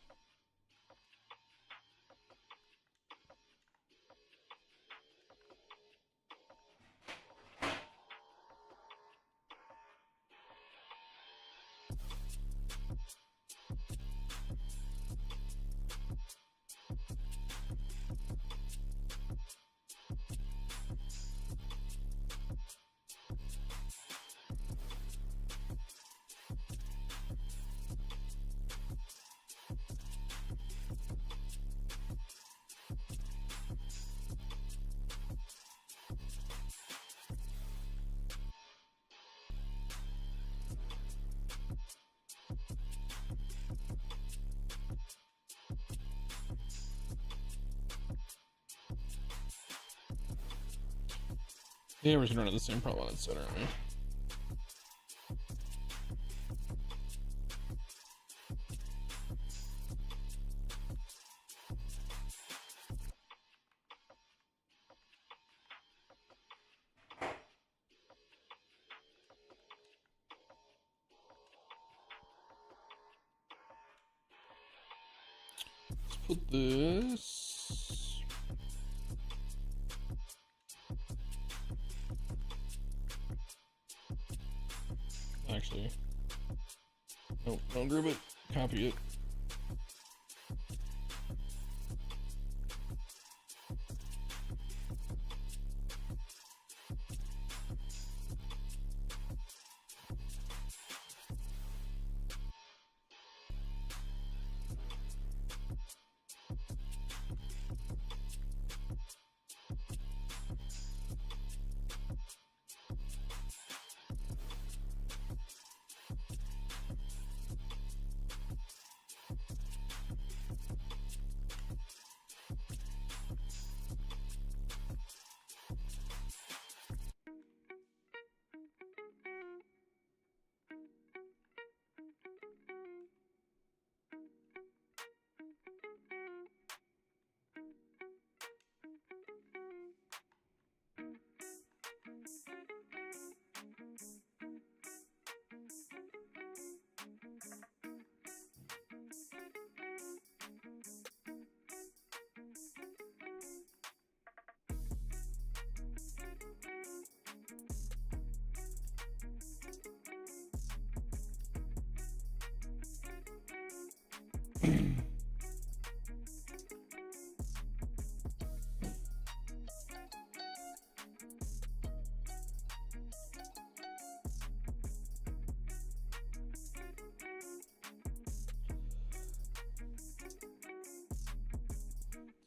Yeah, we're just gonna run into the same problem on that side, aren't we? Let's put this. Actually, no, don't grab it. Copy it.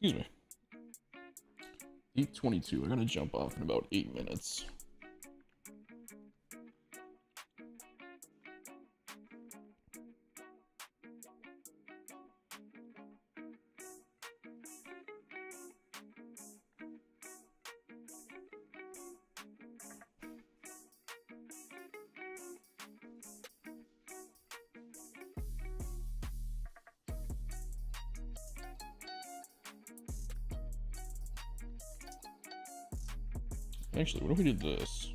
Excuse me. 8:22. I gotta jump off in about 8 minutes. Actually, what if we did this?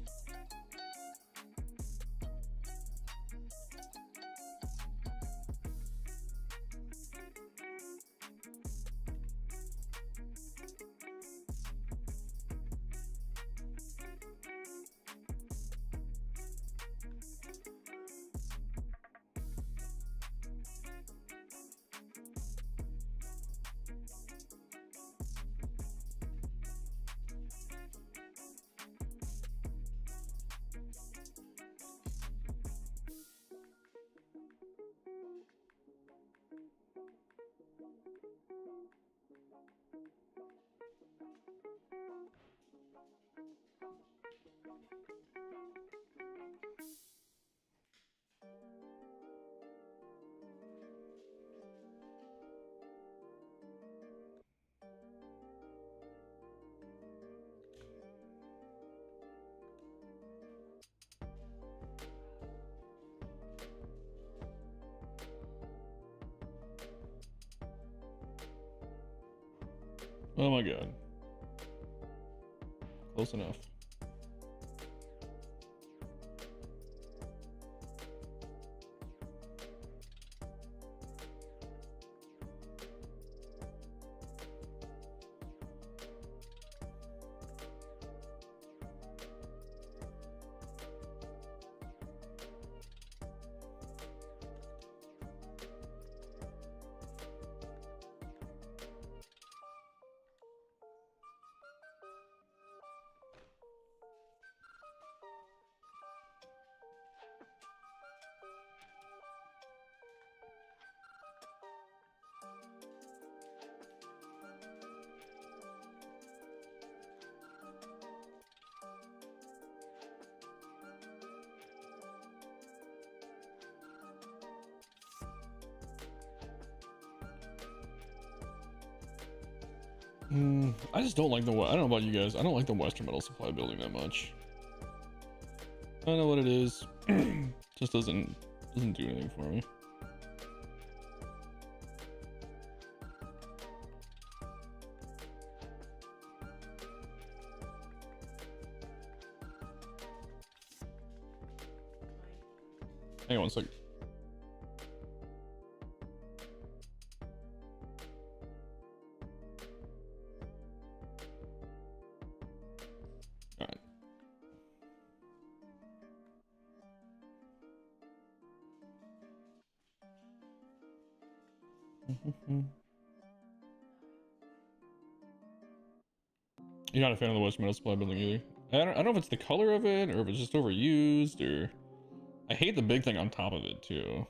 Oh my god. Close enough. I just don't like the, I don't know about you guys, I don't like the Western Metal Supply building that much. I don't know what it is. Just doesn't do anything for me. Hang on one second. All right. You're not a fan of the Western Metal Supply building either. I don't know if it's the color of it or if it's just overused, or I hate the big thing on top of it too.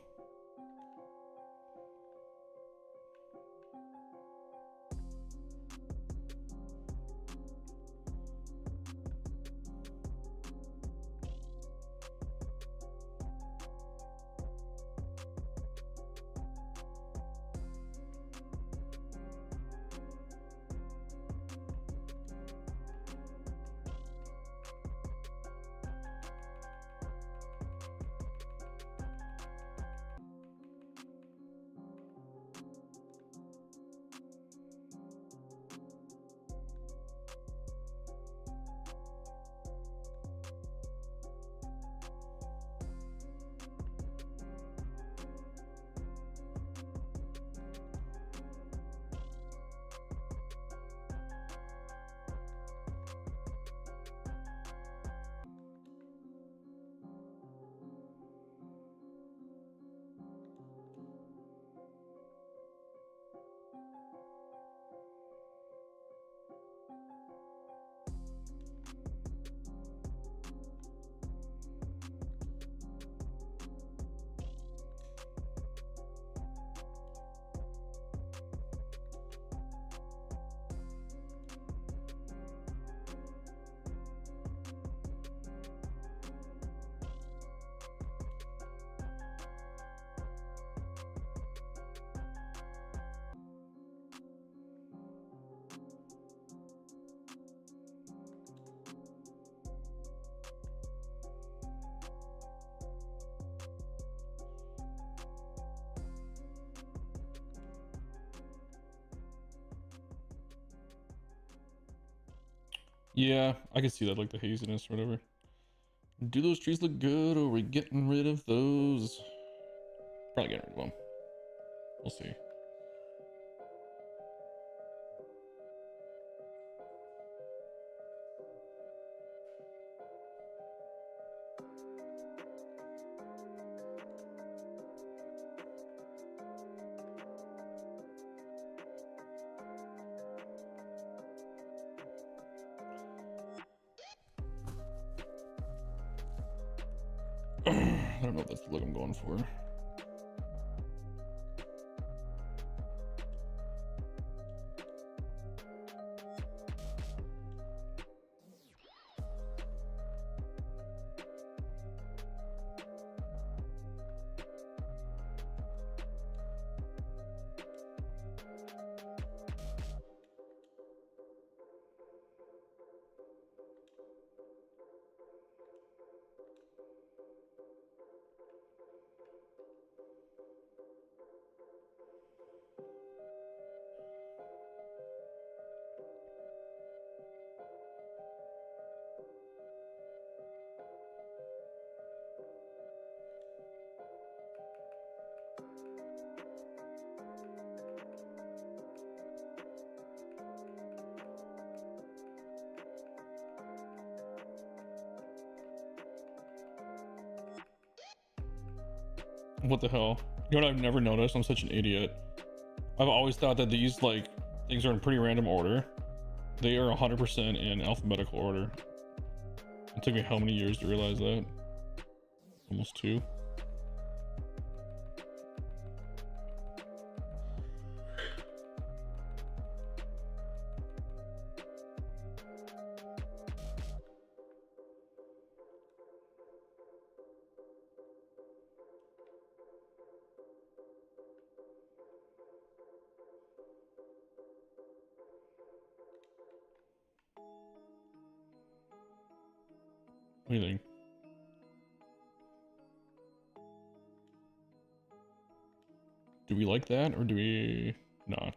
Yeah, I can see that, like the haziness or whatever. Do those trees look good, or are we getting rid of those? Probably getting rid of them. We'll see. I don't know if that's the look I'm going for. What the hell? You know what I've never noticed? I'm such an idiot. I've always thought that these, like, things are in pretty random order. They are 100% in alphabetical order. It took me how many years to realize that? Almost 2. What do you think? Do we like that or do we not?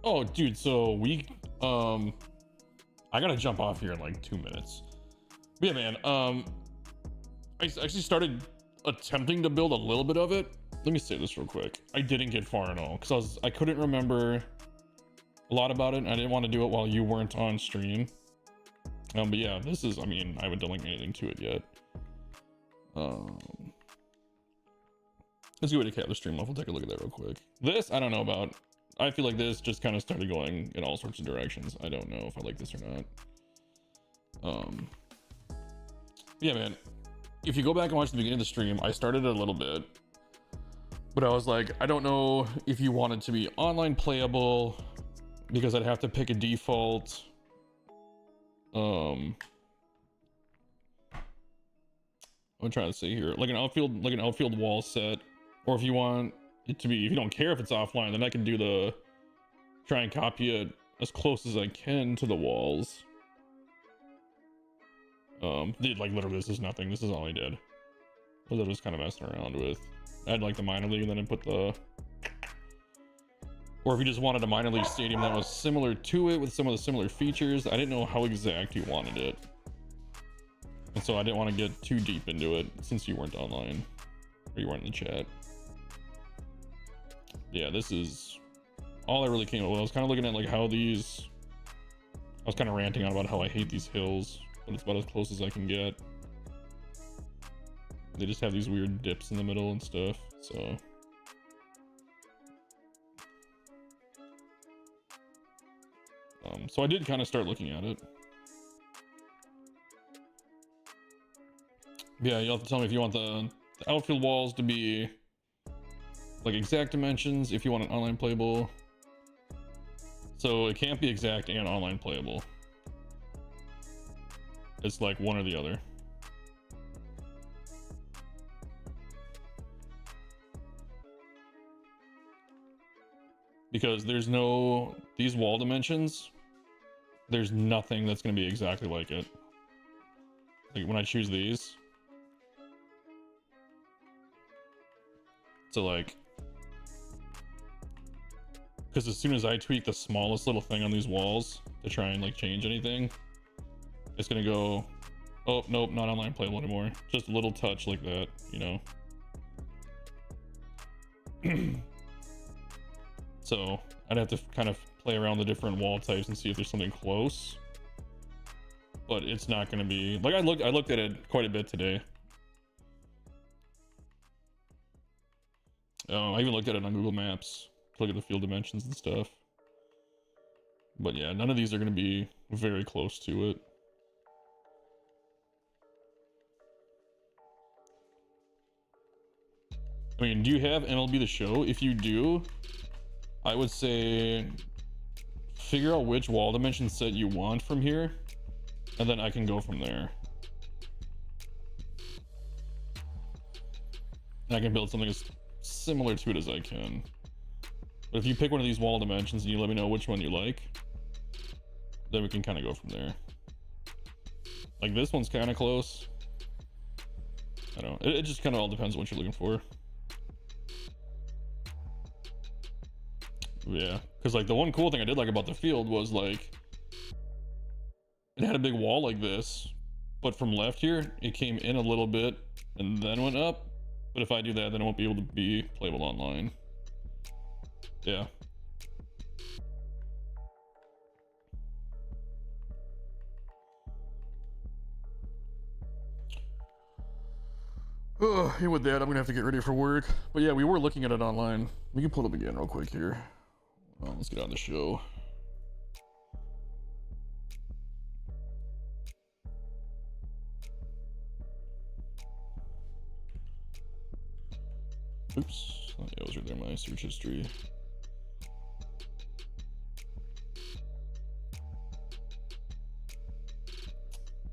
Oh, dude, so I gotta jump off here in like 2 minutes. But yeah, man, I actually started attempting to build a little bit of it. Let me say this real quick. I didn't get far at all because I couldn't remember a lot about it, and I didn't want to do it while you weren't on stream. But yeah, this is, I mean, I haven't done like anything to it yet. Let's go to cap the stream off. We'll take a look at that real quick. This, I don't know about. I feel like this just kind of started going in all sorts of directions. I don't know if I like this or not. Yeah, man. If you go back and watch the beginning of the stream, I started it a little bit, but I was like, I don't know if you want it to be online playable because I'd have to pick a default. I'm trying to say here, like an outfield wall set, or if you want it to be, if you don't care if it's offline, then I can do try and copy it as close as I can to the walls. Like literally this is nothing. This is all I did. Was I just kind of messing around with. I had like the minor league and then I put or if you just wanted a minor league stadium that was similar to it with some of the similar features, I didn't know how exact you wanted it. And so I didn't want to get too deep into it since you weren't online or you weren't in the chat. Yeah, this is all I really came up with. I was kind of looking at like how these, I was kind of ranting on about how I hate these hills, but it's about as close as I can get. They just have these weird dips in the middle and stuff, so. So I did kind of start looking at it. Yeah, you'll have to tell me if you want the outfield walls to be like exact dimensions, if you want an online playable. So it can't be exact and online playable. It's like one or the other. Because there's no, these wall dimensions, there's nothing that's going to be exactly like it. Like when I choose these. So like, because as soon as I tweak the smallest little thing on these walls to try and like change anything, it's gonna go, oh nope, not online playable anymore. Just a little touch like that, you know. So I'd have to kind of play around the different wall types and see if there's something close. But it's not gonna be like, I looked at it quite a bit today. I even looked at it on Google Maps to look at the field dimensions and stuff. But yeah, none of these are going to be very close to it. I mean, do you have MLB The Show? If you do, I would say figure out which wall dimension set you want from here, and then I can go from there. And I can build something as similar to it as I can. But if you pick one of these wall dimensions and you let me know which one you like, then we can kind of go from there. Like this one's kind of close. I don't know. It just kind of all depends on what you're looking for. Yeah, because like the one cool thing I did like about the field was like it had a big wall like this, but from left here, it came in a little bit and then went up. But if I do that, then it won't be able to be playable online. Yeah. And with that, I'm gonna have to get ready for work. But yeah, we were looking at it online. We can pull it up again real quick here. Well, let's get on the show. Oops. Oh, yeah, those are there, my search history.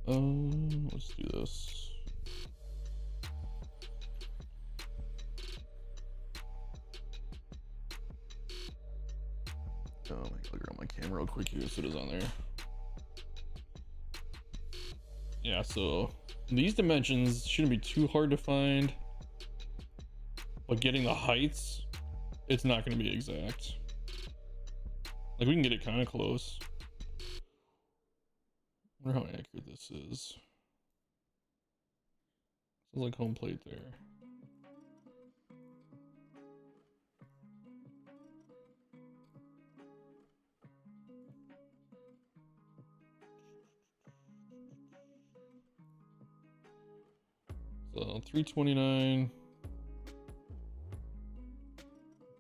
Let's do this. Oh, I'm gonna look around my camera real quick here so it is on there. Yeah, so these dimensions shouldn't be too hard to find, but getting the heights, it's not going to be exact. Like, we can get it kind of close. I wonder how accurate this is. Sounds like home plate there. So 329,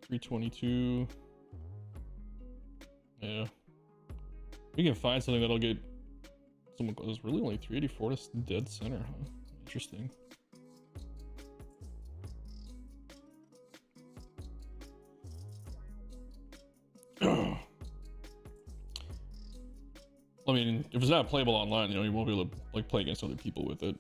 322. Yeah, we can find something that'll get someone. There's really only 384 to dead center, huh? Interesting. I mean, if it's not playable online, you know, you won't be able to like play against other people with it.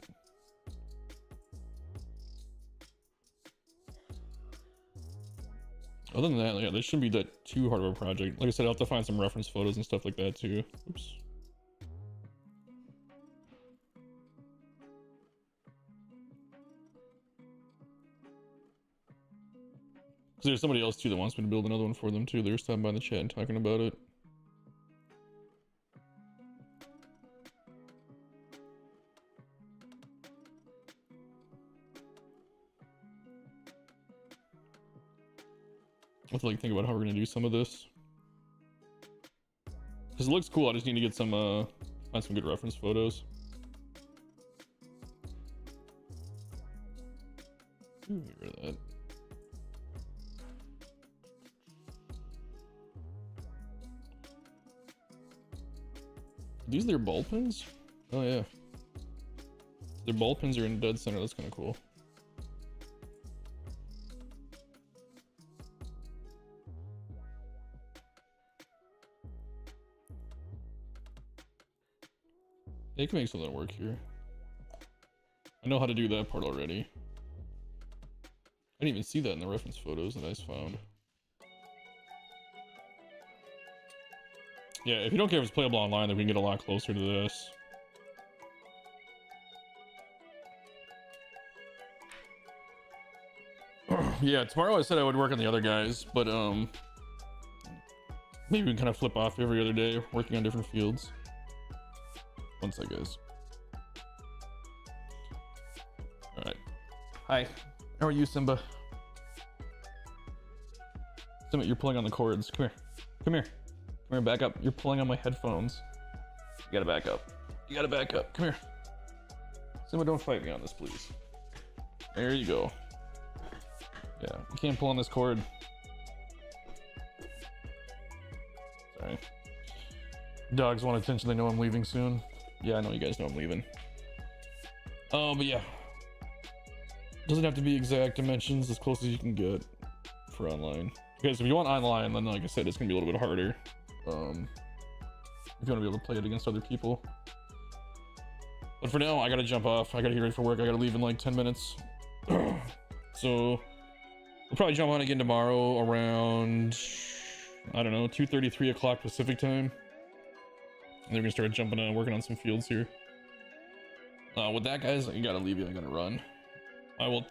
Other than that, yeah, this shouldn't be that too hard of a project. Like I said, I'll have to find some reference photos and stuff like that too. Oops. Because there's somebody else too that wants me to build another one for them too. They're stopping by the chat and talking about it. I have to like think about how we're gonna do some of this. Because it looks cool, I just need to get some find some good reference photos. Ooh, get rid of that. Are these their ball pins? Oh yeah. Their ball pins are in dead center, that's kinda cool. They can make something work here. I know how to do that part already. I didn't even see that in the reference photos that I just found. Yeah, if you don't care if it's playable online, then we can get a lot closer to this. Yeah, tomorrow I said I would work on the other guys, but maybe we can kind of flip off every other day, working on different fields. One sec, guys. Alright. Hi. How are you, Simba? Simba, you're pulling on the cords. Come here. Come here. Come here, back up. You're pulling on my headphones. You gotta back up. You gotta back up. Come here. Simba, don't fight me on this, please. There you go. Yeah, you can't pull on this cord. Sorry. Dogs want attention. They know I'm leaving soon. Yeah, I know you guys know I'm leaving. But yeah. Doesn't have to be exact dimensions, as close as you can get for online. Because if you want online, then like I said, it's gonna be a little bit harder. If you want to be able to play it against other people. But for now, I gotta jump off. I gotta get ready for work. I gotta leave in like 10 minutes. So we'll probably jump on again tomorrow around, I don't know, 2:30, 3 o'clock Pacific time. And then we're gonna start jumping on, working on some fields here. With that, guys, I gotta leave you. I gotta run. I will